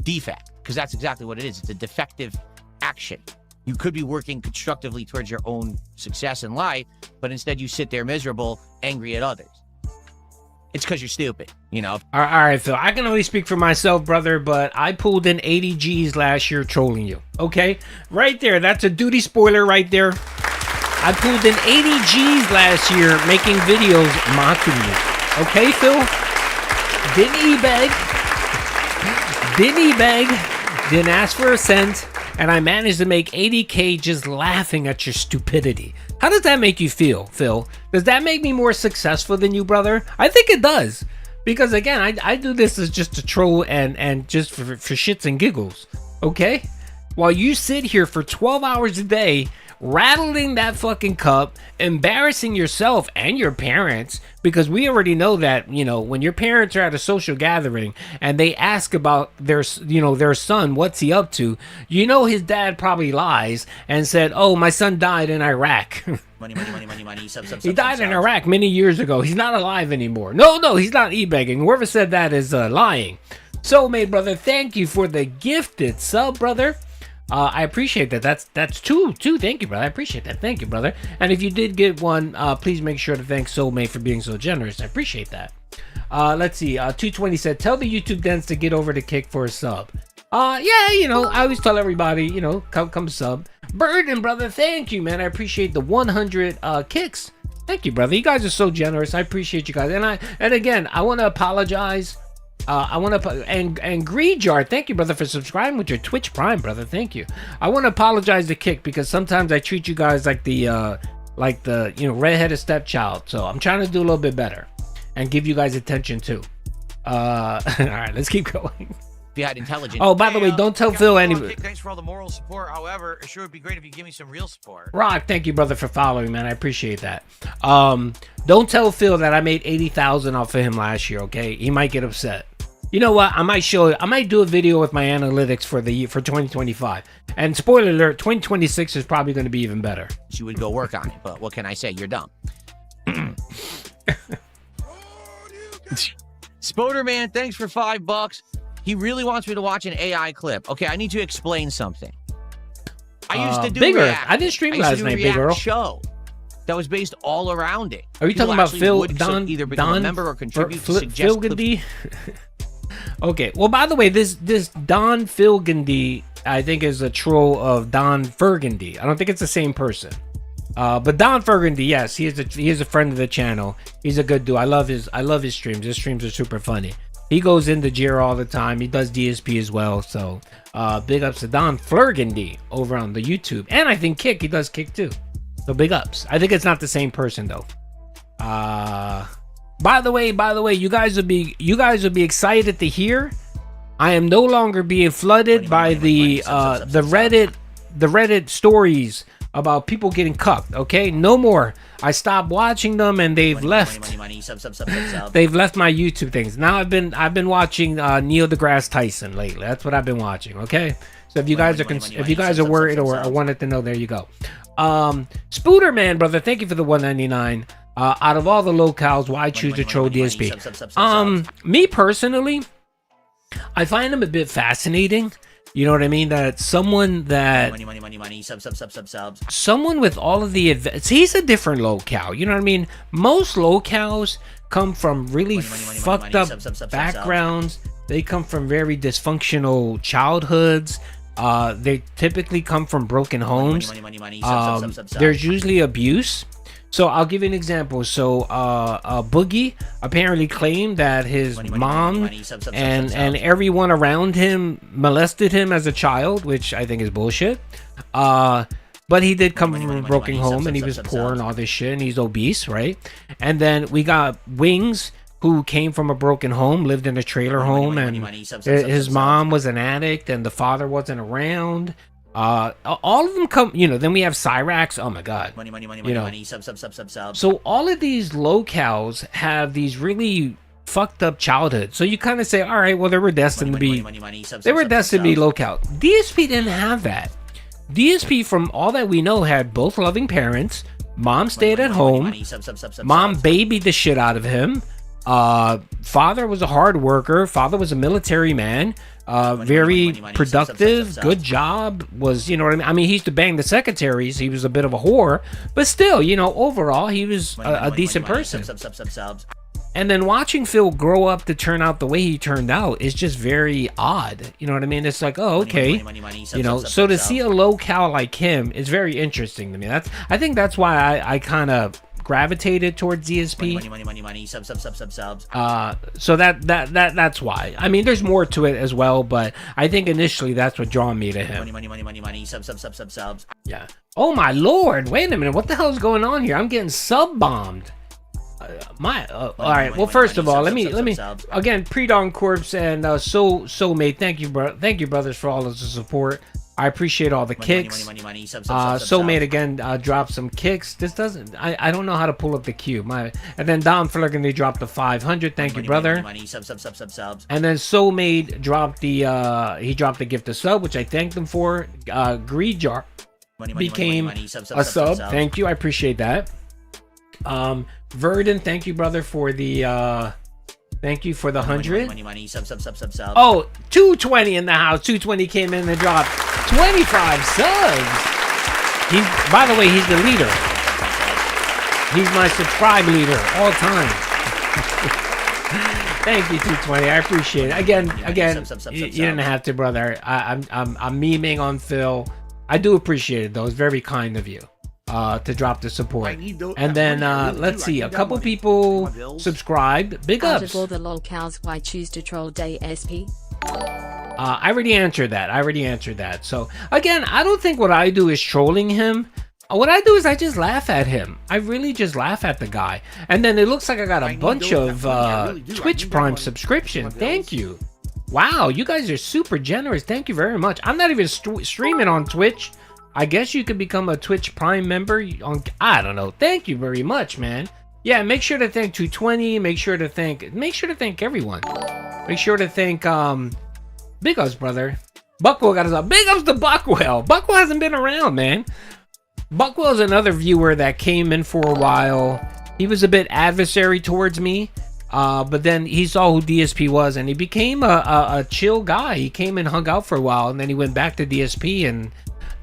defect. Because that's exactly what it is. It's a defective action. You could be working constructively towards your own success in life, but instead you sit there miserable, angry at others. It's because you're stupid, you know? All right, Phil. I can only speak for myself, brother, but I pulled in 80 G's last year trolling you. Okay? Right there. That's a duty spoiler right there. I pulled in 80 G's last year making videos mocking you. Okay, Phil? Didn't beg, didn't ask for a cent, and I managed to make 80K just laughing at your stupidity. How does that make you feel, Phil? Does that make me more successful than you, brother? I think it does. Because, again, I do this as just a troll and just for shits and giggles. Okay? While you sit here for 12 hours a day rattling that fucking cup, embarrassing yourself and your parents, because we already know that, you know, when your parents are at a social gathering and they ask about their, you know, their son, what's he up to, you know, his dad probably lies and said, oh, my son died in Iraq. He died in Iraq many years ago. He's not alive anymore. No, he's not e-begging. Whoever said that is lying. Soulmate brother, thank you for the gifted sub, brother. I appreciate that. That's two. Thank you, brother. I appreciate that. Thank you, brother. And if you did get one, please make sure to thank Soulmate for being so generous. I appreciate that. Let's see. 220 said, tell the YouTube dens to get over to Kick for a sub. Yeah, you know, I always tell everybody, you know, come sub. Burden, brother, thank you, man. I appreciate the 100 kicks. Thank you, brother. You guys are so generous. I appreciate you guys. And again, I want to apologize. And Greedjar, thank you, brother, for subscribing with your Twitch Prime, brother. Thank you. I want to apologize to Kick because sometimes I treat you guys like the you know, redheaded stepchild. So I'm trying to do a little bit better and give you guys attention too. All right, let's keep going. If you had intelligence. Oh, by the way, don't tell Phil any. Thanks for all the moral support. However, it sure would be great if you give me some real support. Rock, thank you, brother, for following, man. I appreciate that. Don't tell Phil that I made 80,000 off of him last year. Okay, he might get upset. You know what? I might do a video with my analytics for 2025. And spoiler alert, 2026 is probably going to be even better. You would go work on it, but what can I say? You're dumb. Spooderman, thanks for $5. He really wants me to watch an AI clip. Okay, I need to explain something. I used to do Big Earth. React. I didn't stream last night, Big Earth. Show that was based all around it. Are you talking about Phil Don? Either become a member or contribute to suggest Phil Gandy? Okay. Well, by the way, this Don Philgandy, I think, is a troll of Don Fergandy. I don't think it's the same person. But Don Fergandy, yes, he is a friend of the channel. He's a good dude. I love his streams. His streams are super funny. He goes into Jira all the time. He does DSP as well. So big ups to Don Flurgandy over on the YouTube. And I think Kick, he does Kick too. So big ups. I think it's not the same person though. By the way, you guys would be excited to hear I am no longer being flooded by the Reddit stories about people getting cucked. Okay, no more. I stopped watching them and they've left. They've left my YouTube things. Now I've been watching Neil deGrasse Tyson lately. That's what I've been watching. Okay, so if you guys are worried or wanted to know, there you go. Spooderman, brother, thank you for the 199. Out of all the locales, why choose to troll DSP? Me personally, I find him a bit fascinating. You know what I mean? That someone with all of the advances, he's a different locale. You know what I mean? Most locales come from really fucked up backgrounds. They come from very dysfunctional childhoods. They typically come from broken homes. There's usually abuse. So I'll give you an example. So Boogie apparently claimed that his mom and everyone around him molested him as a child, which I think is bullshit. But he did come from a broken home and he was poor and all this shit and he's obese, right? And then we got Wings, who came from a broken home, lived in a trailer home, and his mom was an addict and the father wasn't around. All of them come, you know. Then we have Cyrax. Oh my god, So all of these locales have these really fucked up childhood. So you kind of say, all right, well, they were destined to be locale. DSP didn't have that. DSP, from all that we know, had both loving parents. Mom stayed at home. Mom babied the shit out of him. Father was a hard worker. Father was a military man. Very productive, good job, was, you know what I mean? I mean, he used to bang the secretaries. He was a bit of a whore, but still, you know, overall, he was a decent person. And then watching Phil grow up to turn out the way he turned out is just very odd. You know what I mean? It's like, oh, okay. You know, so to see a locale like him is very interesting to me. I think that's why I kind of gravitated towards DSP. So that's why. I mean, there's more to it as well, but I think initially that's what drawn me to him. Yeah. Oh my lord! Wait a minute. What the hell is going on here? I'm getting sub bombed. All right. Well, first of all, let me again, Pre-Dawn Corpse and Soulmate. Thank you, brothers, for all of the support. I appreciate all the kicks. Soulmate again dropped some kicks. This doesn't. I don't know how to pull up the queue. And then Dom Flurgan dropped the 500. Thank you, brother. Subs. And then Soulmate dropped the gift of sub, which I thanked them for. Greed Jar became a sub. Thank you. I appreciate that. Verdon, thank you, brother, for the thank you for the 100. Sub. Oh, 220 in the house. 220 came in and dropped 25 subs. By the way, he's the leader. He's my subscribe leader all time. Thank you, 220. I appreciate it. Again, you didn't have to, brother. I'm memeing on Phil. I do appreciate it, though. It's very kind of you to drop the support. And then let's see, a couple people subscribed. Big Out ups. of all the lol cows, why choose to troll DSP? I already answered that. So again, I don't think what I do is trolling him. What I do is I just laugh at him. I really just laugh at the guy. And then it looks like I got a bunch of Twitch Prime subscriptions. Thank you. Wow, you guys are super generous. Thank you very much. I'm not even streaming on Twitch. I guess you could become a Twitch Prime member on, I don't know. Thank you very much, man. Yeah, make sure to thank 220. Make sure to thank everyone. Make sure to thank Big ups, brother. Buckwell got us up. Big ups to Buckwell. Buckwell hasn't been around, man. Buckwell's another viewer that came in for a while. He was a bit adversary towards me. But then he saw who DSP was and he became a chill guy. He came and hung out for a while and then he went back to DSP and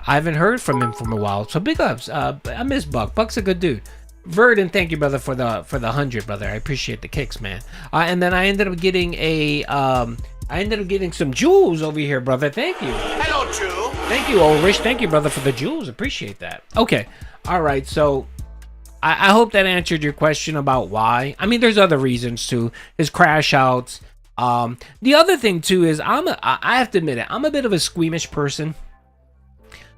I haven't heard from him for a while. So big ups. I miss Buck. Buck's a good dude. Verdon, thank you, brother, for the 100, brother. I appreciate the kicks, man. And then I ended up getting some jewels over here, brother. Thank you. Hello, Jew. Thank you, Ulrich. Thank you, brother, for the jewels. Appreciate that. Okay. All right. So I hope that answered your question about why. I mean, there's other reasons too. His crash outs. The other thing too is I have to admit it. I'm a bit of a squeamish person.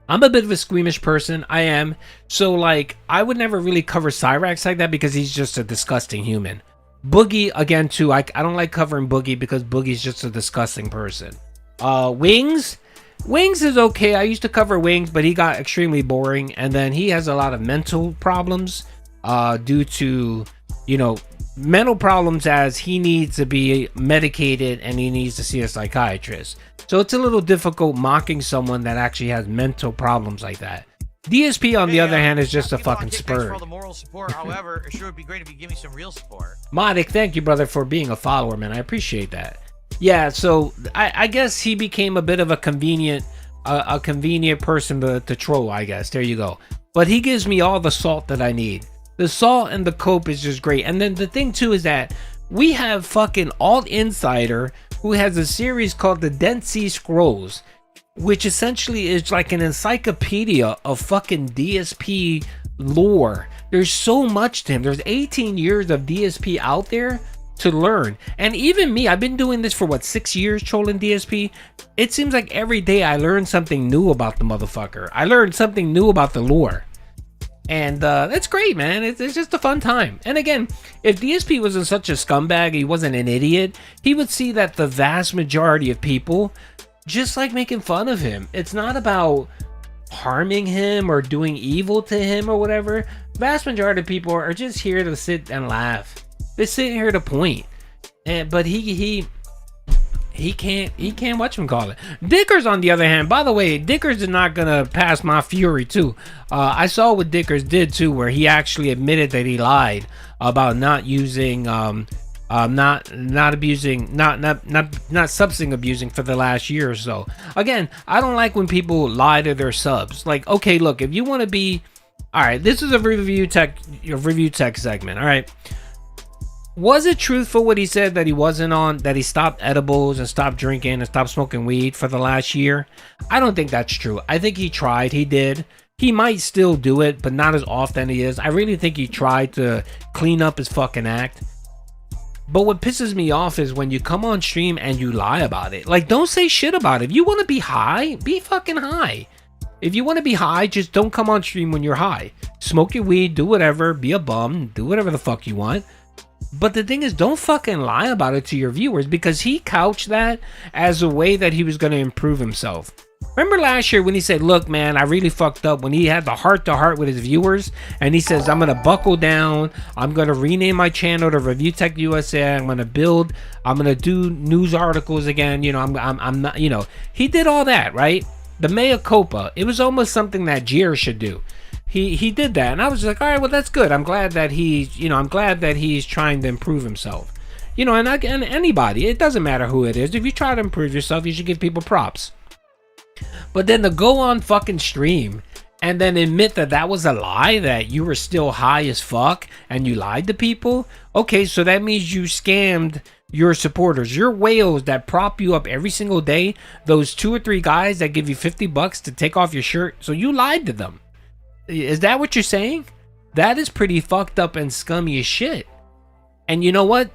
I am. So like, I would never really cover Cyrax like that because he's just a disgusting human. Boogie, again, too. I don't like covering Boogie because Boogie's just a disgusting person. Wings is okay. I used to cover Wings, but he got extremely boring. And then he has a lot of mental problems due to, mental problems as he needs to be medicated and he needs to see a psychiatrist. So it's a little difficult mocking someone that actually has mental problems like that. DSP, on the other hand, is just a fucking spur. Thanks for all the moral support. However, it sure would be great if you give me some real support. Modic, thank you, brother, for being a follower, man. I appreciate that. Yeah, so I guess he became a bit of a convenient person to troll, I guess. There you go. But he gives me all the salt that I need. The salt and the cope is just great. And then the thing, too, is that we have fucking Alt Insider, who has a series called The Dead Sea Scrolls, which essentially is like an encyclopedia of fucking DSP lore. There's so much to him. There's 18 years of DSP out there to learn. And even me, I've been doing this for 6 years, trolling DSP. It seems like every day I learn something new about the motherfucker. I learned something new about the lore. And that's great, man. It's just a fun time. And again, if DSP wasn't such a scumbag, he wasn't an idiot, he would see that the vast majority of people just like making fun of him. It's not about harming him or doing evil to him or whatever. Vast majority of people are just here to sit and laugh. They're sitting here to point. But he can't whatchamacallit. Dickers, on the other hand, by the way, Dickers is not gonna pass my fury too. I saw what Dickers did too, where he actually admitted that he lied about not using not substance abusing for the last year or so. Again, I don't like when people lie to their subs. Like, okay, look, if you want to be, all right, this is a review tech segment. All right, was it truthful what he said that he stopped edibles and stopped drinking and stopped smoking weed for the last year? I don't think that's true. I think he tried. He did. He might still do it, but not as often he is. I really think he tried to clean up his fucking act. But what pisses me off is when you come on stream and you lie about it. Like, don't say shit about it. If you want to be high, be fucking high. If you want to be high, just don't come on stream when you're high. Smoke your weed, do whatever, be a bum, do whatever the fuck you want. But the thing is, don't fucking lie about it to your viewers, because he couched that as a way that he was going to improve himself. Remember last year when he said, look, man, I really fucked up, when he had the heart-to-heart with his viewers, and he says, I'm going to buckle down, I'm going to rename my channel to Review Tech USA, I'm going to do news articles again, you know, I'm not, you know, he did all that, right? The mea culpa, it was almost something that Jer should do. He did that, and I was like, all right, well, that's good. I'm glad that he's trying to improve himself. You know, and anybody, it doesn't matter who it is. If you try to improve yourself, you should give people props. But then to go on fucking stream and then admit that that was a lie, that you were still high as fuck and you lied to people. Okay, so that means you scammed your supporters, your whales that prop you up every single day, those 2 or 3 guys that give you $50 to take off your shirt. So you lied to them. Is that what you're saying? That is pretty fucked up and scummy as shit. And you know what,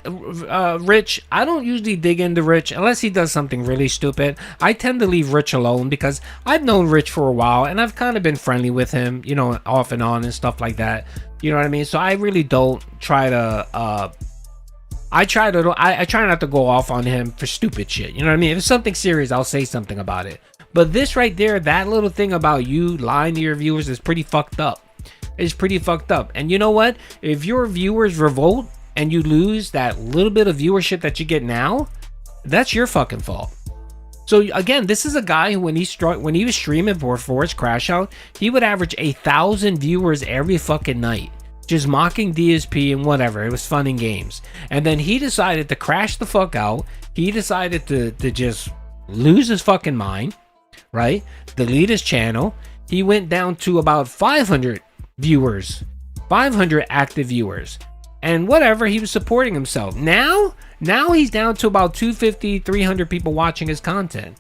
Rich, I don't usually dig into Rich unless he does something really stupid. I tend to leave Rich alone because I've known Rich for a while and I've kind of been friendly with him, you know, off and on and stuff like that. You know what I mean? So I really don't try to, I try not to go off on him for stupid shit. You know what I mean? If it's something serious, I'll say something about it. But this right there, that little thing about you lying to your viewers is pretty fucked up. It's pretty fucked up. And you know what? If your viewers revolt, and you lose that little bit of viewership that you get now, that's your fucking fault. So again, this is a guy who when he was streaming before his crash out, he would average 1,000 viewers every fucking night, just mocking DSP and whatever. It was fun and games. And then he decided to crash the fuck out. He decided to just lose his fucking mind, right? Delete his channel. He went down to about 500 viewers, 500 active viewers. And whatever, he was supporting himself. Now he's down to about 250, 300 people watching his content.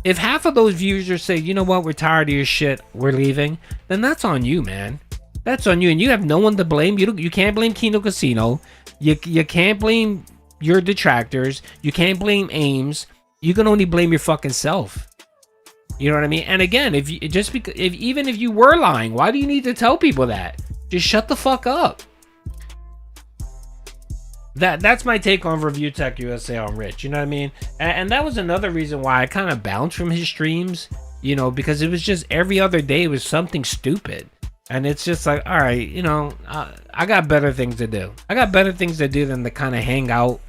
If half of those viewers say, you know what, we're tired of your shit, we're leaving, then that's on you, man. That's on you, and you have no one to blame. You can't blame Kino Casino. You can't blame your detractors. You can't blame Ames. You can only blame your fucking self. You know what I mean? And again, even if you were lying, why do you need to tell people that? Just shut the fuck up. That's my take on Review Tech USA on Rich, you know what I mean? And that was another reason why I kind of bounced from his streams, you know, because it was just every other day was something stupid. And it's just like, all right, you know, I got better things to do. I got better things to do than to kind of hang out,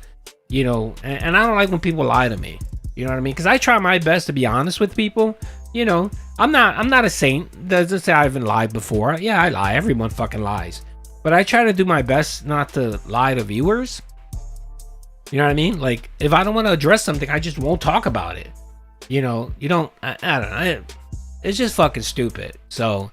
you know, and I don't like when people lie to me, you know what I mean? Because I try my best to be honest with people, you know. I'm not a saint. Doesn't say I haven't lied before. Yeah, I lie. Everyone fucking lies. But I try to do my best not to lie to viewers. You know what I mean? Like, if I don't want to address something, I just won't talk about it. You know, you don't, I don't know. It's just fucking stupid. So,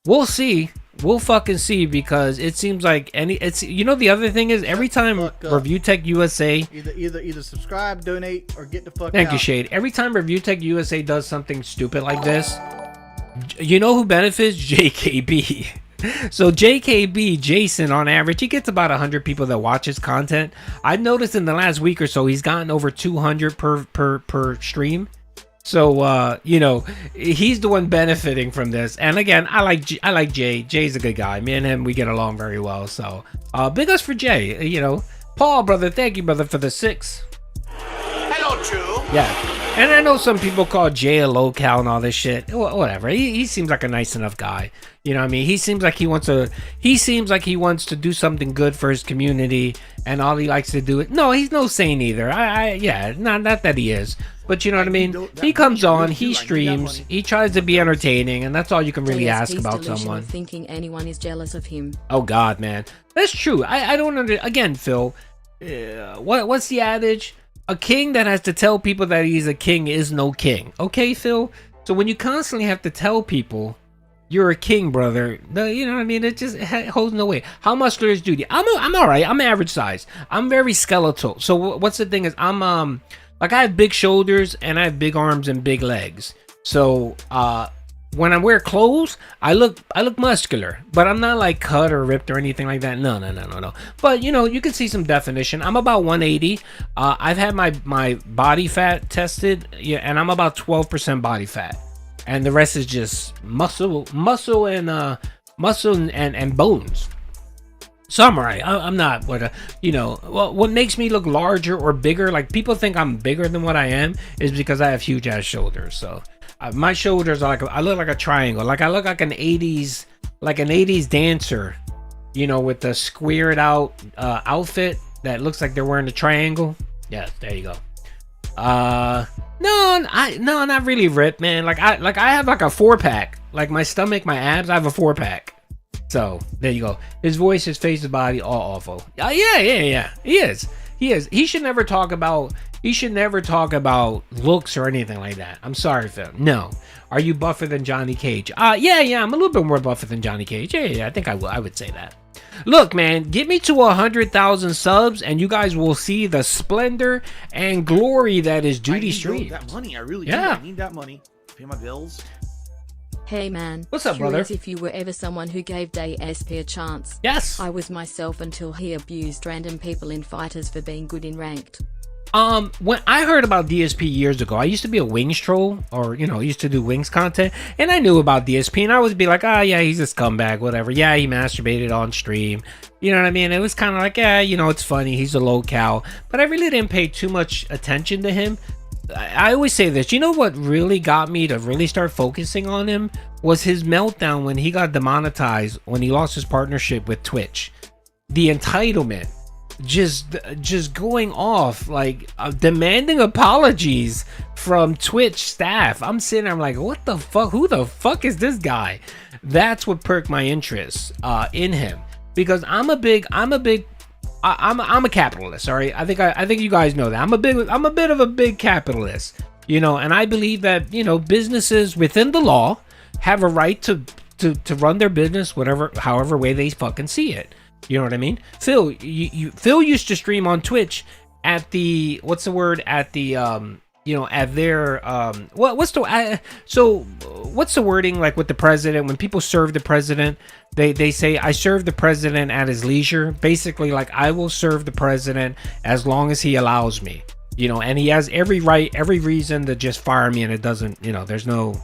we'll see. We'll fucking see, because it seems like you know, the other thing is every time Review Tech USA either subscribe, donate, or get the fuck out. Thank you, Shade. Every time Review Tech USA does something stupid like this, you know who benefits? JKB. So JKB, Jason, on average, he gets about 100 people that watch his content. I've noticed in the last week or so, he's gotten over 200 per stream. So, you know, he's the one benefiting from this. And again, I like Jay. Jay's a good guy. Me and him, we get along very well. So, big ups for Jay. You know, Paul, brother, thank you, brother, for the 6. Hello, Drew. Yeah. And I know some people call Jay a low-cal and all this shit. Whatever. He seems like a nice enough guy. You know what I mean? He seems like he wants to do something good for his community, and all he likes to do it. No, he's no saint either. Not that he is. But you know what I mean? He comes on, he streams, he tries to be entertaining, and that's all you can really ask about someone. Thinking anyone is jealous of him. Oh God, man. That's true. I don't understand. Again, Phil, what's the adage? A king that has to tell people that he's a king is no king. Okay, Phil? So when you constantly have to tell people you're a king, brother, you know what I mean? It just holds no weight. How muscular is Judy? I'm all right. I'm average size. I'm very skeletal. So what's the thing is, I'm like, I have big shoulders and I have big arms and big legs. So when I wear clothes, I look muscular, but I'm not like cut or ripped or anything like that. No. But you know, you can see some definition. I'm about 180. I've had my body fat tested, yeah, and I'm about 12% body fat, and the rest is just muscle and bones. So I'm alright. I'm not what makes me look larger or bigger. Like, people think I'm bigger than what I am is because I have huge ass shoulders. So. My shoulders are I look like a triangle. Like I look like an 80s dancer, you know, with the squared out outfit that looks like they're wearing a triangle. Yeah, there you go. No, not really ripped, man. Like I have like a 4-pack. Like my stomach, my abs, I have a 4-pack. So there you go. His voice, his face, his body, all awful. Yeah. He is. He should never talk about looks or anything like that. I'm sorry, Phil. No. Are you buffer than Johnny Cage? Yeah, I'm a little bit more buffer than Johnny Cage. Yeah, I think I would say that. Look, man, get me to 100,000 subs and you guys will see the splendor and glory that is Duty Streams. That money, I really do. I need that money to pay my bills. Hey man, what's up, curious brother? If you were ever someone who gave DSP a chance. Yes. I was myself until he abused random people in fighters for being good in ranked. When I heard about DSP years ago, I used to be a Wings troll, or used to do Wings content, and I knew about DSP, and I would be like, yeah, he's a scumbag, whatever. Yeah, he masturbated on stream. You know what I mean? It was kind of like, it's funny. He's a low cow, but I really didn't pay too much attention to him. I always say this. You know what really got me to really start focusing on him was his meltdown when he got demonetized, when he lost his partnership with Twitch. The entitlement. Just going off, like demanding apologies from Twitch staff. I'm sitting there, I'm like, what the fuck? Who the fuck is this guy? That's what perked my interest in him, because I'm a capitalist. All right, I think you guys know that. I'm a bit of a big capitalist, and I believe that businesses within the law have a right to run their business however way they fucking see it. You know what I mean? Phil, Phil used to stream on Twitch at the what's the wording, like with the president, when people serve the president, they say, I serve the president at his leisure. Basically, like, I will serve the president as long as he allows me, and he has every right, every reason to just fire me, and it doesn't, there's no,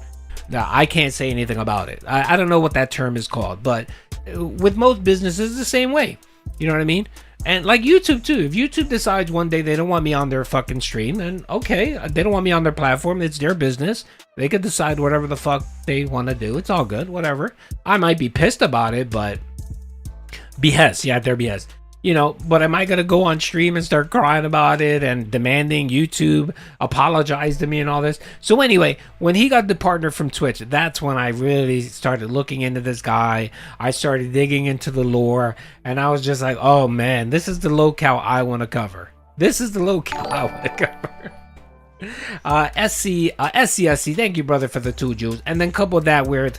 I can't say anything about it. I don't know what that term is called, but with most businesses, the same way. You know what I mean? And like YouTube too. If YouTube decides one day they don't want me on their fucking stream, then okay, they don't want me on their platform. It's their business. They could decide whatever the fuck they want to do. It's all good. Whatever. I might be pissed about it, but BS. Yeah, they're BS. But am I going to go on stream and start crying about it and demanding YouTube apologize to me and all this? So anyway, when he got the partner from Twitch, that's when I really started looking into this guy. I started digging into the lore, and I was just like, oh man, this is the locale I want to cover. This is the locale I want to cover. SC, thank you, brother, for the 2 jewels. And then couple that with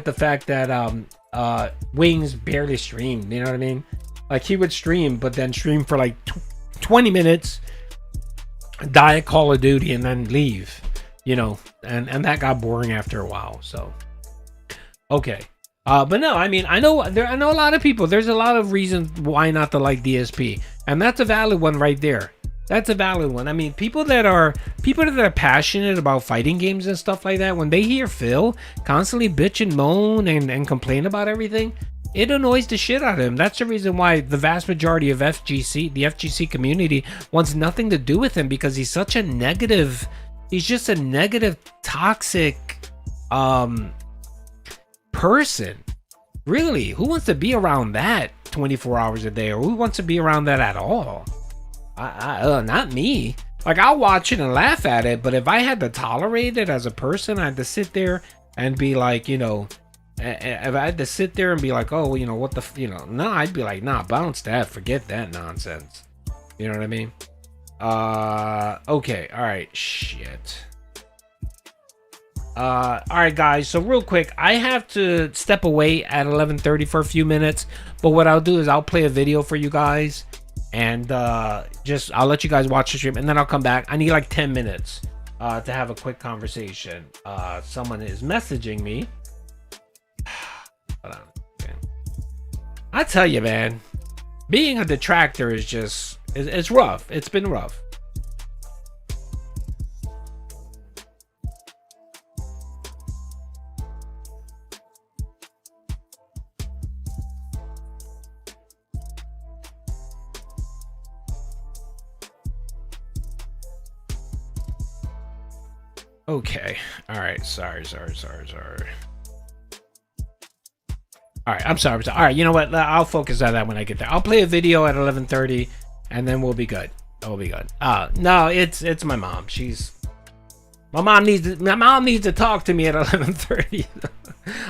the fact that Wings barely streamed. You know what I mean? Like, he would stream, but then stream for like 20 minutes, die at Call of Duty, and then leave, and that got boring after a while. So, okay. But no, I mean, I know a lot of people, there's a lot of reasons why not to like DSP. And that's a valid one right there. That's a valid one. I mean, people that are passionate about fighting games and stuff like that, when they hear Phil constantly bitch and moan and complain about everything, it annoys the shit out of him. That's the reason why the vast majority of the FGC community wants nothing to do with him, because he's just a negative, toxic person. Really, who wants to be around that 24 hours a day, or who wants to be around that at all? Not me. Like, I'll watch it and laugh at it, but if I had to tolerate it as a person, I had to sit there and be like, if I had to sit there and be like, oh, what the, no, I'd be like, nah, bounce that, forget that nonsense. You know what I mean? Okay, all right, shit. All right, guys, so real quick, I have to step away at 11:30 for a few minutes, but what I'll do is I'll play a video for you guys, and I'll let you guys watch the stream, and then I'll come back. I need like 10 minutes to have a quick conversation. Someone is messaging me. Hold on. Okay. I tell you, man, being a detractor is just, it's rough. It's been rough. Okay. All right. Sorry. All right. I'm sorry. All right. You know what? I'll focus on that when I get there. I'll play a video at 11:30, and then we'll be good. We'll be good. No, it's my mom. My mom needs to talk to me at 11:30.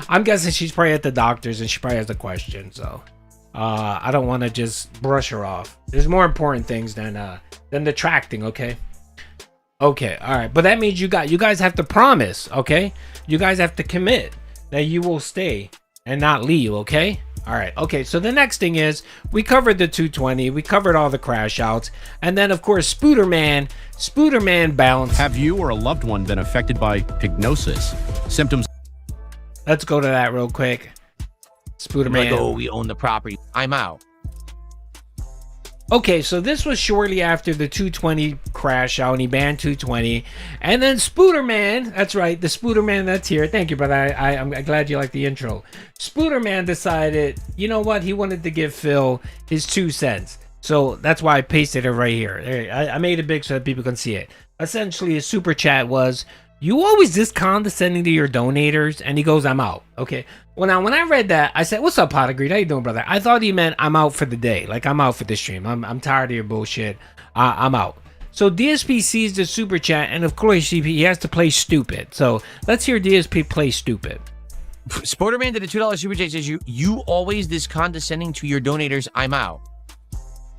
I'm guessing she's probably at the doctor's and she probably has a question. So, I don't want to just brush her off. There's more important things than the track thing. Okay. Okay. All right. But that means you guys have to promise. Okay. You guys have to commit that you will stay and not leave. Okay. All right. Okay. So the next thing is we covered the 220. We covered all the crash outs. And then, of course, Spooderman bounce. Have you or a loved one been affected by pignosis? Symptoms. Let's go to that real quick. Spooderman. Like, oh, we own the property. I'm out. Okay, so this was shortly after the 220 crash out, and he banned 220. And then Spooderman, that's right, the Spooderman that's here. Thank you, brother. I'm glad you like the intro. Spooderman decided, you know what? He wanted to give Phil his 2 cents. So that's why I pasted it right here. I made it big so that people can see it. Essentially, his super chat was, you always this condescending to your donators, and he goes, I'm out. Okay. Well, now when I read that, I said, what's up, Pot of Greed? How you doing, brother? I thought he meant I'm out for the day. Like, I'm out for the stream. I'm tired of your bullshit. I'm out. So DSP sees the super chat, and of course he has to play stupid. So let's hear DSP play stupid. Spooderman did a $2 super chat. Says you always this condescending to your donators. I'm out.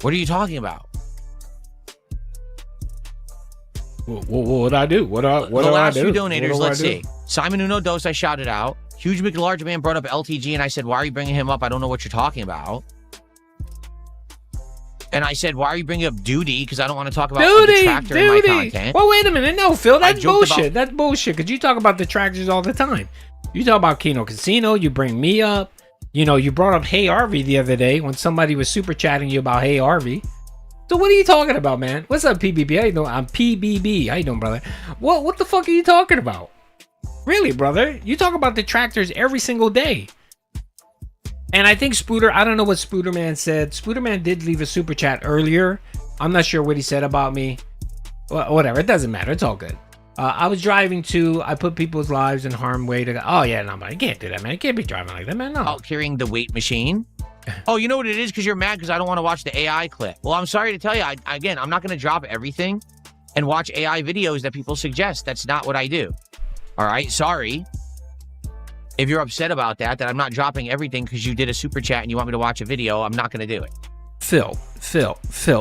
What are you talking about? What I do? What do I do? The last few donators, let's see. Simon Uno Dos, I shouted out. Huge McLarge Man brought up LTG, and I said, why are you bringing him up? I don't know what you're talking about. And I said, why are you bringing up Duty? Because I don't want to talk about a detractor in my content. Well, wait a minute. No, Phil, that's bullshit. That's bullshit, because you talk about detractors all the time. You talk about Kino Casino. You bring me up. You know, you brought up Hey Harvey the other day when somebody was super chatting you about Hey Harvey. So what are you talking about, man? What's up, PBB? How you doing? I'm PBB. How you doing, brother? What the fuck are you talking about? Really, brother? You talk about detractors every single day. And I think I don't know what Spooderman said. Spooderman did leave a super chat earlier. I'm not sure what he said about me. Well, whatever. It doesn't matter. It's all good. I was driving I put people's lives in harm's way to go. Oh, yeah, no, man. I can't do that, man. I can't be driving like that, man. No. Out carrying the weight machine. Oh, you know what it is? Because you're mad because I don't want to watch the AI clip. Well, I'm sorry to tell you. Again, I'm not going to drop everything and watch AI videos that people suggest. That's not what I do. All right? Sorry. If you're upset about that I'm not dropping everything because you did a super chat and you want me to watch a video, I'm not going to do it. Phil,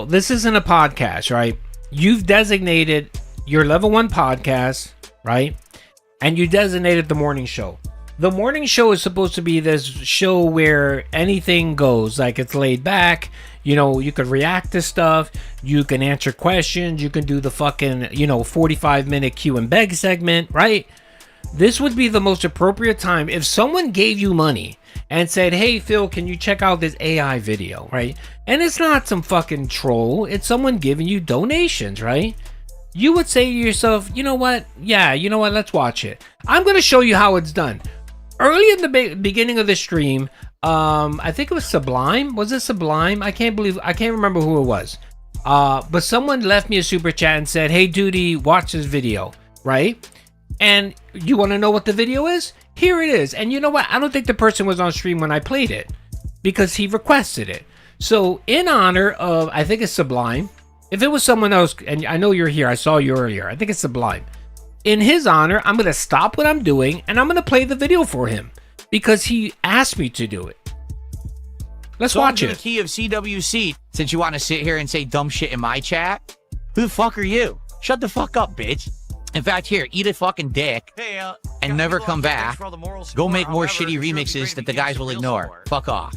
this isn't a podcast, right? You've designated your level 1 podcast, right? And you designated the morning show. The morning show is supposed to be this show where anything goes. Like, it's laid back. You know, you could react to stuff. You can answer questions. You can do the fucking, 45-minute Q and beg segment, right? This would be the most appropriate time if someone gave you money and said, hey, Phil, can you check out this AI video, right? And it's not some fucking troll. It's someone giving you donations, right? You would say to yourself, you know what? Yeah, you know what? Let's watch it. I'm going to show you how it's done. Early in the beginning of the stream, I think it was Sublime. Was it Sublime? I can't remember who it was. But someone left me a super chat and said, hey, Duty, watch this video, right? And you want to know what the video is? Here it is. And you know what? I don't think the person was on stream when I played it because he requested it. So in honor of, I think it's Sublime. If it was someone else, and I know you're here, I saw you earlier. I think it's Sublime. In his honor, I'm going to stop what I'm doing and I'm going to play the video for him because he asked me to do it. Let's watch it. The key of CWC, since you want to sit here and say dumb shit in my chat. Who the fuck are you? Shut the fuck up, bitch. In fact, here, eat a fucking dick and never come back. Go make more shitty remixes that the guys will ignore. Fuck off.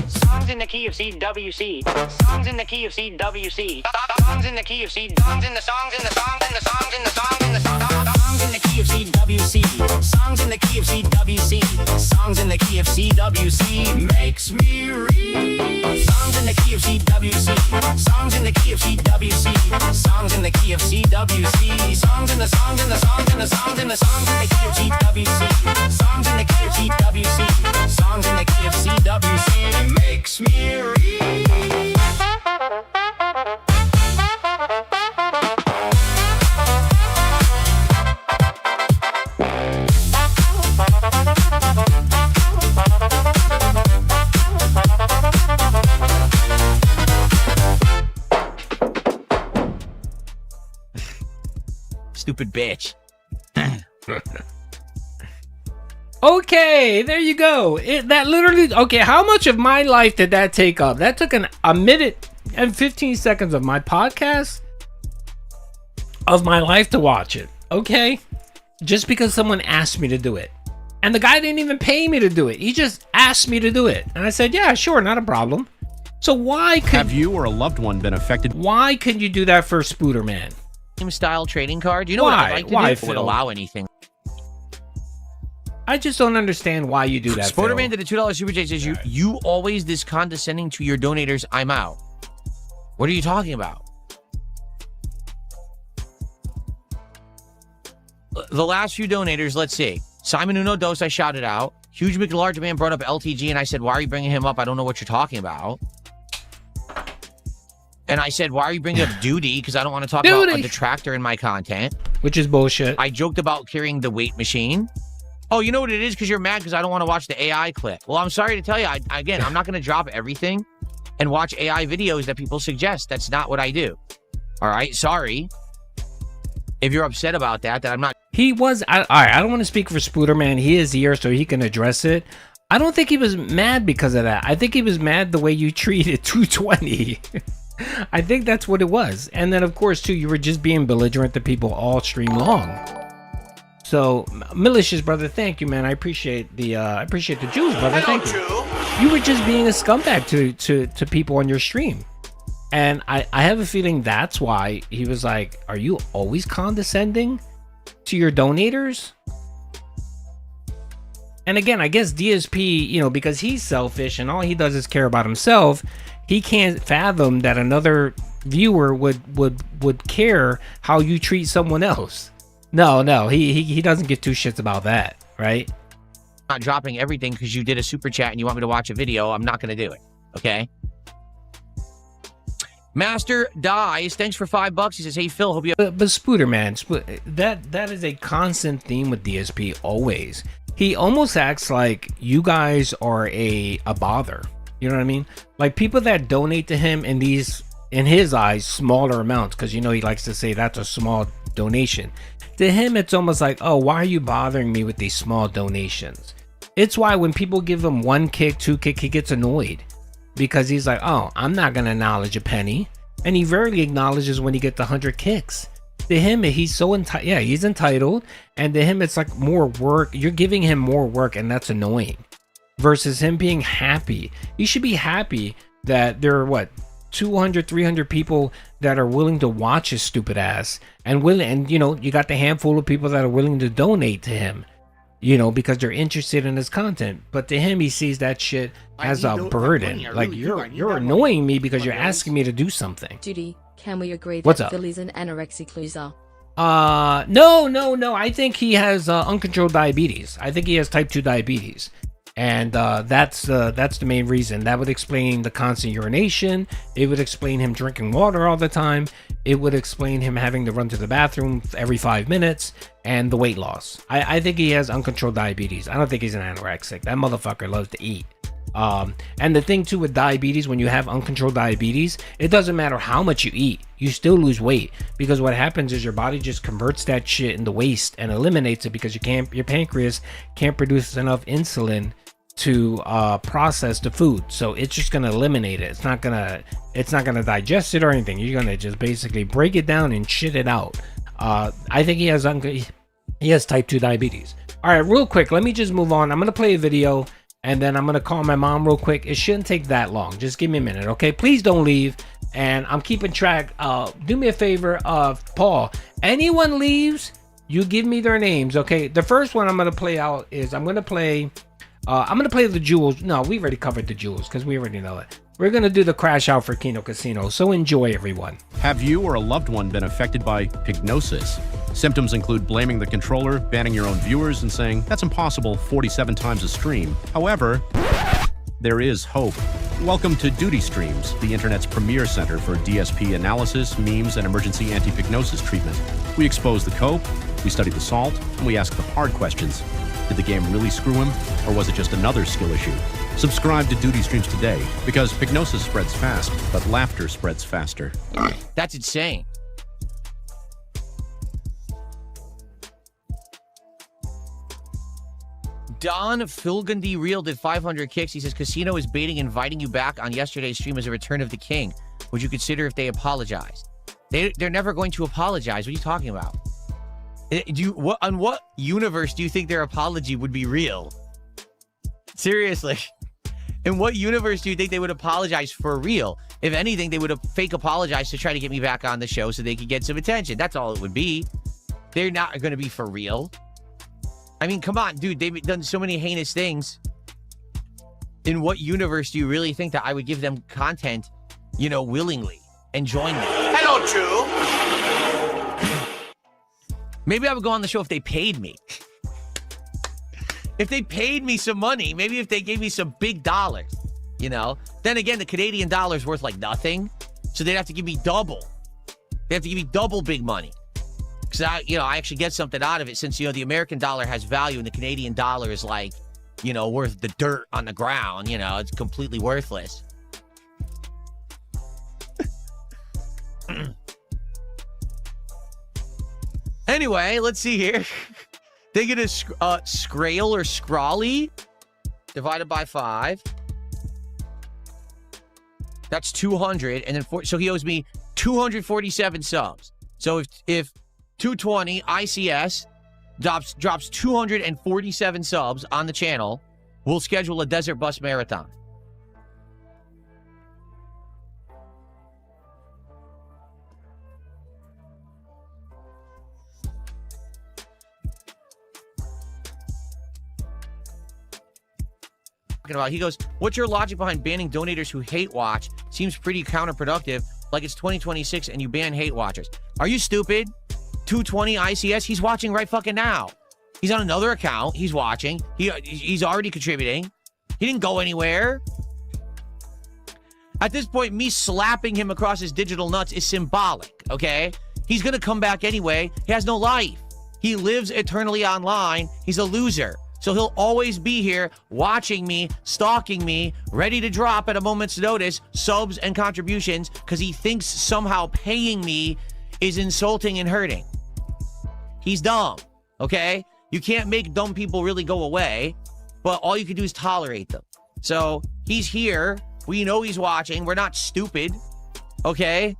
Songs in the key of CWC. Songs in the key of CWC. Songs in the key of C. Songs in the songs in the songs in the songs in the songs in the songs in the key of CWC. Songs in the key of CWC. Songs in the key of CWC makes me read. Songs in the key of CWC. Songs in the key of CWC. Songs in the key of CWC. Songs in the songs in the songs in the songs in the songs in the key of CWC. Songs in the key of CWC. Songs in the key of CWC makes me read. stupid bitch. Okay, there you go. That literally, okay, how much of my life did that take up? That took a minute and 15 seconds of my podcast of my life to watch it, okay? Just because someone asked me to do it. And the guy didn't even pay me to do it. He just asked me to do it. And I said, yeah, sure, not a problem. So why could... Have you or a loved one been affected? Why couldn't you do that for Spooderman? Style trading card. You know Why? what I'd like to Why, do? Would Phil? allow anything. I just don't understand why you do that, Spooderman Phil. did a $2 super chat. Says you always this condescending to your donators. I'm out. What are you talking about? The last few donators, let's see. Simon Uno Dos, I shouted out. Huge McLarge Man brought up LTG, and I said, why are you bringing him up? I don't know what you're talking about. And I said, why are you bringing up Duty? Because I don't want to talk about a detractor in my content. Which is bullshit. I joked about carrying the weight machine. Oh, you know what it is? Because you're mad because I don't want to watch the AI clip. Well, I'm sorry to tell you. Again, I'm not going to drop everything and watch AI videos that people suggest. That's not what I do. All right? Sorry. If you're upset about that I'm not... He was... all right, I don't want to speak for Spooderman. He is here so he can address it. I don't think he was mad because of that. I think he was mad the way you treated 220. I think that's what it was. And then, of course, too, you were just being belligerent to people all stream long. So, Malicious brother, thank you, man. I appreciate the Jews, brother. Thank you. You were just being a scumbag to people on your stream. And I have a feeling that's why he was like, are you always condescending to your donators? And again, I guess DSP, you know, because he's selfish and all he does is care about himself, he can't fathom that another viewer would care how you treat someone else. No, he doesn't give two shits about that, right? Not dropping everything because you did a super chat and you want me to watch a video. I'm not going to do it. Okay? Master Dies, thanks for $5. He says, hey, Phil, hope you... But Spooderman, that is a constant theme with DSP, always. He almost acts like you guys are a bother. You know what I mean? Like, people that donate to him in these, in his eyes, smaller amounts, because, you know, he likes to say that's a small donation. To him, it's almost like, oh, why are you bothering me with these small donations? It's why when people give him 1 kick, 2 kick, he gets annoyed. Because he's like, oh, I'm not going to acknowledge a penny. And he rarely acknowledges when he gets 100 kicks. To him, he's so entitled. Yeah, he's entitled. And to him, it's like more work. You're giving him more work, and that's annoying. Versus him being happy. He should be happy that there are, what, 200, 300 people that are willing to watch his stupid ass. And you know, you got the handful of people that are willing to donate to him. You know, because they're interested in his content. But to him, he sees that shit as a burden. Like, you're annoying me because you're asking me to do something. Judy, can we agree What's that up? Philly's an anorexic loser? No. I think he has uncontrolled diabetes. I think he has type 2 diabetes. And that's the main reason. That would explain the constant urination. It would explain him drinking water all the time. It would explain him having to run to the bathroom every 5 minutes, and the weight loss. I think he has uncontrolled diabetes. I don't think he's an anorexic. That motherfucker loves to eat. And the thing too with diabetes, when you have uncontrolled diabetes, it doesn't matter how much you eat, you still lose weight, because what happens is your body just converts that shit into waste and eliminates it, because your pancreas can't produce enough insulin to process the food, so it's just gonna eliminate it. It's not gonna digest it or anything. You're gonna just basically break it down and shit it out. I think he has type 2 diabetes. All right, real quick, let me just move on. I'm gonna play a video and then I'm gonna call my mom real quick. It shouldn't take that long. Just give me a minute, okay? Please don't leave. And I'm keeping track. Do me a favor, Paul. Anyone leaves, you give me their names, okay? The first one I'm gonna play out is I'm gonna play the jewels. No, we already covered the jewels because we already know it. We're gonna do the crash out for Kino Casino. So enjoy, everyone. Have you or a loved one been affected by Pignosis? Symptoms include blaming the controller, banning your own viewers, and saying, that's impossible 47 times a stream. However, there is hope. Welcome to Duty Streams, the internet's premier center for DSP analysis, memes, and emergency anti-pignosis treatment. We expose the cope, we study the salt, and we ask the hard questions. Did the game really screw him, or was it just another skill issue? Subscribe to Duty Streams today, because Pignosis spreads fast, but laughter spreads faster. That's insane. Don Filgundy Real did 500 kicks. He says, Casino is baiting inviting you back on yesterday's stream as a return of the king. Would you consider if they apologized? They're never going to apologize. What are you talking about? On what universe do you think their apology would be real? Seriously. In what universe do you think they would apologize for real? If anything, they would have fake apologized to try to get me back on the show so they could get some attention. That's all it would be. They're not going to be for real. I mean, come on, dude. They've done so many heinous things. In what universe do you really think that I would give them content, you know, willingly and join them? Hello, Drew. Maybe I would go on the show if they paid me. If they paid me some money, maybe if they gave me some big dollars, you know? Then again, the Canadian dollar is worth like nothing. So they'd have to give me double. They have to give me double big money. Because I actually get something out of it since, the American dollar has value and the Canadian dollar is like, worth the dirt on the ground. It's completely worthless. Anyway, let's see here. They get a Scrail or Scrawly divided by 5. That's 200. And then so he owes me 247 subs. So if 220 ICS drops 247 subs on the channel, we'll schedule a Desert Bus Marathon. He goes, what's your logic behind banning donators who hate watch? Seems pretty counterproductive, like it's 2026 and you ban hate watchers. Are you stupid? 220 ICS, he's watching right fucking now. He's on another account, he's watching. He's already contributing. He didn't go anywhere. At this point, me slapping him across his digital nuts is symbolic, okay? He's gonna come back anyway. He has no life. He lives eternally online. He's a loser. So he'll always be here watching me, stalking me, ready to drop at a moment's notice subs and contributions because he thinks somehow paying me is insulting and hurting. He's dumb, okay? You can't make dumb people really go away, but all you can do is tolerate them. So he's here. We know he's watching. We're not stupid, okay?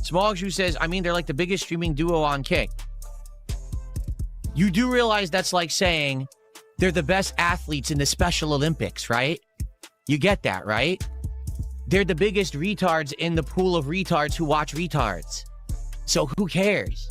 Smogshu says, they're like the biggest streaming duo on Kick. You do realize that's like saying they're the best athletes in the Special Olympics, right? You get that, right? They're the biggest retards in the pool of retards who watch retards. So who cares?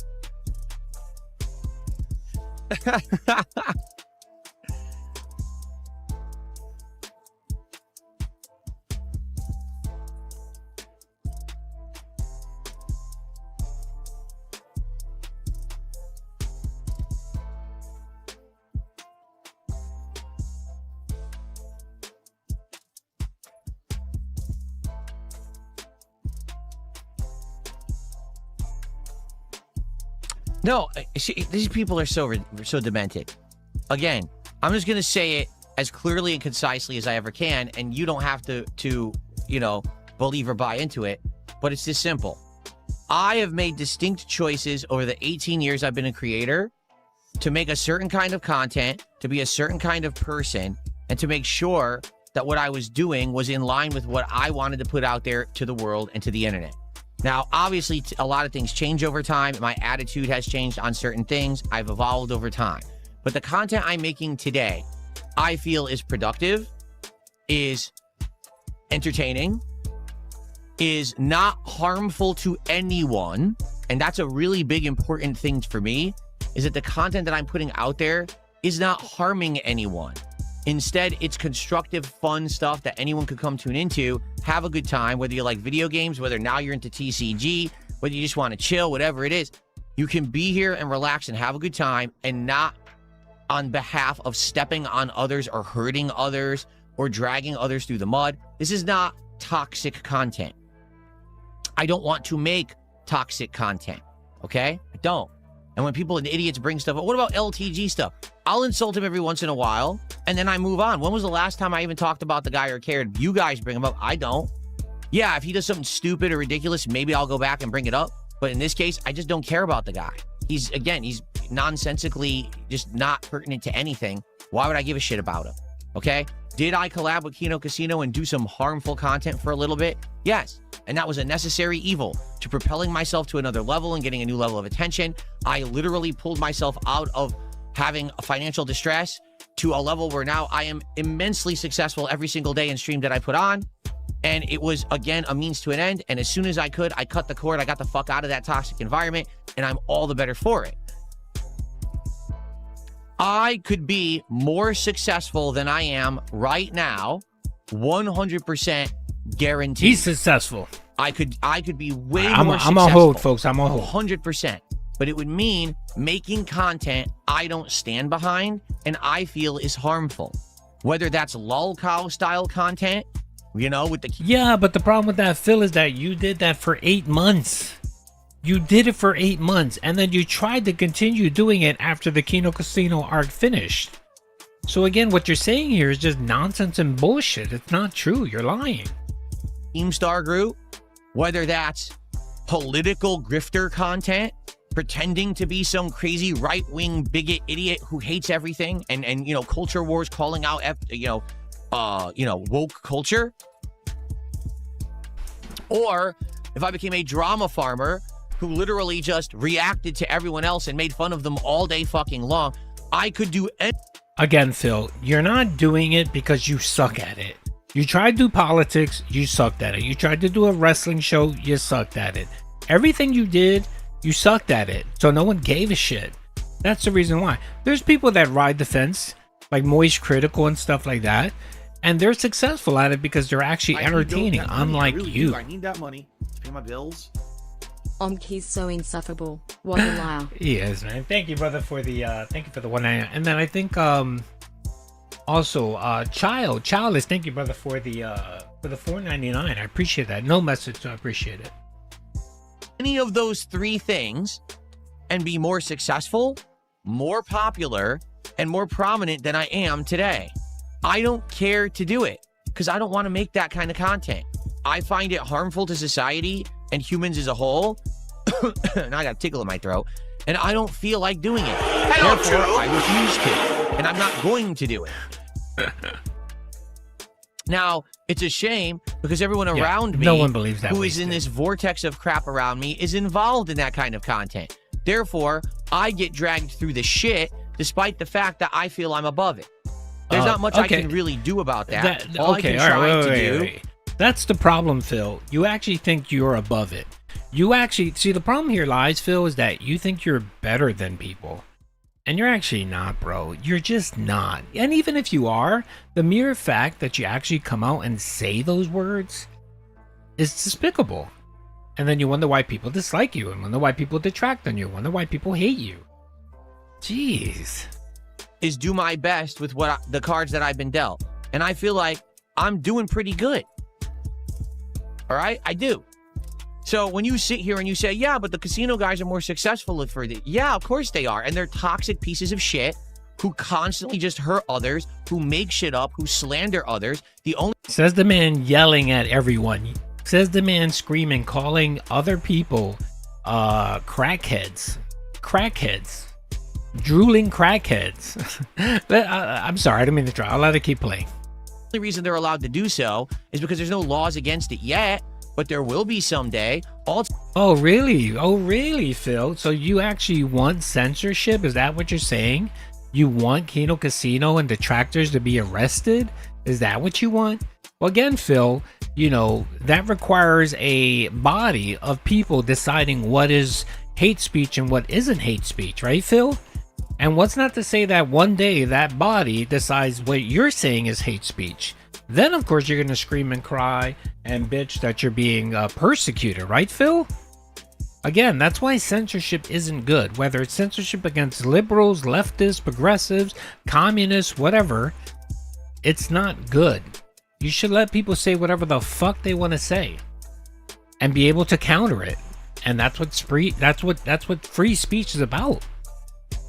No, these people are so demented. Again, I'm just going to say it as clearly and concisely as I ever can, and you don't have to believe or buy into it, but it's this simple. I have made distinct choices over the 18 years I've been a creator to make a certain kind of content, to be a certain kind of person, and to make sure that what I was doing was in line with what I wanted to put out there to the world and to the internet. Now, obviously, a lot of things change over time. My attitude has changed on certain things. I've evolved over time. But the content I'm making today, I feel is productive, is entertaining, is not harmful to anyone. And that's a really big, important thing for me, is that the content that I'm putting out there is not harming anyone. Instead, it's constructive, fun stuff that anyone could come tune into, have a good time, whether you like video games, whether now you're into TCG, whether you just want to chill, whatever it is. You can be here and relax and have a good time and not on behalf of stepping on others or hurting others or dragging others through the mud. This is not toxic content. I don't want to make toxic content, okay? I don't. And when people and idiots bring stuff up, what about LTG stuff? I'll insult him every once in a while, and then I move on. When was the last time I even talked about the guy or cared? You guys bring him up. I don't. Yeah, if he does something stupid or ridiculous, maybe I'll go back and bring it up. But in this case, I just don't care about the guy. He's nonsensically just not pertinent to anything. Why would I give a shit about him? Okay? Did I collab with Kino Casino and do some harmful content for a little bit? Yes. And that was a necessary evil to propelling myself to another level and getting a new level of attention. I literally pulled myself out of having a financial distress to a level where now I am immensely successful every single day in stream that I put on. And it was, again, a means to an end. And as soon as I could, I cut the cord. I got the fuck out of that toxic environment, and I'm all the better for it. I could be more successful than I am right now, 100% guaranteed. He's successful. I could be way I'm more successful. I'm on hold, folks. I'm on hold. 100%. But it would mean making content I don't stand behind and I feel is harmful. Whether that's lolcow style content, you know, with the... Yeah, but the problem with that, Phil, is that you did that for 8 months. You did it for 8 months, and then you tried to continue doing it after the Kino Casino arc finished. So again, what you're saying here is just nonsense and bullshit. It's not true. You're lying. Keemstar Group, whether that's political grifter content, pretending to be some crazy right-wing bigot idiot who hates everything, and you know, culture wars calling out woke culture, or if I became a drama farmer who literally just reacted to everyone else and made fun of them all day fucking long, I could do Again, Phil, you're not doing it because you suck at it. You tried to do politics, you sucked at it. You tried to do a wrestling show, you sucked at it. Everything you did, you sucked at it. So no one gave a shit. That's the reason why. There's people that ride the fence, like Moist Critical and stuff like that, and they're successful at it because they're actually entertaining, unlike you. I need that money to pay my bills. He's so insufferable. What a liar. He is, man. Thank you, brother, for the 199. And then I think also Childless, thank you, brother, for the 499. I appreciate that. No message, so I appreciate it. any of those three things and be more successful, more popular, and more prominent than I am today. I don't care to do it because I don't want to make that kind of content. I find it harmful to society and humans as a whole. And I got a tickle in my throat, and I don't feel like doing it. Therefore, I refuse to, and I'm not going to do it. Now, it's a shame because everyone around me, no one believes that who is in this vortex of crap around me, is involved in that kind of content. Therefore, I get dragged through the shit despite the fact that I feel I'm above it. There's not much I can really do about that. All I can try to do... That's the problem, Phil. You actually think you're above it. You actually... See, the problem here lies, Phil, is that you think you're better than people. And you're actually not, bro. You're just not. And even if you are, the mere fact that you actually come out and say those words is despicable. And then you wonder why people dislike you, and wonder why people detract on you, wonder why people hate you. Jeez. Is do my best with the cards that I've been dealt. And I feel like I'm doing pretty good. All right? I do. So when you sit here and you say, yeah, but the casino guys are more successful for the... Yeah, of course they are. And they're toxic pieces of shit who constantly just hurt others, who make shit up, who slander others. The only... Says the man yelling at everyone. Says the man screaming, calling other people crackheads. Crackheads. Drooling crackheads. I'm sorry, I didn't mean to try. I'll let it keep playing. The only reason they're allowed to do so is because there's no laws against it yet, but there will be someday. Oh, really? Oh, really, Phil? So you actually want censorship? Is that what you're saying? You want Kino Casino and detractors to be arrested? Is that what you want? Well, again, Phil, you know, that requires a body of people deciding what is hate speech and what isn't hate speech, right, Phil? And what's not to say that one day that body decides what you're saying is hate speech. Then, of course, you're going to scream and cry and bitch that you're being persecuted, right, Phil? Again, that's why censorship isn't good. Whether it's censorship against liberals, leftists, progressives, communists, whatever, it's not good. You should let people say whatever the fuck they want to say and be able to counter it. And that's what free speech is about.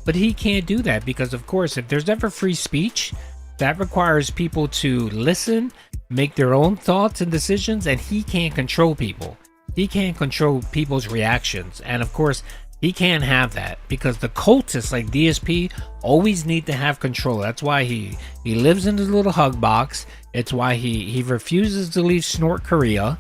But he can't do that because, of course, if there's ever free speech, that requires people to listen, make their own thoughts and decisions, and he can't control people. He can't control people's reactions. And of course, he can't have that because the cultists like DSP always need to have control. That's why he lives in his little hug box. It's why he refuses to leave Snort Korea.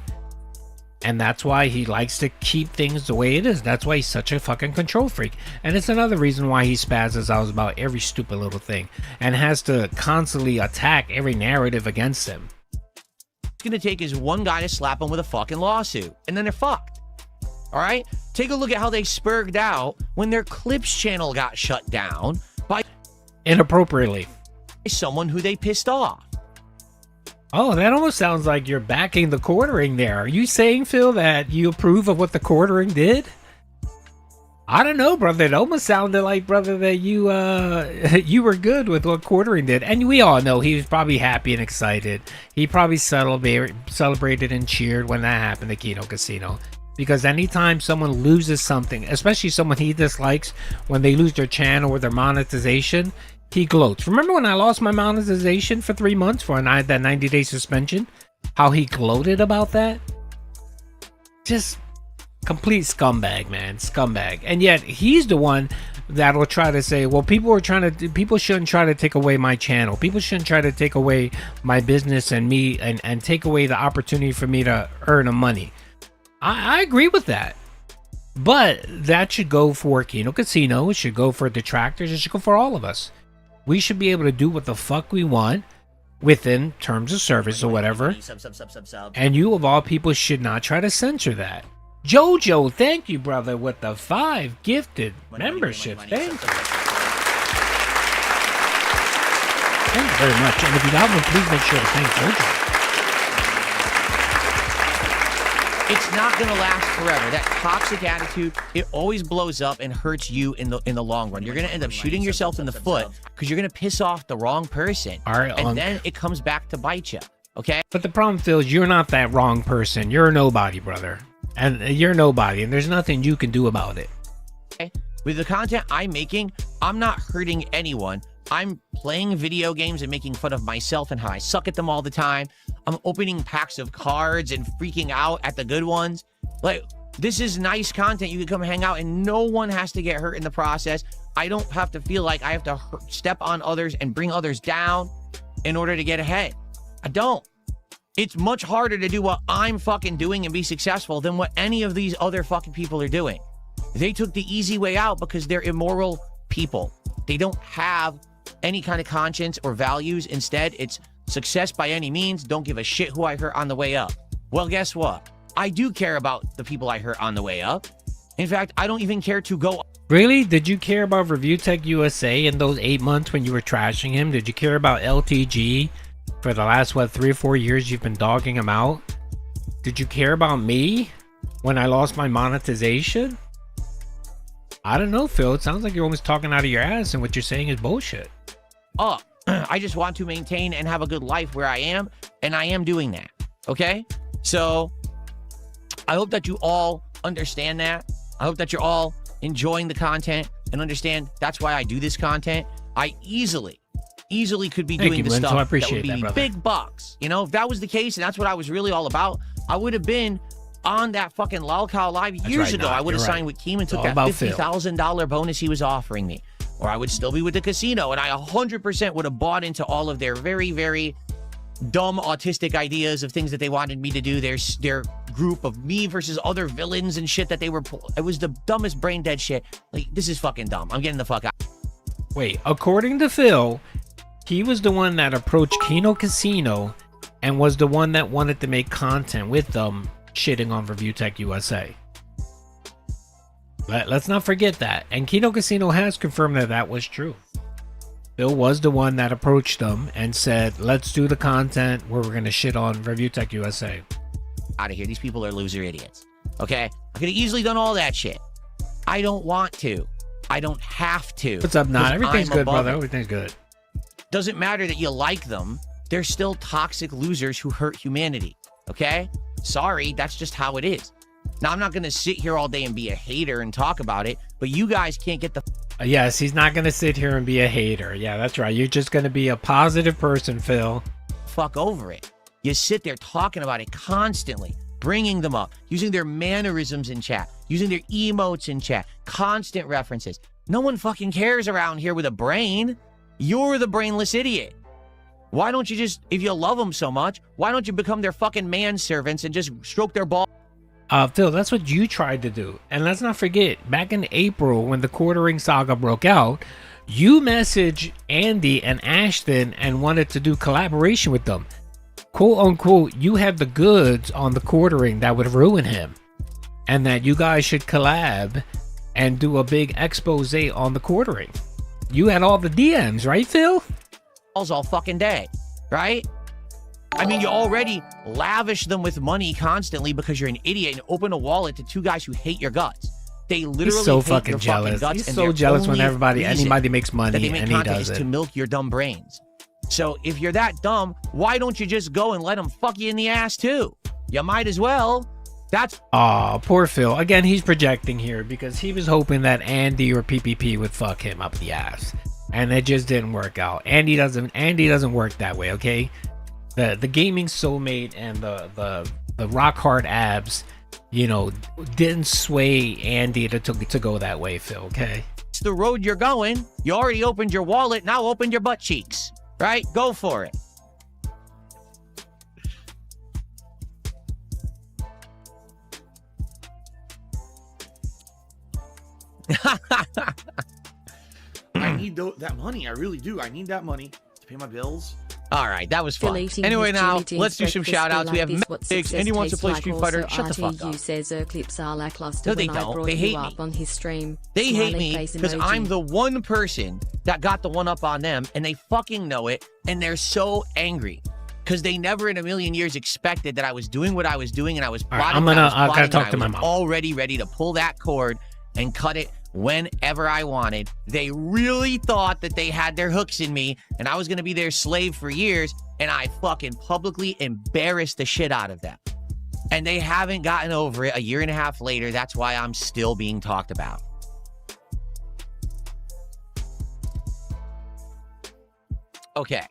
And that's why he likes to keep things the way it is. That's why he's such a fucking control freak. And it's another reason why he spazzes out about every stupid little thing and has to constantly attack every narrative against him. It's gonna take is one guy to slap him with a fucking lawsuit, and then they're fucked. All right? Take a look at how they spurged out when their Clips channel got shut down by inappropriately someone who they pissed off. Oh, that almost sounds like you're backing the quartering there. Are you saying, Phil, that you approve of what the quartering did? I don't know, brother. It almost sounded like, brother, that you were good with what quartering did. And we all know he was probably happy and excited. He probably celebrated and cheered when that happened at Kino Casino. Because anytime someone loses something, especially someone he dislikes, when they lose their channel or their monetization, he gloats. Remember when I lost my monetization for 3 months for that 90-day suspension? How he gloated about that? Just complete scumbag, man. Scumbag. And yet he's the one that will try to say, well, people shouldn't try to take away my channel. People shouldn't try to take away my business and me and take away the opportunity for me to earn a money. I agree with that. But that should go for Kino Casino. It should go for detractors. It should go for all of us. We should be able to do what the fuck we want within terms of service or whatever. And you, of all people, should not try to censor that. Jojo, thank you, brother, with the 5 gifted memberships. Thank you. Thank you very much. And if you got one, please make sure to thank Jojo. It's not gonna last forever. That toxic attitude, it always blows up and hurts you in the long run. You're gonna end up shooting yourself in the foot because you're gonna piss off the wrong person. All right, and then it comes back to bite you. Okay? But the problem, Phil, is you're not that wrong person. You're a nobody, brother. And you're nobody, and there's nothing you can do about it. Okay? With the content I'm making, I'm not hurting anyone. I'm playing video games and making fun of myself and how I suck at them all the time. I'm opening packs of cards and freaking out at the good ones. Like, this is nice content. You can come hang out and no one has to get hurt in the process. I don't have to feel like I have to step on others and bring others down in order to get ahead. I don't. It's much harder to do what I'm fucking doing and be successful than what any of these other fucking people are doing. They took the easy way out because they're immoral people. They don't have any kind of conscience or values. Instead, it's success by any means. Don't give a shit who I hurt on the way up. Well, guess what? I do care about the people I hurt on the way up. In fact, I don't even care to go. Really? Did you care about Review Tech USA in those 8 months when you were trashing him? Did you care about LTG for the last, 3 or 4 years you've been dogging him out? Did you care about me when I lost my monetization? I don't know, Phil. It sounds like you're almost talking out of your ass and what you're saying is bullshit. I just want to maintain and have a good life where I am, and I am doing that. Okay? So I hope that you all understand that. I hope that you're all enjoying the content and understand that's why I do this content. I easily could be doing the stuff that would be big bucks. You know, if that was the case and that's what I was really all about, I would have been on that fucking Lolcow Live years ago. I would have signed with Keem and took that $50,000 bonus he was offering me. Or I would still be with the casino, and I 100% would have bought into all of their very, very dumb autistic ideas of things that they wanted me to do. Their group of me versus other villains and shit that they were. It was the dumbest brain dead shit. Like, this is fucking dumb. I'm getting the fuck out. Wait, according to Phil, he was the one that approached Kino Casino and was the one that wanted to make content with them shitting on Review Tech USA. Let's not forget that. And Kino Casino has confirmed that that was true. Phil was the one that approached them and said, let's do the content where we're going to shit on Review Tech USA. Out of here. These people are loser idiots. Okay? I could have easily done all that shit. I don't want to. I don't have to. What's up, Nod? Everything's good, brother. It. Everything's good. Doesn't matter that you like them. They're still toxic losers who hurt humanity. Okay? Sorry, that's just how it is. Now, I'm not going to sit here all day and be a hater and talk about it, but you guys can't get the... Yes, he's not going to sit here and be a hater. Yeah, that's right. You're just going to be a positive person, Phil. Fuck over it. You sit there talking about it constantly, bringing them up, using their mannerisms in chat, using their emotes in chat, constant references. No one fucking cares around here with a brain. You're the brainless idiot. Why don't you just, if you love them so much, why don't you become their fucking manservants and just stroke their ball? Phil, that's what you tried to do. And let's not forget, back in April when the quartering saga broke out, you messaged Andy and Ashton and wanted to do collaboration with them. Quote unquote, you have the goods on the quartering that would ruin him. And that you guys should collab and do a big expose on the quartering. You had all the DMs, right, Phil? All fucking day, right? I mean, you already lavish them with money constantly because you're an idiot and open a wallet to two guys who hate your guts. They literally He's so hate fucking your jealous. Fucking guts. He's so jealous when anybody makes money that they make and he content does is it. to milk your dumb brains. So if you're that dumb, why don't you just go and let them fuck you in the ass too? You might as well. That's poor Phil. Again, he's projecting here because he was hoping that Andy or PPP would fuck him up the ass, and it just didn't work out. Andy doesn't work that way. Okay, the gaming soulmate and the rock hard abs, you know, didn't sway Andy to go that way, Phil. Okay, it's the road you're going. You already opened your wallet. Now open your butt cheeks. Right? Go for it. I need that money. I really do. I need that money to pay my bills. All right, that was fun. Anyway, now let's do some shout outs. We have Mix. Anyone wants to play Street Fighter? Shut the fuck up. Says clips are lackluster. No, they don't. They hate me. On his stream. They hate me because I'm the one person that got the one up on them, and they fucking know it, and they're so angry because they never in a million years expected that I was doing what I was doing, and I was plotting. Right, I gotta talk to my mom. Already ready to pull that cord and cut it whenever I wanted. They really thought that they had their hooks in me and I was going to be their slave for years, and I fucking publicly embarrassed the shit out of them. And they haven't gotten over it a year and a half later. That's why I'm still being talked about. Okay.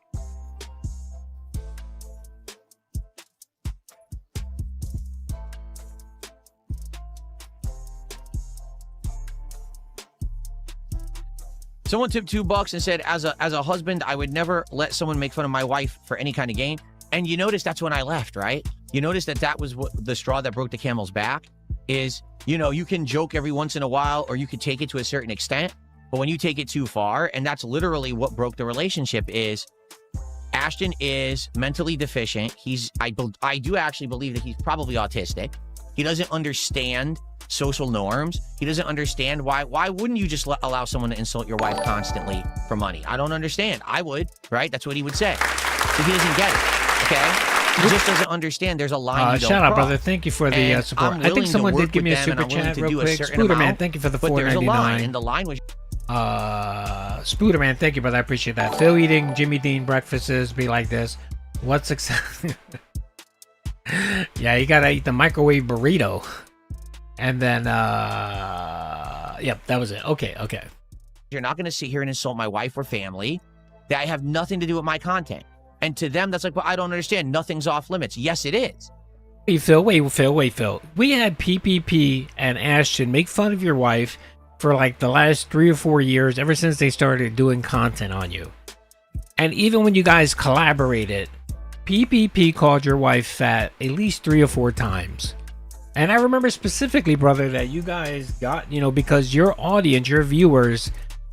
Someone tipped $2 and said, as a husband, I would never let someone make fun of my wife for any kind of gain. And you notice that's when I left, right? You notice that was what the straw that broke the camel's back is, you know, you can joke every once in a while or you could take it to a certain extent. But when you take it too far, and that's literally what broke the relationship, is Ashton is mentally deficient. I do actually believe that he's probably autistic. He doesn't understand social norms. He doesn't understand why wouldn't you just allow someone to insult your wife constantly for money? I don't understand. I would, right? That's what he would say. So he doesn't get it, okay? He just doesn't understand there's a line you don't shout out, cross. brother. Thank you for the support. I think someone did give me a super chat real quick. Spooderman, thank you for the $4.99. And the line was... Spooderman, thank you, brother. I appreciate that. Phil eating Jimmy Dean breakfasts be like this. What success? Yeah, you gotta eat the microwave burrito. And then, yep, that was it. Okay. You're not going to sit here and insult my wife or family. That have nothing to do with my content. And to them, that's like, well, I don't understand. Nothing's off limits. Yes, it is. Hey, Phil, wait, Phil. We had PPP and Ashton make fun of your wife for like the last 3 or 4 years, ever since they started doing content on you. And even when you guys collaborated, PPP called your wife fat at least 3 or 4 times. And I remember specifically, brother, that you guys got, you know, because your audience, your viewers,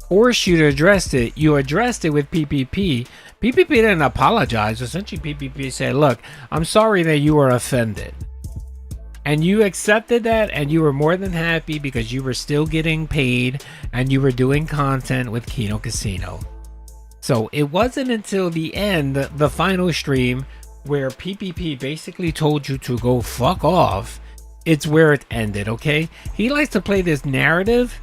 forced you to address it. You addressed it with PPP. PPP didn't apologize. Essentially, PPP said, look, I'm sorry that you were offended. And you accepted that, and you were more than happy because you were still getting paid and you were doing content with Kino Casino. So it wasn't until the end, the final stream, where PPP basically told you to go fuck off. it's where it ended, okay? He likes to play this narrative.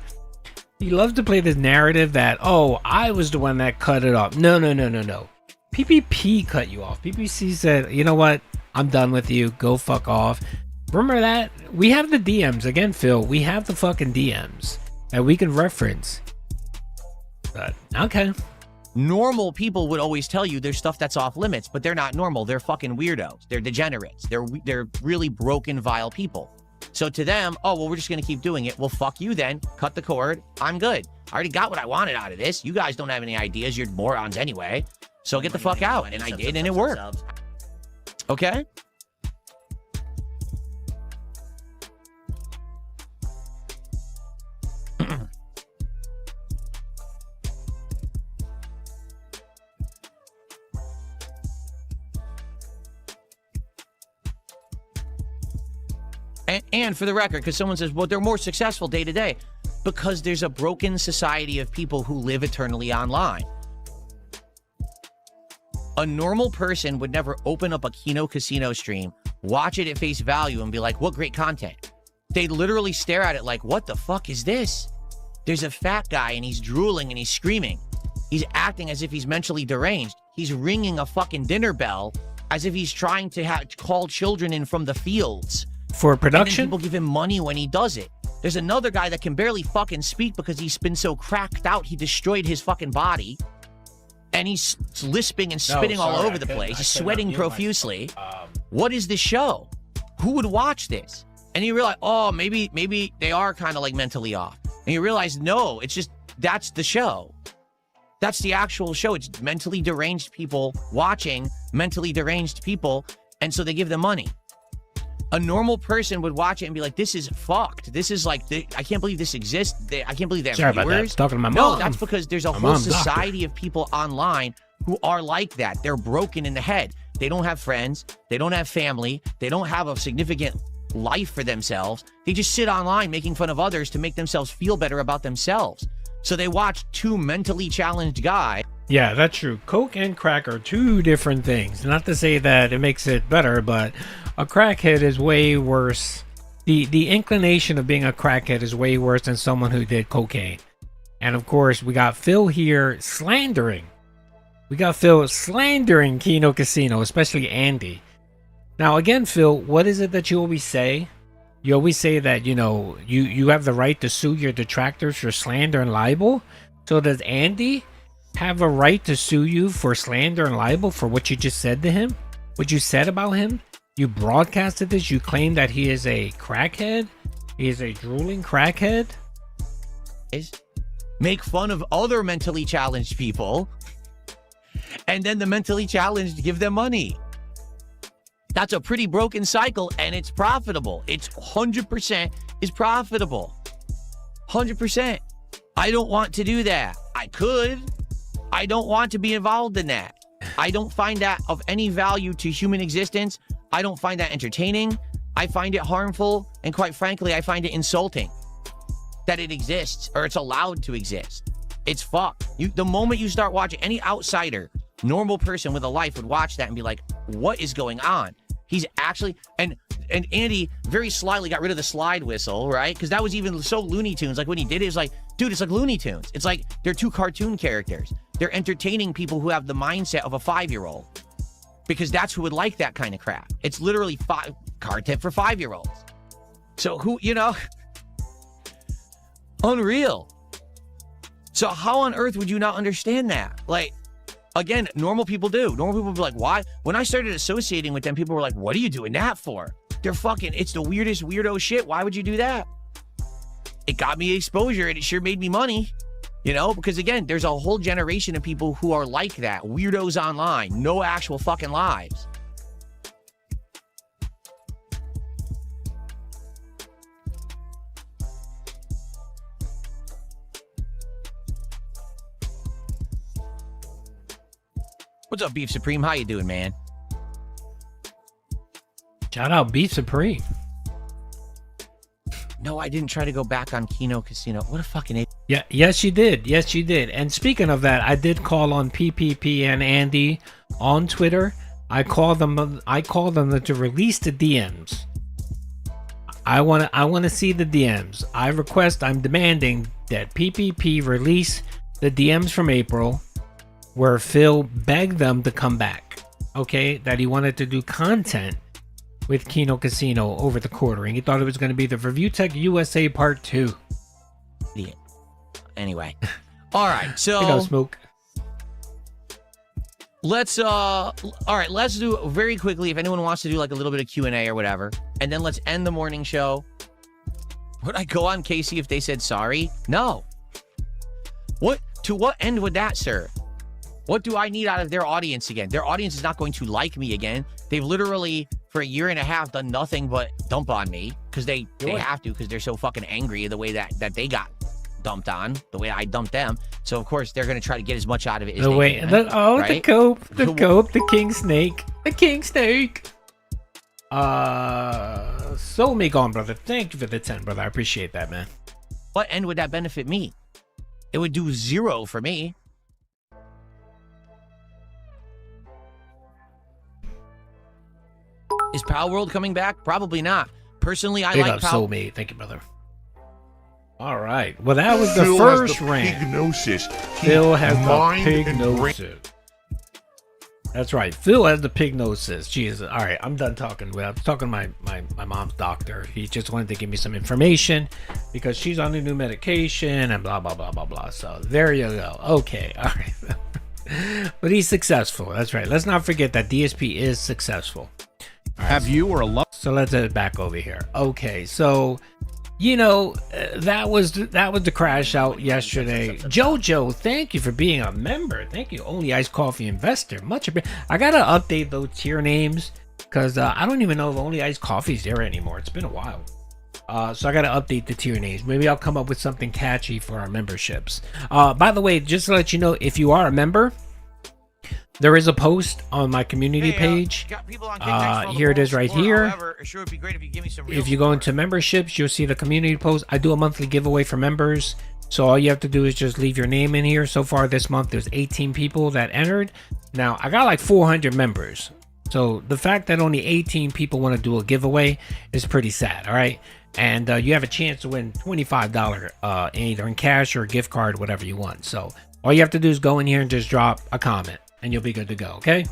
He loves to play this narrative that, oh, I was the one that cut it off. No. PPP cut you off. PPC said, you know what? I'm done with you. Go fuck off. Remember that? We have the DMs. Again, Phil, we have the fucking DMs that we can reference. But, okay. Normal people would always tell you there's stuff that's off limits, but they're not normal. They're fucking weirdos. They're degenerates. They're really broken, vile people. So to them, oh, well, we're just going to keep doing it. Well, fuck you then. Cut the cord. I'm good. I already got what I wanted out of this. You guys don't have any ideas. You're morons anyway. So get the fuck out. And I did, and it worked. Okay? And for the record, because someone says, well, they're more successful day to day, because there's a broken society of people who live eternally online. A normal person would never open up a Kino Casino stream, watch it at face value, and be like, what great content. They'd literally stare at it like, what the fuck is this? There's a fat guy, and he's drooling, and he's screaming. He's acting as if he's mentally deranged. He's ringing a fucking dinner bell as if he's trying to call children in from the fields. For production? And then people give him money when he does it. There's another guy that can barely fucking speak because he's been so cracked out, he destroyed his fucking body. And he's lisping and spitting all over the place. He's sweating profusely. What is this show? Who would watch this? And you realize, oh, maybe they are kind of like mentally off. And you realize, no, it's just, that's the show. That's the actual show. It's mentally deranged people watching mentally deranged people. And so they give them money. A normal person would watch it and be like, this is fucked. This is like, I can't believe this exists. I can't believe they have Sorry viewers. about that. I was talking to my No, mom. that's because there's a whole society of people online who are like that. They're broken in the head. They don't have friends. They don't have family. They don't have a significant life for themselves. They just sit online making fun of others to make themselves feel better about themselves. So they watch two mentally challenged guys. Yeah, that's true. Coke and crack are two different things. Not to say that it makes it better, but a crackhead is way worse. The inclination of being a crackhead is way worse than someone who did cocaine. And of course, we got Phil here slandering. We got Phil slandering Kino Casino, especially Andy. Now, again, Phil, what is it that you always say? You always say that, you know, you have the right to sue your detractors for slander and libel. So does Andy have a right to sue you for slander and libel for what you just said to him? What you said about him? You broadcasted this. You claim that he is a crackhead. He is a drooling crackhead. Make fun of other mentally challenged people. And then the mentally challenged give them money. That's a pretty broken cycle, and it's profitable. It's 100% is profitable. 100%. I don't want to do that. I could. I don't want to be involved in that. I don't find that of any value to human existence. I don't find that entertaining. I find it harmful. And quite frankly, I find it insulting that it exists or it's allowed to exist. It's fucked. The moment you start watching, any outsider, normal person with a life would watch that and be like, what is going on? He's actually, and Andy very slyly got rid of the slide whistle, right? Because that was even so Looney Tunes. Like when he did it, it was like, dude, it's like Looney Tunes. It's like they're two cartoon characters. They're entertaining people who have the mindset of a 5-year-old. Because that's who would like that kind of crap. It's literally card tip for 5-year-olds. So who, you know, unreal. So how on earth would you not understand that? Like, again, normal people do. Normal people be like, why? When I started associating with them, people were like, what are you doing that for? They're fucking, it's the weirdest weirdo shit. Why would you do that? It got me exposure and it sure made me money. You know, because again, there's a whole generation of people who are like that. Weirdos online. No actual fucking lives. What's up, Beef Supreme? How you doing, man? Shout out Beef Supreme. No, I didn't try to go back on Kino Casino. What a fucking idiot. Yeah, yes, you did. Yes, you did. And speaking of that, I did call on PPP and Andy on Twitter. I called them to release the DMs. I want to see the DMs. I'm demanding that PPP release the DMs from April where Phil begged them to come back. Okay, that he wanted to do content with Kino Casino over the quartering. He thought it was going to be the Review Tech USA Part 2. Yeah. Anyway. All right. So You know, Smoke. let's do very quickly, if anyone wants to do like a little bit of Q&A or whatever, and then let's end the morning show. Would I go on Casey if they said sorry? No. To what end would that serve? What do I need out of their audience again? Their audience is not going to like me again. They've literally, for a year and a half, done nothing but dump on me because they have to, because they're so fucking angry the way that they got dumped on, the way I dumped them. So, of course, they're going to try to get as much out of it as they can. The cope, the king snake. The king snake. So make on, brother. Thank you for the 10, brother. I appreciate that, man. What end would that benefit me? It would do 0 for me. Is Pal World coming back? Probably not. Personally, I like Pal. Soulmate. Thank you, brother. All right. Well, that was the first rant. Pignosis. Phil has the pignosis. That's right. Phil has the pignosis. Jesus. All right. I'm done talking. I was talking to my mom's doctor. He just wanted to give me some information because she's on a new medication and blah, blah, blah, blah, blah. So there you go. Okay. All right. But he's successful. That's right. Let's not forget that DSP is successful. Right. Have you or a love? So let's head back over here. Okay, so that was the crash out yesterday. Jojo, thank you for being a member. Thank you, Only Iced Coffee Investor. Much appreciated. I gotta update those tier names because I don't even know if Only Iced Coffee's there anymore. It's been a while. So I gotta update the tier names. Maybe I'll come up with something catchy for our memberships. By the way, just to let you know, if you are a member, there is a post on my community page. Here it is right here. However, it sure would be great if you give me some if you go into memberships, you'll see the community post. I do a monthly giveaway for members. So all you have to do is just leave your name in here. So far this month, there's 18 people that entered. Now, I got like 400 members. So the fact that only 18 people want to do a giveaway is pretty sad, all right? And you have a chance to win $25 either in cash or a gift card, whatever you want. So all you have to do is go in here and just drop a comment. And you'll be good to go, okay?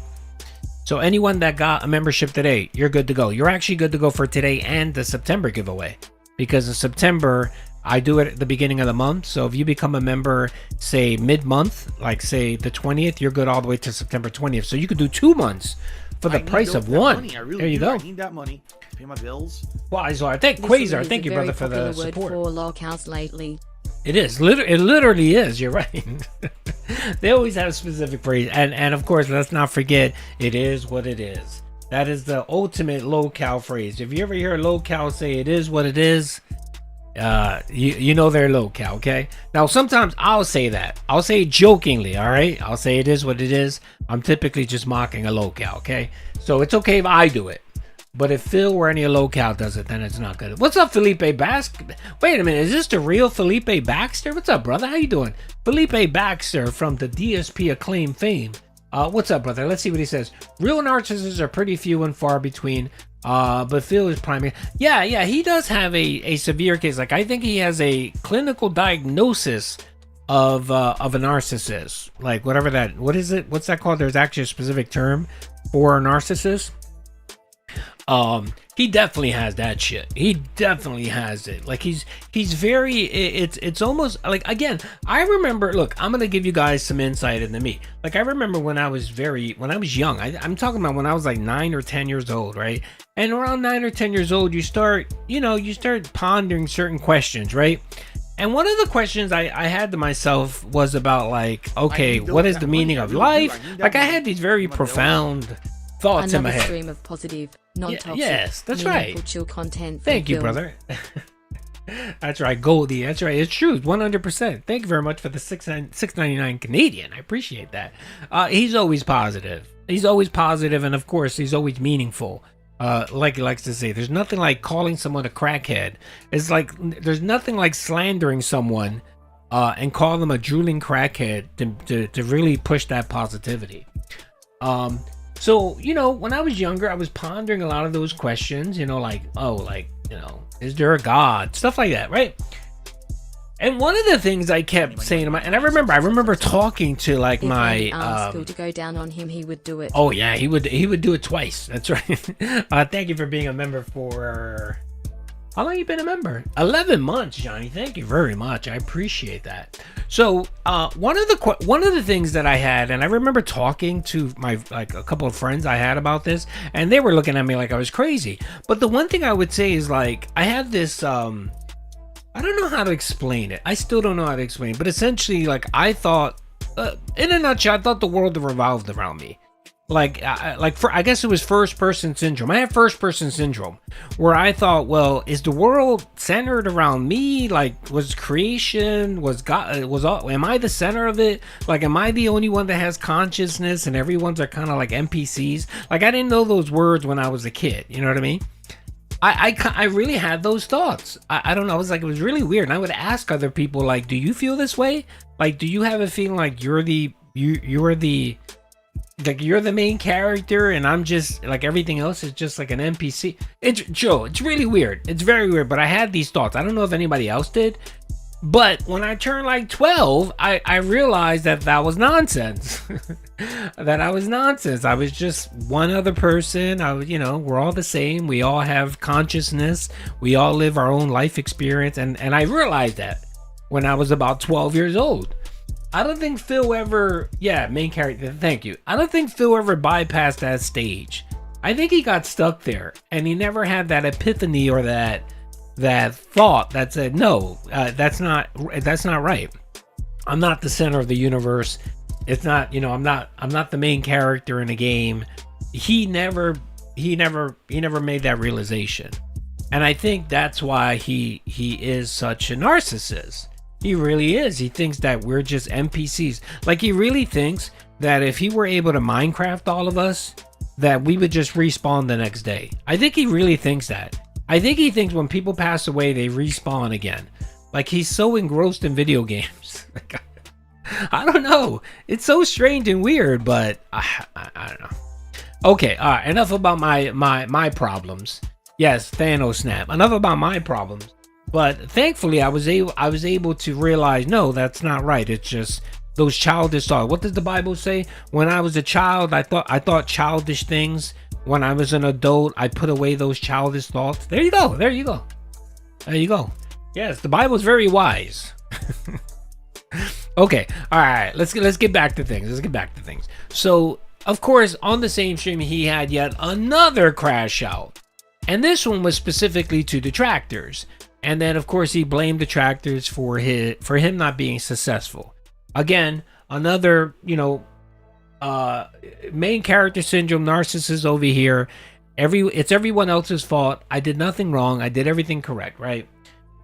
So anyone that got a membership today, you're good to go. You're actually good to go for today and the September giveaway. Because in September, I do it at the beginning of the month. So if you become a member, say mid-month, like say the 20th, you're good all the way to September 20th. So you could do 2 months for the price of one. There you go. I need that money to pay my bills. Well, so I thank Quasar. Thank you, brother, for the support. For loghouse lately. It is. It literally is. You're right. They always have a specific phrase. And of course, let's not forget, it is what it is. That is the ultimate low-cal phrase. If you ever hear a low-cal say it is what it is, you know they're low-cal, okay? Now, sometimes I'll say that. I'll say it jokingly, all right? I'll say it is what it is. I'm typically just mocking a low-cal, okay? So it's okay if I do it. But if Phil or any low-cal does it, then it's not good. What's up, Felipe Baxter? Wait a minute, is this the real Felipe Baxter? What's up, brother? How you doing? Felipe Baxter from the DSP acclaim fame. What's up, brother? Let's see what he says. Real narcissists are pretty few and far between. But Phil is primary. Yeah, he does have a severe case. Like, I think he has a clinical diagnosis of a narcissist. Like, whatever that, what is it? What's that called? There's actually a specific term for a narcissist. He definitely has that shit. He definitely has it. Like he's very, it's almost like, again, I remember, look, I'm going to give you guys some insight into me. Like I remember when I was young, I'm talking about when I was like 9 or 10 years old, right? And around 9 or 10 years old, you start pondering certain questions, right? And one of the questions I had to myself was about like, okay, what is the meaning of life? Like I had these very profound thoughts in my head. Stream of positive, non-toxic, yes, that's right. Chill content. Thank you, brother. That's right, Goldie. That's right. It's true, 100%. Thank you very much for the $6.99 Canadian. I appreciate that. He's always positive. He's always positive, and of course, he's always meaningful. Like he likes to say, there's nothing like calling someone a crackhead. It's like there's nothing like slandering someone and call them a drooling crackhead to really push that positivity. So, when I was younger, I was pondering a lot of those questions, like, You know, is there a God? Stuff like that, right? And one of the things I kept saying to and I remember talking to like if my Andy asked Phil to go down on him, he would do it. Oh yeah, he would do it twice. That's right. Thank you for being a member for how long you been a member? 11 months, Johnny. Thank you very much. I appreciate that. So one of the things that I had, and I remember talking to my like a couple of friends I had about this, and they were looking at me like I was crazy. But the one thing I would say is like I had this I don't know how to explain it. I still don't know how to explain it. But essentially, like, I thought, in a nutshell, I thought the world revolved around me. I guess it was first-person syndrome. I had first-person syndrome, where I thought, well, is the world centered around me? Like, was creation, was God, am I the center of it? Like, am I the only one that has consciousness, and everyone's are kind of like NPCs? Like, I didn't know those words when I was a kid. You know what I mean? I really had those thoughts. I don't know. I was like, it was really weird. And I would ask other people, like, do you feel this way? Like, do you have a feeling like you're the main character and I'm just like everything else is just like an NPC? It's really weird. It's very weird. But I had these thoughts. I don't know if anybody else did. But when I turned like 12, I realized that was nonsense. That I was nonsense. I was just one other person. We're all the same. We all have consciousness. We all live our own life experience. And I realized that when I was about 12 years old. I don't think Phil ever, main character, thank you. I don't think Phil ever bypassed that stage. I think he got stuck there and he never had that epiphany or that thought that said, no, that's not right. I'm not the center of the universe. It's not, I'm not the main character in a game. He never made that realization. And I think that's why he is such a narcissist. He really is. He thinks that we're just NPCs. Like, he really thinks that if he were able to Minecraft all of us, that we would just respawn the next day. I think he really thinks that. I think he thinks when people pass away, they respawn again. Like, he's so engrossed in video games. I don't know. It's so strange and weird, but I don't know. Okay, all right. Enough about my problems. Yes, Thanos snap. Enough about my problems. But thankfully, I was able to realize, no, that's not right. It's just those childish thoughts. What does the Bible say? When I was a child, I thought childish things. When I was an adult, I put away those childish thoughts. There you go. There you go. There you go. Yes, the Bible's very wise. Okay. All right. Let's get back to things. So, of course, on the same stream, he had yet another crash out. And this one was specifically to detractors. And then, of course, he blamed detractors for him not being successful. Again, another, main character syndrome, narcissist over here. It's everyone else's fault. I did nothing wrong. I did everything correct, right?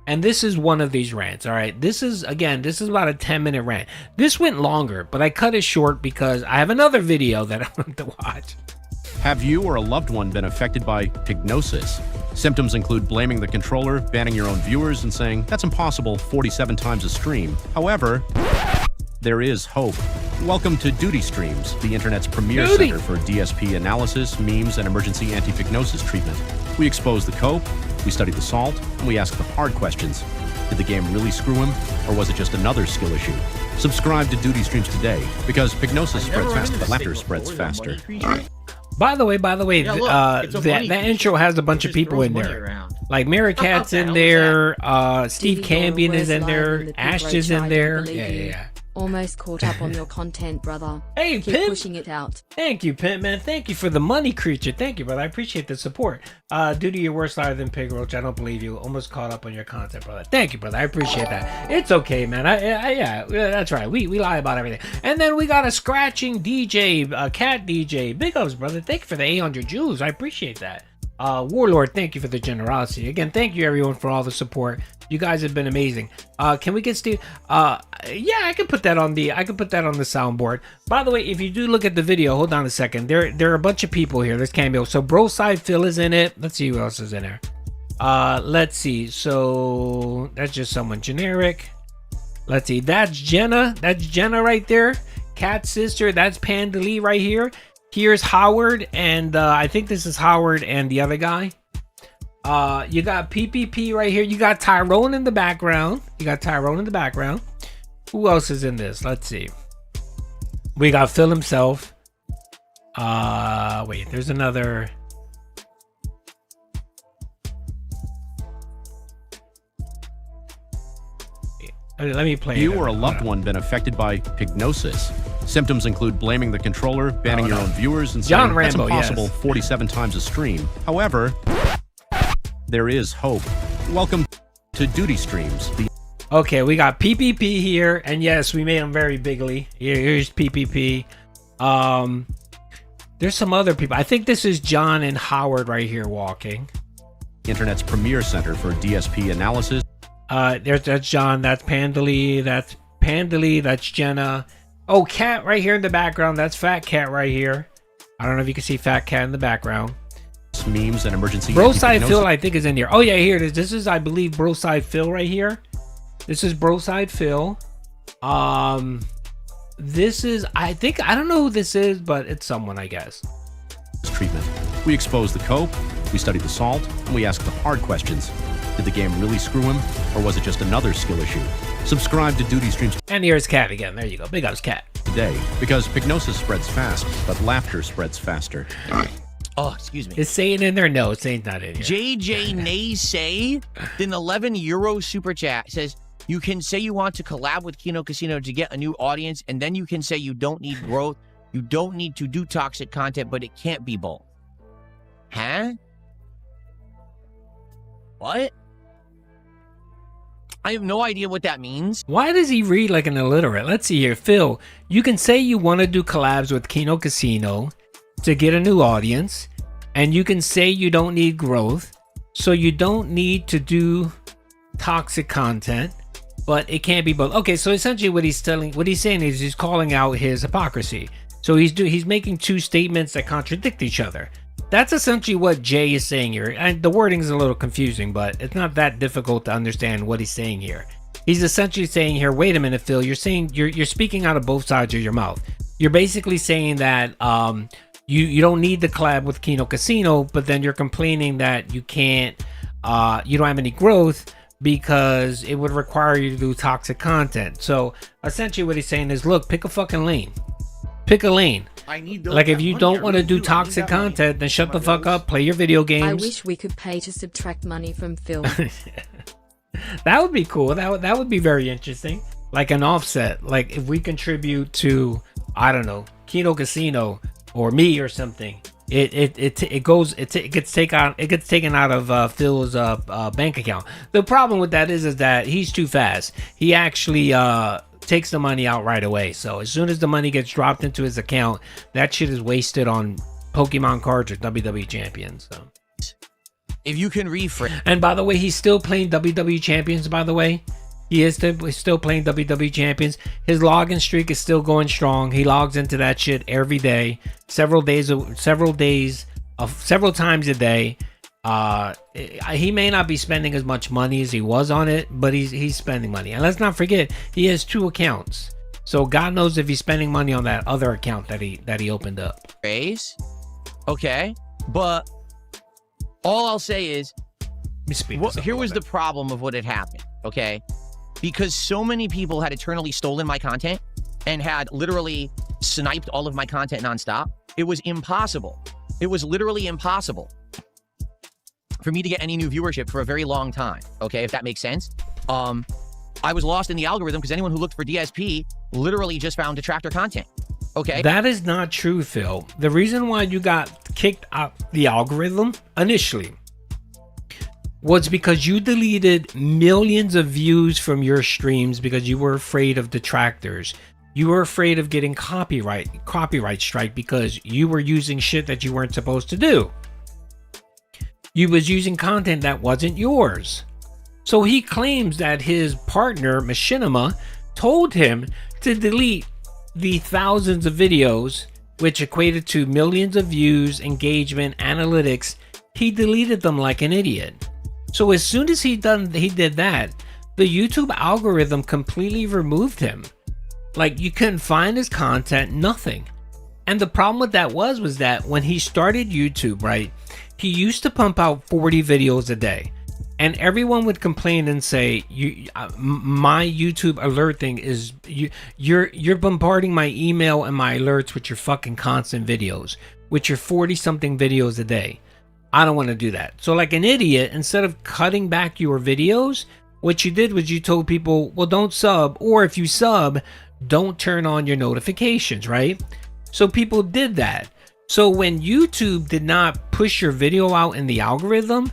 And this is one of these rants, all right? This is about a 10-minute rant. This went longer, but I cut it short because I have another video that I want to watch. Have you or a loved one been affected by Pignosis? Symptoms include blaming the controller, banning your own viewers, and saying, that's impossible 47 times a stream. However, there is hope. Welcome to Duty Streams, the internet's premier center for DSP analysis, memes, and emergency anti-Pignosis treatment. We expose the cope, we study the salt, and we ask the hard questions. Did the game really screw him, or was it just another skill issue? Subscribe to Duty Streams today, because Pignosis spreads faster, but laughter spreads faster. By the way, that intro has a bunch of people in there. Like Mira Cat's in there, Steve Cambion is in there, Ash is in there. Yeah. Almost caught up on your content, brother. Hey, Keep Pimp. pushing it out. Thank you, Pimp, man. Thank you for the money, creature. Thank you, brother. I appreciate the support. Due to your worse liar than Pig Roach, I don't believe you. Almost caught up on your content, brother. Thank you, brother. I appreciate that. It's okay, man. Yeah, that's right. We lie about everything. And then we got a scratching DJ, cat DJ. Big ups, brother. Thank you for the 800 Jews. I appreciate that. Warlord, thank you for the generosity. Again, thank you everyone for all the support. You guys have been amazing. Can we get Steve? Yeah, I can put that on the soundboard. By the way, if you do look at the video, hold on a second. There are a bunch of people here. There's cameo. So Broside Phil is in it. Let's see who else is in there. Let's see. So that's just someone generic. Let's see. That's Jenna. That's Jenna right there. Cat's sister. That's Panda Lee right here. Here's Howard, and I think this is Howard and the other guy. You got PPP right here. You got Tyrone in the background. Who else is in this? Let's see. We got Phil himself. Wait, there's another. Let me play. You or a loved one been affected by Pignosis. Symptoms include blaming the controller, banning your own viewers, and saying that's impossible 47 times a stream. However, there is hope. Welcome to Duty Streams. Okay, we got PPP here, and yes, we made him very bigly. Here's PPP. There's some other people. I think this is John and Howard right here walking. Internet's premier center for DSP analysis. That's John. That's Pandely. That's Jenna. Oh, Cat right here in the background. That's Fat Cat right here. I don't know if you can see Fat Cat in the background. Memes and emergency. Broside Phil, I think, is in here. Oh yeah, here it is. This is, I believe, Broside Phil right here. This is Broside Phil. This is, I don't know who this is, but it's someone, I guess. Treatment. We expose the cope, we study the salt, and we ask the hard questions. Did the game really screw him, or was it just another skill issue? Subscribe to Duty Streams. And here's Cat again. There you go. Big ups, Cat. Today, because Pignosis spreads fast, but laughter spreads faster. Oh, excuse me. Is saying in there? No, saying not in here. JJ Naysay, an 11 euro super chat says, you can say you want to collab with Kino Casino to get a new audience, and then you can say you don't need growth, you don't need to do toxic content, but it can't be both. Huh? What? I have no idea what that means. Why does he read like an illiterate? Let's see here. Phil, you can say you want to do collabs with Kino Casino to get a new audience, and you can say you don't need growth, so you don't need to do toxic content, but it can't be both. Okay, so essentially what he's saying is he's calling out his hypocrisy. So he's making two statements that contradict each other. That's essentially what Jay is saying here. And the wording is a little confusing, but it's not that difficult to understand what he's saying here. He's essentially saying here, wait a minute, Phil, you're speaking out of both sides of your mouth. You're basically saying that you don't need the collab with Kino Casino, but then you're complaining that you can't, you don't have any growth because it would require you to do toxic content. So essentially what he's saying is, look, pick a fucking lane. Pick a lane. I need like if you don't want to do toxic content, then shut the fuck up, play your video games. I wish we could pay to subtract money from Phil. That would be cool. That would be very interesting. Like an offset. Like if we contribute to, I don't know, Kino Casino or me or something, it gets taken out of Phil's bank account. The problem with that is that he's too fast. He actually takes the money out right away. So as soon as the money gets dropped into his account, that shit is wasted on Pokemon cards or WWE champions. So if you can rephrase. And by the way, he's still playing WWE champions. By the way, he is still playing WWE champions. His login streak is still going strong. He logs into that shit every day, several times a day. He may not be spending as much money as he was on it, but he's spending money. And let's not forget, he has 2 accounts. So God knows if he's spending money on that other account that he opened up. Okay, but all I'll say is, here was the problem of what had happened. Okay, because so many people had eternally stolen my content and had literally sniped all of my content nonstop. It was impossible. It was literally impossible for me to get any new viewership for a very long time. Okay, if that makes sense. I was lost in the algorithm because anyone who looked for DSP literally just found detractor content. Okay, that is not true, Phil. The reason why you got kicked out the algorithm initially was because you deleted millions of views from your streams because you were afraid of detractors. You were afraid of getting copyright strike because you were using shit that you weren't supposed to do. You was using content that wasn't yours. So he claims that his partner, Machinima, told him to delete the thousands of videos, which equated to millions of views, engagement, analytics. He deleted them like an idiot. So as soon as he did that, the YouTube algorithm completely removed him. Like, you couldn't find his content, nothing. And the problem with that was that when he started YouTube, right, he used to pump out 40 videos a day. And everyone would complain and say, my YouTube alert thing is you're bombarding my email and my alerts with your fucking constant videos, with your 40 something videos a day. I don't want to do that. So like an idiot, instead of cutting back your videos, what you did was you told people, well, don't sub, or if you sub, don't turn on your notifications, right? So people did that. So when YouTube did not push your video out in the algorithm,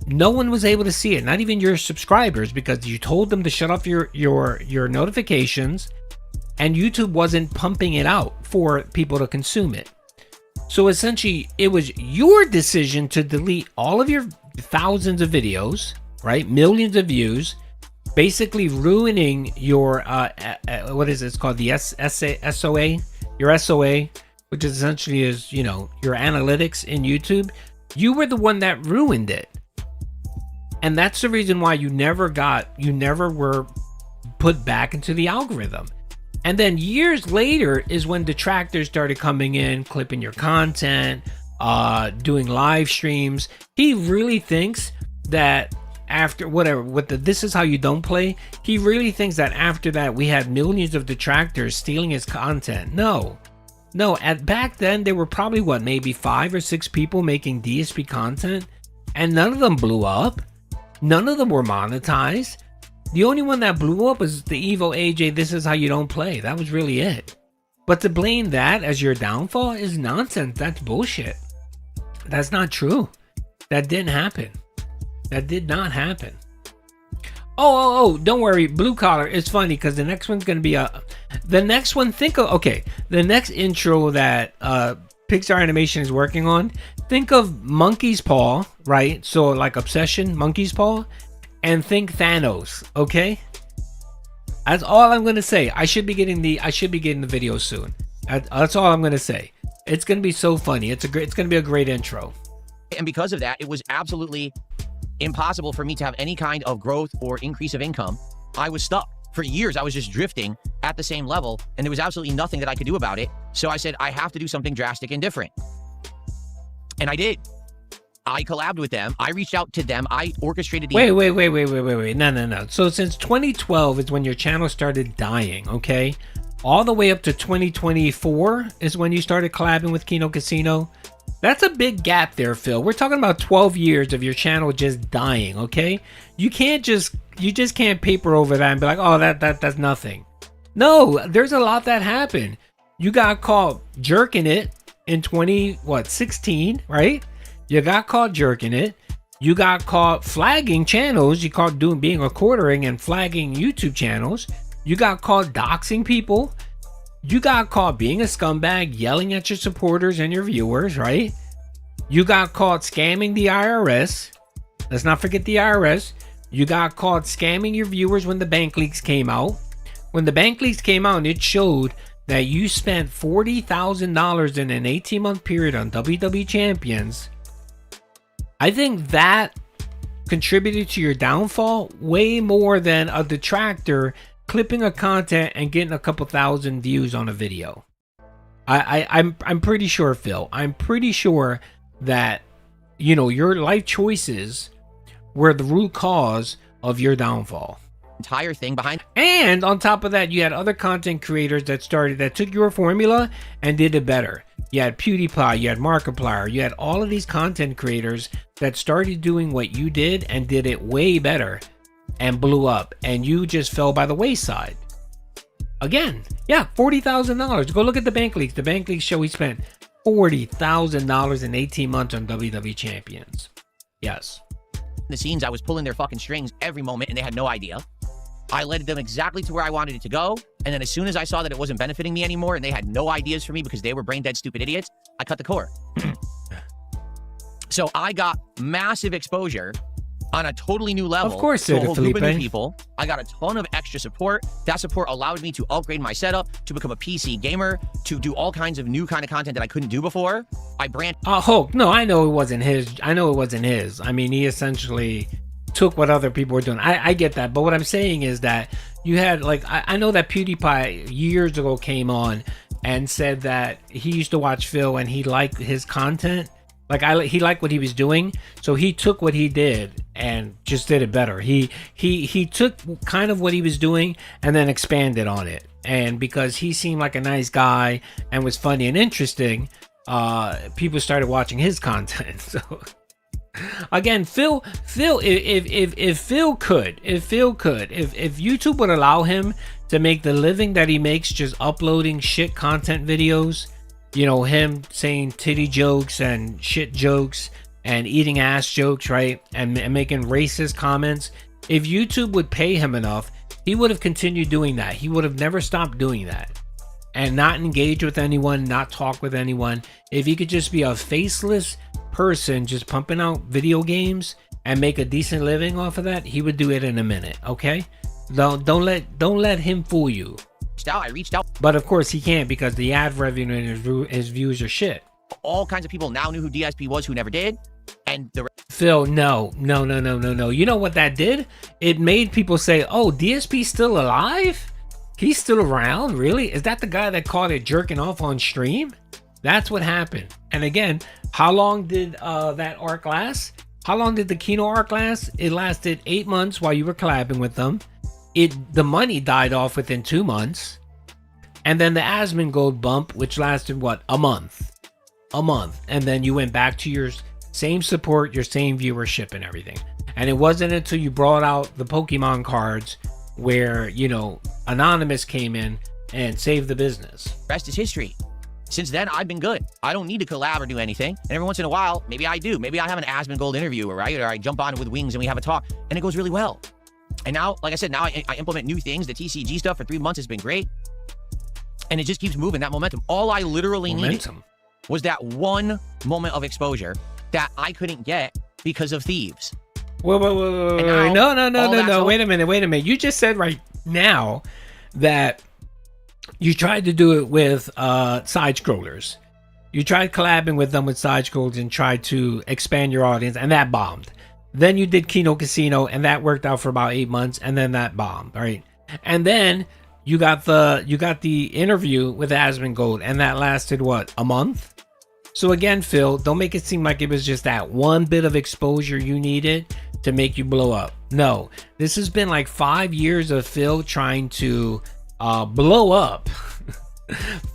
no one was able to see it, not even your subscribers, because you told them to shut off your notifications, and YouTube wasn't pumping it out for people to consume it. So essentially, it was your decision to delete all of your thousands of videos, right? Millions of views, basically ruining your what is it? It's called the SOA, your SOA, which essentially is, you know, your analytics in YouTube. You were the one that ruined it. And that's the reason why you never were put back into the algorithm. And then years later is when detractors started coming in, clipping your content, doing live streams. He really thinks that after whatever, with the This Is How You Don't Play, he really thinks that after that we had millions of detractors stealing his content. No, back then there were probably maybe 5 or 6 people making DSP content, and none of them blew up. None of them were monetized. The only one that blew up was the Evo AJ This Is How You Don't Play. That was really it. But to blame that as your downfall is nonsense. That's bullshit. That's not true. That didn't happen. That did not happen. Oh, don't worry. Blue Collar is funny because the next one's going to be the next one, the next intro that Pixar Animation is working on, think of Monkey's Paw, right? So like Obsession, Monkey's Paw, and think Thanos, okay? That's all I'm gonna say. I should be getting the video soon. That's all I'm gonna say. It's gonna be so funny. It's gonna be a great intro. And because of that, it was absolutely impossible for me to have any kind of growth or increase of income. I was stuck. For years, I was just drifting at the same level, and there was absolutely nothing that I could do about it. So I said, I have to do something drastic and different. And I did. I collabed with them. I reached out to them. I orchestrated the... Wait. No. So since 2012 is when your channel started dying, okay? All the way up to 2024 is when you started collabing with Kino Casino. That's a big gap there, Phil. We're talking about 12 years of your channel just dying, okay? You just can't paper over that and be like, oh, that's nothing. No, there's a lot that happened. You got caught jerking it in 2016, right? You got caught jerking it. You got caught flagging channels. You caught being recording and flagging YouTube channels. You got caught doxing people. You got caught being a scumbag, yelling at your supporters and your viewers, right? You got caught scamming the IRS. Let's not forget the IRS. You got caught scamming your viewers when the bank leaks came out. When the bank leaks came out, it showed that you spent $40,000 in an 18-month period on WWE Champions. I think that contributed to your downfall way more than a detractor clipping a content and getting a couple thousand views on a video. I'm pretty sure, Phil. I'm pretty sure that, you know, your life choices were the root cause of your downfall. Entire thing behind. And on top of that, you had other content creators that took your formula and did it better. You had PewDiePie, you had Markiplier, you had all of these content creators that started doing what you did and did it way better and blew up, and you just fell by the wayside. Again, yeah, $40,000. Go look at the bank leaks. The bank leaks show he spent $40,000 in 18 months on WWE Champions. Yes. The scenes, I was pulling their fucking strings every moment, and they had no idea. I led them exactly to where I wanted it to go, and then as soon as I saw that it wasn't benefiting me anymore, and they had no ideas for me because they were brain dead stupid idiots, I cut the cord. So I got massive exposure on a totally new level. Of course, to a whole group of new Felipe. people. I got a ton of extra support. That support allowed me to upgrade my setup, to become a PC gamer, to do all kinds of new kind of content that I couldn't do before. I branched. Hulk, no, I know it wasn't his. I mean, he essentially took what other people were doing. I get that, but what I'm saying is that you had, like, I know that PewDiePie years ago came on and said that he used to watch Phil and he liked his content, Like he liked what he was doing, so he took what he did and just did it better. He took kind of what he was doing and then expanded on it. And because he seemed like a nice guy and was funny and interesting, people started watching his content. So again, Phil, if Phil could, if YouTube would allow him to make the living that he makes just uploading shit content videos, you know, him saying titty jokes and shit jokes and eating ass jokes, right? And making racist comments. If YouTube would pay him enough, he would have continued doing that. He would have never stopped doing that and not engage with anyone, not talk with anyone. If he could just be a faceless person just pumping out video games and make a decent living off of that, he would do it in a minute. Okay, don't let him fool you. I reached out. But of course he can't, because the ad revenue and his views are shit. All kinds of people now knew who DSP was who never did. And the Phil, no. You know what that did? It made people say, oh, DSP's still alive? He's still around? Really? Is that the guy that caught it jerking off on stream? That's what happened. And again, how long did that arc last? How long did the Kino arc last? It lasted 8 months while you were collabing with them. The money died off within 2 months. And then the Asmongold bump, which lasted what? A month. And then you went back to your same support, your same viewership and everything. And it wasn't until you brought out the Pokemon cards where, you know, Anonymous came in and saved the business. Rest is history. Since then, I've been good. I don't need to collab or do anything. And every once in a while, maybe I do. Maybe I have an Asmongold interview, right? Or I jump on with Wings and we have a talk, and it goes really well. And now, like I said, now I implement new things. The TCG stuff for 3 months has been great. And it just keeps moving, that momentum. All I literally needed was that one moment of exposure that I couldn't get because of thieves. Wait. No. Wait a minute. You just said right now that you tried to do it with side scrollers. You tried collabing with them with side scrollers and tried to expand your audience, and that bombed. Then you did Kino Casino, and that worked out for about 8 months, and then that bombed, right? And then you got the interview with Asmongold, and that lasted what, a month? So again, Phil, don't make it seem like it was just that one bit of exposure you needed to make you blow up. No, this has been like 5 years of Phil trying to blow up.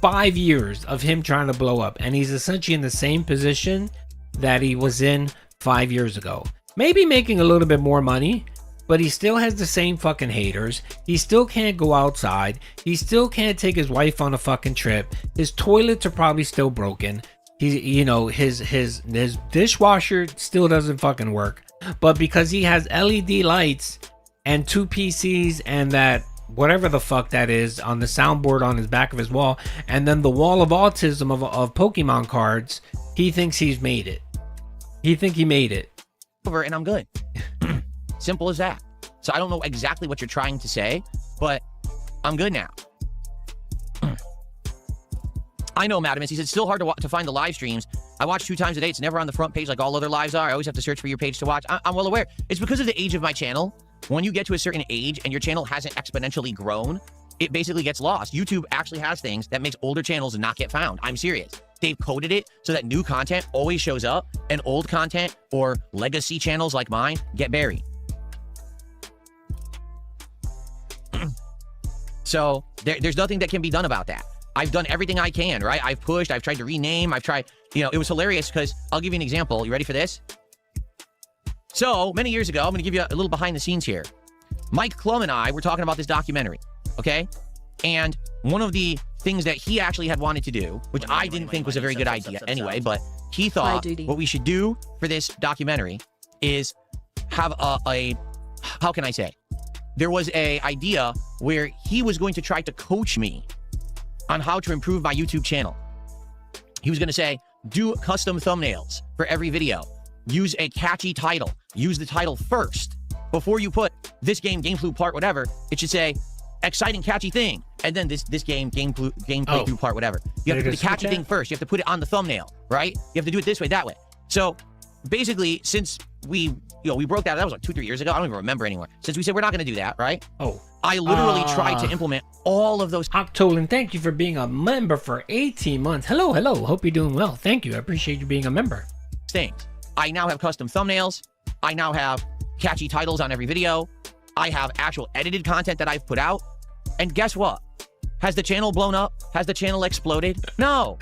5 years of him trying to blow up, and he's essentially in the same position that he was in 5 years ago. Maybe making a little bit more money, but he still has the same fucking haters. He still can't go outside. He still can't take his wife on a fucking trip. His toilets are probably still broken. His dishwasher still doesn't fucking work. But because he has LED lights and 2 PCs and that whatever the fuck that is on the soundboard on his back of his wall, and then the wall of autism of Pokemon cards, he thinks he's made it. He made it. Over and I'm good. Simple as that. So I don't know exactly what you're trying to say, but I'm good now. I know, Madamus. He said, it's still hard to find the live streams. I watch 2 times a day. It's never on the front page like all other lives are. I always have to search for your page to watch. I'm well aware. It's because of the age of my channel. When you get to a certain age and your channel hasn't exponentially grown, it basically gets lost. YouTube actually has things that makes older channels not get found. I'm serious. They've coded it so that new content always shows up and old content or legacy channels like mine get buried. So there's nothing that can be done about that. I've done everything I can, right? I've pushed, I've tried to rename, I've tried, it was hilarious because I'll give you an example. You ready for this? So many years ago, I'm going to give you a little behind the scenes here. Mike Klum and I were talking about this documentary, okay? And one of the things that he actually had wanted to do, which I didn't think was a very good idea anyway, but he thought what we should do for this documentary is have a how can I say? There was a idea where he was going to try to coach me on how to improve my YouTube channel. He was going to say, do custom thumbnails for every video. Use a catchy title. Use the title first. Before you put this game, gameplay part, whatever, it should say, exciting, catchy thing. And then this game, gameplay through part, whatever. You have to put the catchy thing first. You have to put it on the thumbnail, right? You have to do it this way, that way. So basically, since we broke that was like 2-3 years ago. I don't even remember anymore. Since we said we're not going to do that, right? I literally tried to implement all of those. Octolan, thank you for being a member for 18 months. Hello. Hope you're doing well. Thank you. I appreciate you being a member. things. I now have custom thumbnails. I now have catchy titles on every video. I have actual edited content that I've put out. And guess what? Has the channel blown up? Has the channel exploded? No.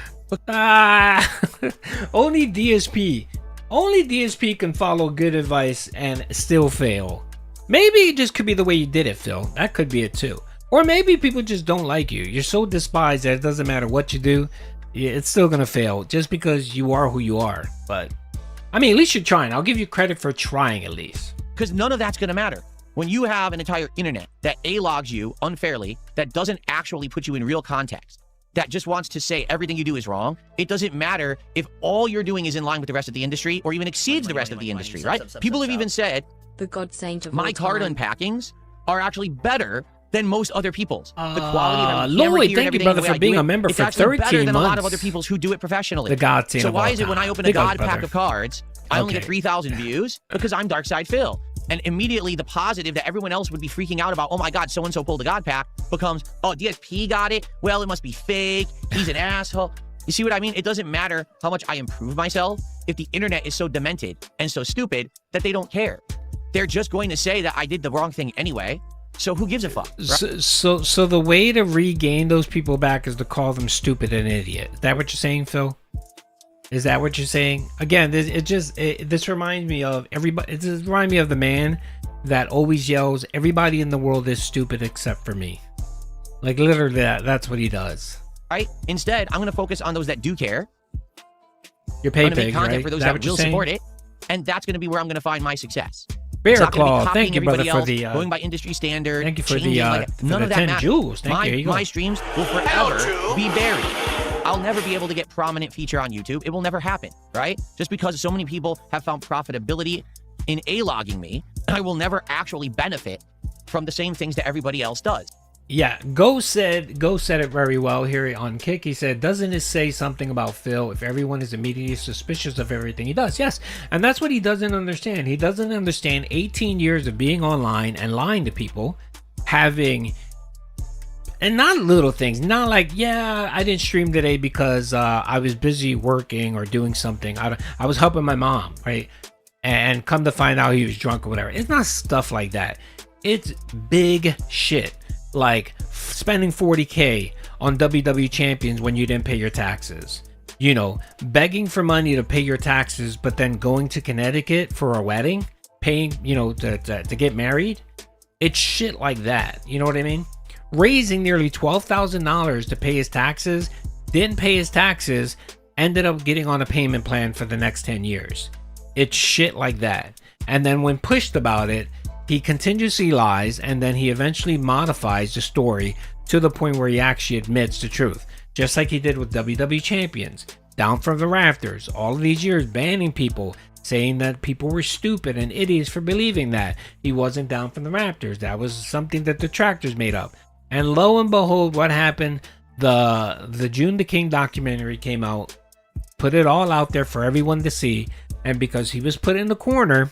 Only DSP. Only DSP can follow good advice and still fail. Maybe it just could be the way you did it, Phil. That could be it too. Or maybe people just don't like you. You're so despised that it doesn't matter what you do. It's still gonna fail just because you are who you are. But I mean, at least you're trying. I'll give you credit for trying at least. Because none of that's gonna matter. When you have an entire internet that A-logs you unfairly, that doesn't actually put you in real context, that just wants to say everything you do is wrong, it doesn't matter if all you're doing is in line with the rest of the industry or even exceeds the rest of the industry, right? People have even said, the God Saint of my all card time. unpackings are actually better than most other people's. The quality of every camera Lloyd, gear and thank you, everything, brother, the way for I being do a it, member it's for actually 13 better than a lot of months. other people's who do it professionally. The God Saint So of why all is it when I time. open a Big up, God pack brother. of cards, I only get Okay. 3,000 views? Because I'm Dark Side Phil. And immediately the positive that everyone else would be freaking out about, oh my God, so-and-so pulled a God pack, becomes, oh, DSP got it? Well, it must be fake. He's an asshole. You see what I mean? It doesn't matter how much I improve myself if the internet is so demented and so stupid that they don't care. They're just going to say that I did the wrong thing anyway. So who gives a fuck? Right? So the way to regain those people back is to call them stupid and idiot. Is that what you're saying, Phil? Is that what you're saying? Again, this reminds me of everybody. It just reminds me of the man that always yells, "Everybody in the world is stupid except for me." Like literally, that's what he does. Right? Instead, I'm going to focus on those that do care. Your I'm pay going to make pig, content right? for those Is that what you're will saying? support it, and that's going to be where I'm going to find my success. Bear It's not gonna be Claw, copying thank you, brother, everybody for else, the going by industry standard. thank you for changing, none of that 10 matters. jewels. Thank you. Here you go. My streams will forever be buried. I'll never be able to get prominent feature on YouTube. It will never happen, right? Just because so many people have found profitability in A-logging me, I will never actually benefit from the same things that everybody else does. Yeah, Go said it very well here on Kick. He said, doesn't it say something about Phil if everyone is immediately suspicious of everything he does? Yes, and that's what he doesn't understand. He doesn't understand 18 years of being online and lying to people, having, and not little things, not like, yeah, I didn't stream today because I was busy working or doing something. I was helping my mom, right? And come to find out he was drunk or whatever. It's not stuff like that. It's big shit. Like spending 40K on WWE champions when you didn't pay your taxes, you know, begging for money to pay your taxes, but then going to Connecticut for a wedding, paying, you know, to get married. It's shit like that. You know what I mean? Raising nearly $12,000 to pay his taxes, didn't pay his taxes, ended up getting on a payment plan for the next 10 years. It's shit like that. And then when pushed about it, he continuously lies, and then he eventually modifies the story to the point where he actually admits the truth. Just like he did with WWE champions. Down from the rafters. All of these years banning people, saying that people were stupid and idiots for believing that. He wasn't down from the rafters. That was something that detractors made up. And lo and behold, what happened? The June the King documentary came out. Put it all out there for everyone to see. And because he was put in the corner,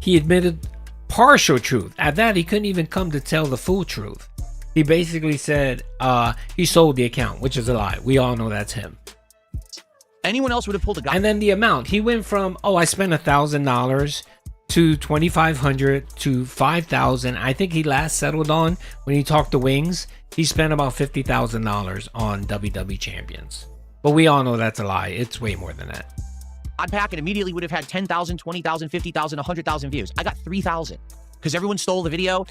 he admitted partial truth. At that, he couldn't even come to tell the full truth. He basically said he sold the account, which is a lie. We all know that's him. Anyone else would have pulled a guy. And then the amount. He went from, I spent $1,000 to $2,500 to $5,000. I think he last settled on, when he talked to Wings, he spent about $50,000 on WWE champions. But we all know that's a lie. It's way more than that. God pack and immediately would have had 10,000, 20,000, 50,000, 100,000 views. I got 3,000 because everyone stole the video.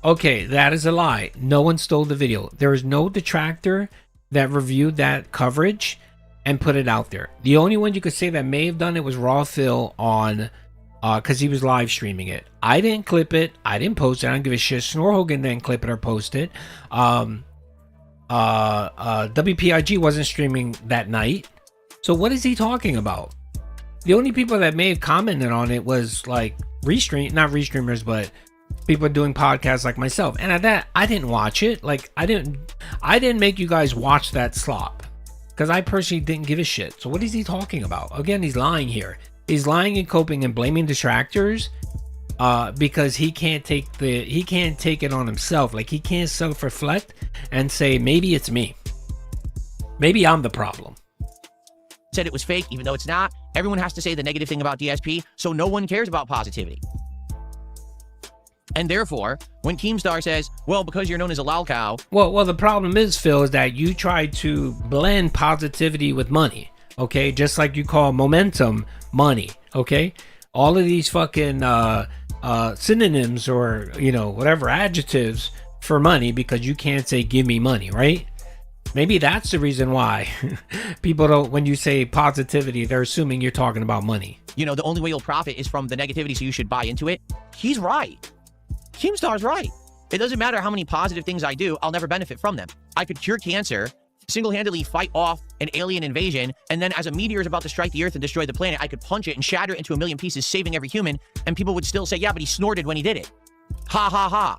Okay, that is a lie. No one stole the video. There is no detractor that reviewed that coverage and put it out there. The only one you could say that may have done it was Raw Phil on, because he was live streaming it. I didn't clip it. I didn't post it. I don't give a shit. Snore Hogan didn't clip it or post it. WPIG wasn't streaming that night. So what is he talking about? The only people that may have commented on it was like not restreamers, but people doing podcasts like myself. And at that, I didn't watch it. Like I didn't make you guys watch that slop because I personally didn't give a shit. So what is he talking about? Again, he's lying here. He's lying and coping and blaming detractors because he can't take it on himself. Like he can't self-reflect and say, maybe it's me. Maybe I'm the problem. Said it was fake, even though it's not. Everyone has to say the negative thing about DSP, so no one cares about positivity. And therefore, when Keemstar says, well, because you're known as a lol cow. Well, the problem is, Phil, is that you try to blend positivity with money, okay? Just like you call momentum money, okay? All of these fucking synonyms or, whatever adjectives for money, because you can't say give me money, right? Maybe that's the reason why people don't, when you say positivity, they're assuming you're talking about money. The only way you'll profit is from the negativity, so you should buy into it. He's right. Keemstar's right. It doesn't matter how many positive things I do, I'll never benefit from them. I could cure cancer, single-handedly fight off an alien invasion, and then as a meteor is about to strike the Earth and destroy the planet, I could punch it and shatter it into a million pieces, saving every human, and people would still say, yeah, but he snorted when he did it. Ha ha ha.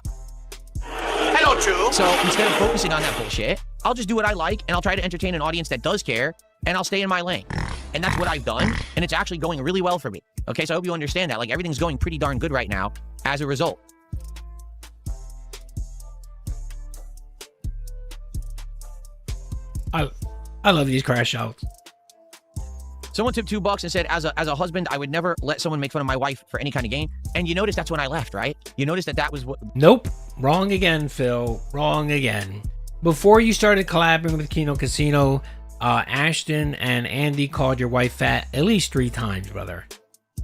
Hello, true. So instead of focusing on that bullshit, I'll just do what I like, and I'll try to entertain an audience that does care, and I'll stay in my lane. And that's what I've done, and it's actually going really well for me. Okay, so I hope you understand that. Like, everything's going pretty darn good right now as a result. I love these crash outs. Someone tipped $2 and said, as a husband, I would never let someone make fun of my wife for any kind of gain. And you notice that's when I left, right? You notice that was what... Nope. Wrong again, Phil. Wrong again. Before you started collabing with Kino Casino, Ashton and Andy called your wife fat at least 3 times, brother.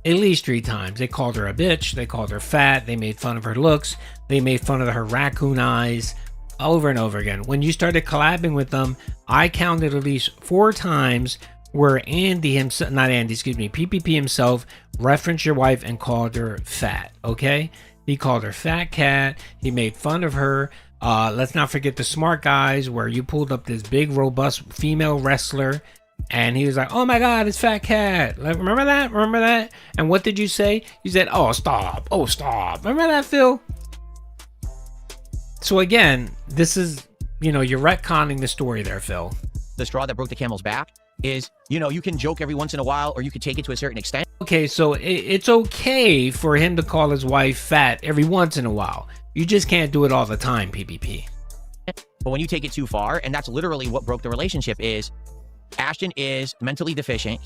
At least 3 times. They called her a bitch. They called her fat. They made fun of her looks. They made fun of her raccoon eyes. Over and over again. When you started collabing with them, I counted at least 4 times where Andy himself, not Andy, excuse me, PPP himself referenced your wife and called her fat, okay? He called her fat cat. He made fun of her. Let's not forget the Smart Guys, where you pulled up this big, robust female wrestler, and he was like, oh my God, it's fat cat. Like, remember that? Remember that? And what did you say? You said, oh, stop. Oh, stop. Remember that, Phil? So again, this is, you're retconning the story there, Phil. The straw that broke the camel's back is, you can joke every once in a while, or you could take it to a certain extent. Okay, so it's okay for him to call his wife fat every once in a while. You just can't do it all the time, PPP. But when you take it too far, and that's literally what broke the relationship, is Ashton is mentally deficient.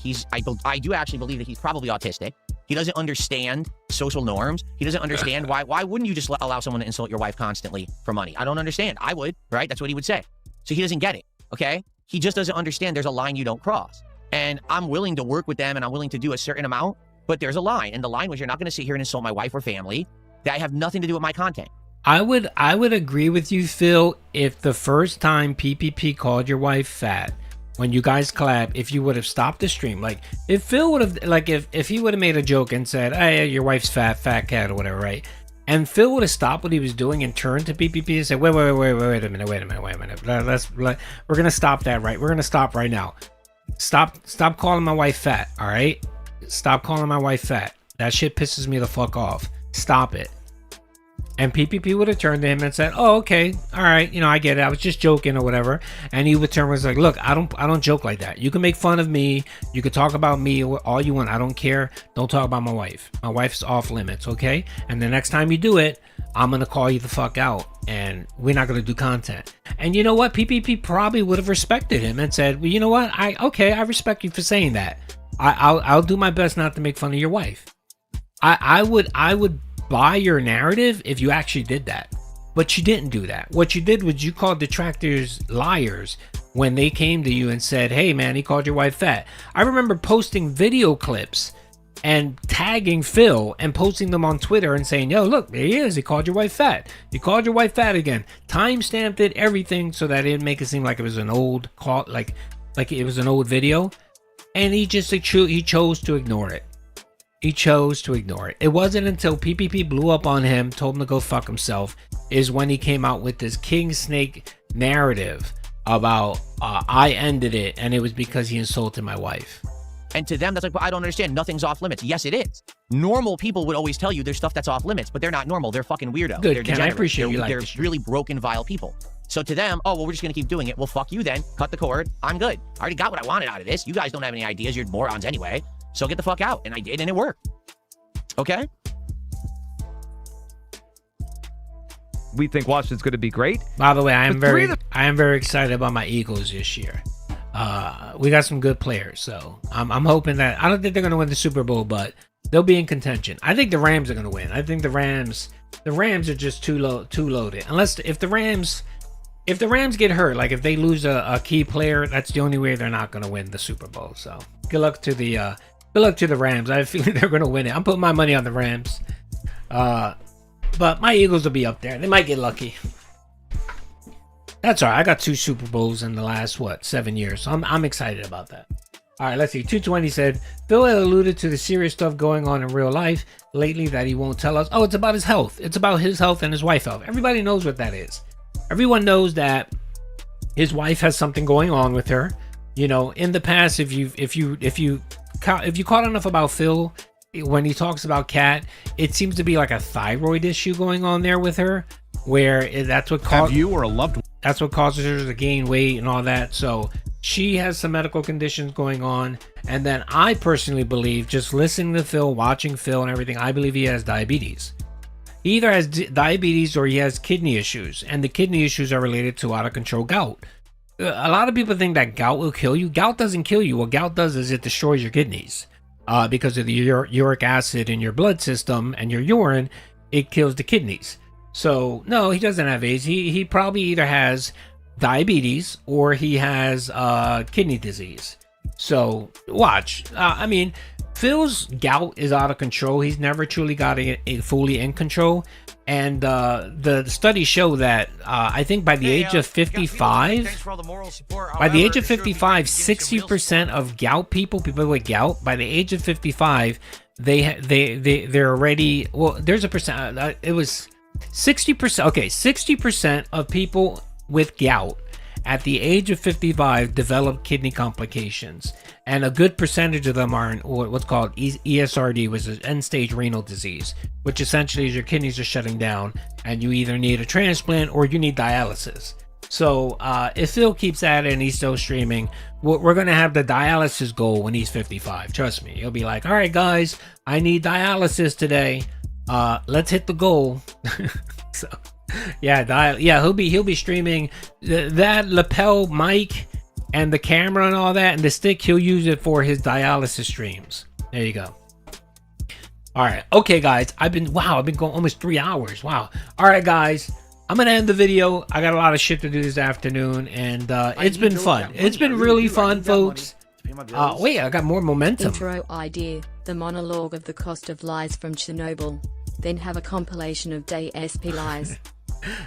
I do actually believe that he's probably autistic. He doesn't understand social norms. He doesn't understand why wouldn't you just allow someone to insult your wife constantly for money? I don't understand. I would, right? That's what he would say. So he doesn't get it, okay? He just doesn't understand there's a line you don't cross. And I'm willing to work with them, and I'm willing to do a certain amount, but there's a line. And the line was, you're not going to sit here and insult my wife or family that have nothing to do with my content. I would agree with you, Phil, if the first time PPP called your wife fat, when you guys collab, if you would have stopped the stream, like if Phil would have, like if he would have made a joke and said, hey, your wife's fat cat or whatever, right? And Phil would have stopped what he was doing and turned to PPP and said, wait a minute. We're going to stop that, right? We're going to stop right now. Stop calling my wife fat, all right? Stop calling my wife fat. That shit pisses me the fuck off. Stop it. And PPP would have turned to him and said, oh, okay, all right, I get it. I was just joking or whatever. And he would turn and was like, look, I don't joke like that. You can make fun of me. You can talk about me all you want. I don't care. Don't talk about my wife. My wife's off limits, okay? And the next time you do it, I'm going to call you the fuck out. And we're not going to do content. And you know what? PPP probably would have respected him and said, well, you know what? I respect you for saying that. I'll do my best not to make fun of your wife. I would buy your narrative if you actually did that, but you didn't do that. What you did was you called detractors liars when they came to you and said, hey man, he called your wife fat. I remember posting video clips and tagging Phil and posting them on Twitter and saying, yo, look, there he is, he called your wife fat. He called your wife fat again. Time-stamped it, everything, so that it didn't make it seem like it was an old call, like it was an old video. And he chose to ignore it. He chose to ignore it. It wasn't until PPP blew up on him, told him to go fuck himself, is when he came out with this King Snake narrative about I ended it and it was because he insulted my wife. And to them, that's like, well, I don't understand. Nothing's off limits. Yes, it is. Normal people would always tell you there's stuff that's off limits, but they're not normal. They're fucking weirdos. Good, they're Ken, I appreciate you. They're really broken, vile people. So to them, oh, well, we're just going to keep doing it. Well, fuck you then. Cut the cord. I'm good. I already got what I wanted out of this. You guys don't have any ideas. You're morons anyway. So get the fuck out. And I did, and it worked. Okay? We think Washington's going to be great. By the way, I am very excited about my Eagles this year. We got some good players, so I'm hoping that I don't think they're going to win the Super Bowl, but they'll be in contention. I think the Rams are going to win. I think the Rams are just too loaded. Unless if the Rams get hurt, like if they lose a key player, that's the only way they're not going to win the Super Bowl. So good luck to the Rams. I have a feeling they're going to win it. I'm putting my money on the Rams, but my Eagles will be up there. They might get lucky. That's all right. I got 2 Super Bowls in the last 7 years, so I'm excited about that. All right, let's see. 220 said Phil had alluded to the serious stuff going on in real life lately that he won't tell us. Oh, it's about his health. It's about his health and his wife's health. Everybody knows what that is. Everyone knows that his wife has something going on with her. You know, in the past, if you caught enough about Phil when he talks about Kat, it seems to be like a thyroid issue going on there with her, where that's what Have you or a loved one? That's what causes her to gain weight and all that. So she has some medical conditions going on. And then I personally believe, just listening to Phil, watching Phil and everything, I believe he has diabetes. He either has diabetes or he has kidney issues. And the kidney issues are related to out of control gout. A lot of people think that gout will kill you. Gout doesn't kill you. What gout does is it destroys your kidneys. Because of the uric acid in your blood system and your urine, it kills the kidneys. So no, he doesn't have AIDS. He probably either has diabetes or he has kidney disease. So watch. I mean, Phil's gout is out of control. He's never truly got it fully in control. And the studies show that I think by the age of 55, 60% of gout people with gout, by the age of 55, they're already, well, there's a percent. It was 60%. Okay, 60% of people with gout at the age of 55 develop kidney complications, and a good percentage of them are in what's called ESRD, which is end-stage renal disease, which essentially is your kidneys are shutting down, and you either need a transplant or you need dialysis. So if Phil keeps at it and he's still streaming, we're going to have the dialysis goal when he's 55. Trust me. He'll be like, all right, guys, I need dialysis today. Let's hit the goal. So he'll be streaming that lapel mic and the camera and all that, and the stick, he'll use it for his dialysis streams. There you go. All right, okay, guys, I've been going almost 3 hours. Wow. All right, guys, I'm gonna end the video. I got a lot of shit to do this afternoon, and it's been fun. It's been really fun, folks. Wait, I got more momentum. Intro idea: the monologue of the cost of lies from Chernobyl. Then have a compilation of DSP lies.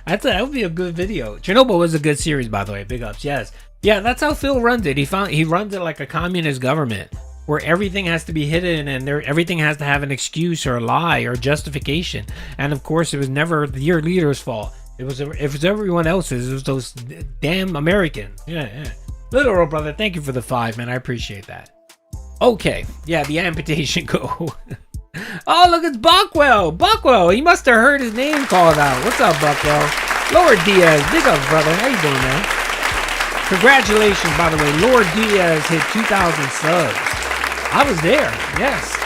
That would be a good video. Chernobyl was a good series, by the way. Big ups, yes. Yeah, that's how Phil runs it. He runs it like a communist government, where everything has to be hidden and everything has to have an excuse or a lie or justification. And of course, it was never your leader's fault. It was everyone else's. It was those damn Americans. Yeah. Literal brother, thank you for the 5, man. I appreciate that. Okay, yeah, the amputation goal. Oh, look, it's Buckwell. He must have heard his name called out. What's up, Buckwell? Lord Diaz, big up, brother. How you doing, man? Congratulations, by the way. Lord Diaz hit 2,000 subs. I was there. Yes,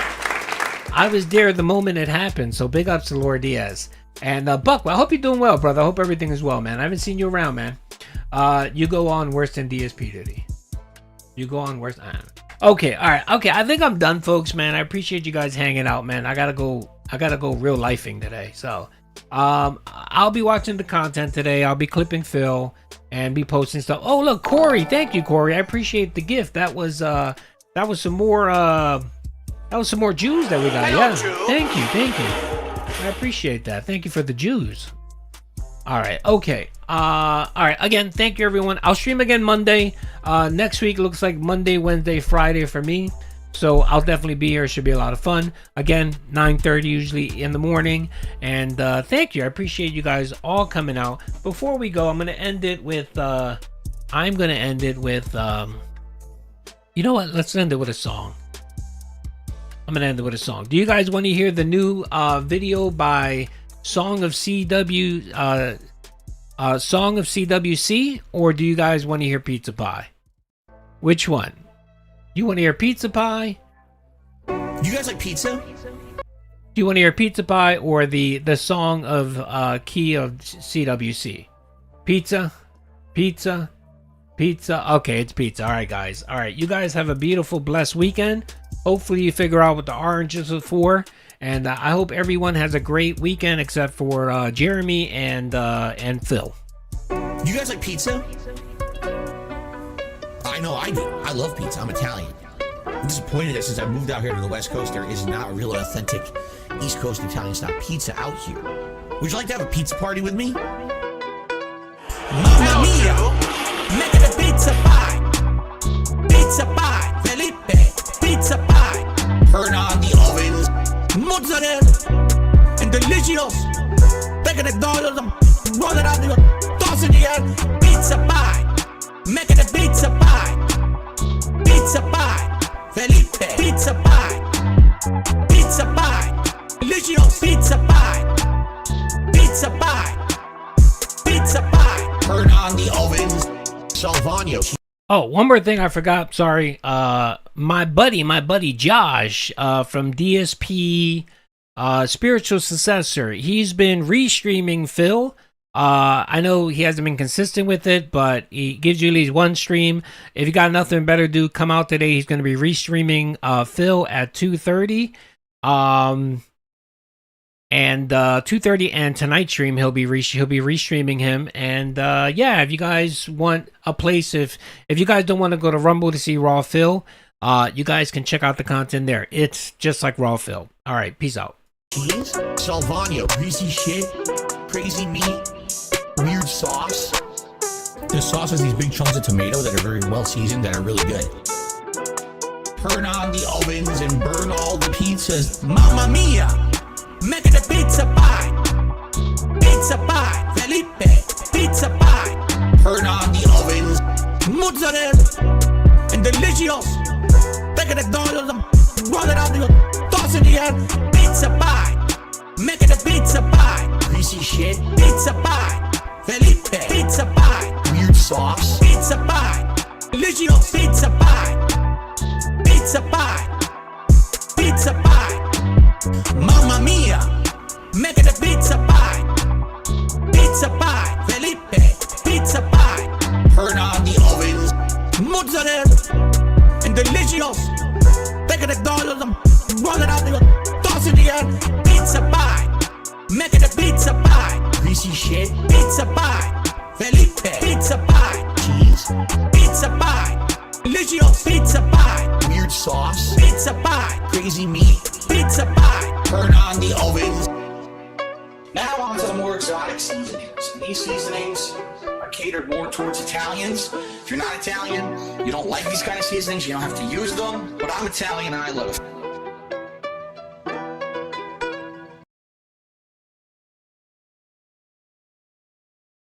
I was there the moment it happened. So big ups to Lord Diaz and Buckwell. I hope you're doing well, brother. I hope everything is well, man. I haven't seen you around, man. You go on worse than DSP, did he? You go on worse. Okay, all right. Okay, I think I'm done, folks, man. I appreciate you guys hanging out, man. I gotta go real lifing today. So I'll be watching the content today. I'll be clipping Phil and be posting stuff. Oh, look, Corey. Thank you, Corey. I appreciate the gift. That was some more Jews that we got. Yeah. Thank you. I appreciate that. Thank you for the Jews. All right. Okay. All right. Again, thank you, everyone. I'll stream again Monday. Next week looks like Monday, Wednesday, Friday for me. So I'll definitely be here. It should be a lot of fun. Again, 9:30 usually in the morning. And thank you. I appreciate you guys all coming out. Before we go, I'm gonna end it with. You know what? Let's end it with a song. I'm gonna end it with a song. Do you guys want to hear the new video by Song of CWC, or do you guys want to hear Pizza Pie? Which one? You want to hear Pizza Pie? You guys like pizza? Do you want to hear Pizza Pie or the song of Key of CWC? Pizza. Pizza. Okay, it's pizza. All right, guys. All right, you guys have a beautiful, blessed weekend. Hopefully you figure out what the oranges are for. And I hope everyone has a great weekend except for Jeremy and Phil. You guys like pizza? I know I do. I love pizza. I'm Italian. I'm disappointed that since I moved out here to the West Coast, there is not a real authentic East Coast Italian style pizza out here. Would you like to have a pizza party with me? Mamma mia! Make it a pizza pie! Pizza pie! Felipe! Pizza pie! Turn on the ovens! Mozzarella! And delicious! Take it dollars and roll it out, toss in the air! Pizza pie! Make it a pizza pie! Pizza pie! Felipe! Pizza pie! Pizza pie! Delicious! Pizza pie! Pizza pie! Pizza pie! Turn on the ovens! Salvagno. Oh, one more thing I forgot. Sorry. My buddy Josh from DSP Spiritual Successor. He's been restreaming Phil. I know he hasn't been consistent with it, but he gives you at least one stream. If you got nothing better to do, come out today. He's going to be restreaming Phil at 2:30. And 2:30 and tonight's stream he'll be restreaming him. And yeah, if you guys want a place, if you guys don't want to go to Rumble to see Raw Phil, you guys can check out the content there. It's just like Raw Phil. All right, peace out. Cheese, Salvagno, greasy shit, crazy meat, weird sauce. The sauce has these big chunks of tomato that are very well seasoned, that are really good. Turn on the ovens and burn all the pizzas. Mamma mia! Make it a pizza pie! Pizza pie! Felipe! Pizza pie! Turn on the ovens. Mozzarella! And delicious! Take it dollars and roll it out, toss in the air. Pizza pie! Make it a pizza pie! Greasy shit! Pizza pie! Felipe! Pizza pie! Weird sauce! Pizza pie! Delicious! Pizza pie! Pizza pie! Pizza pie! Mamma mia! Make it a pizza pie! Pizza pie! Felipe! Pizza pie! Turn on the ovens. Mozzarella! And delicious! Take it dollars and roll it out, toss in the air. Pizza pie! Make it a pizza pie! Greasy shit! Pizza pie! Felipe! Pizza pie! Cheese! Pizza pie! Delicious! Pizza pie! Weird sauce! Pizza pie! Crazy meat! Pizza pie! Turn on the ovens. Now on to the more exotic seasonings. And these seasonings are catered more towards Italians. If you're not Italian, you don't like these kind of seasonings, you don't have to use them. But I'm Italian and I love it.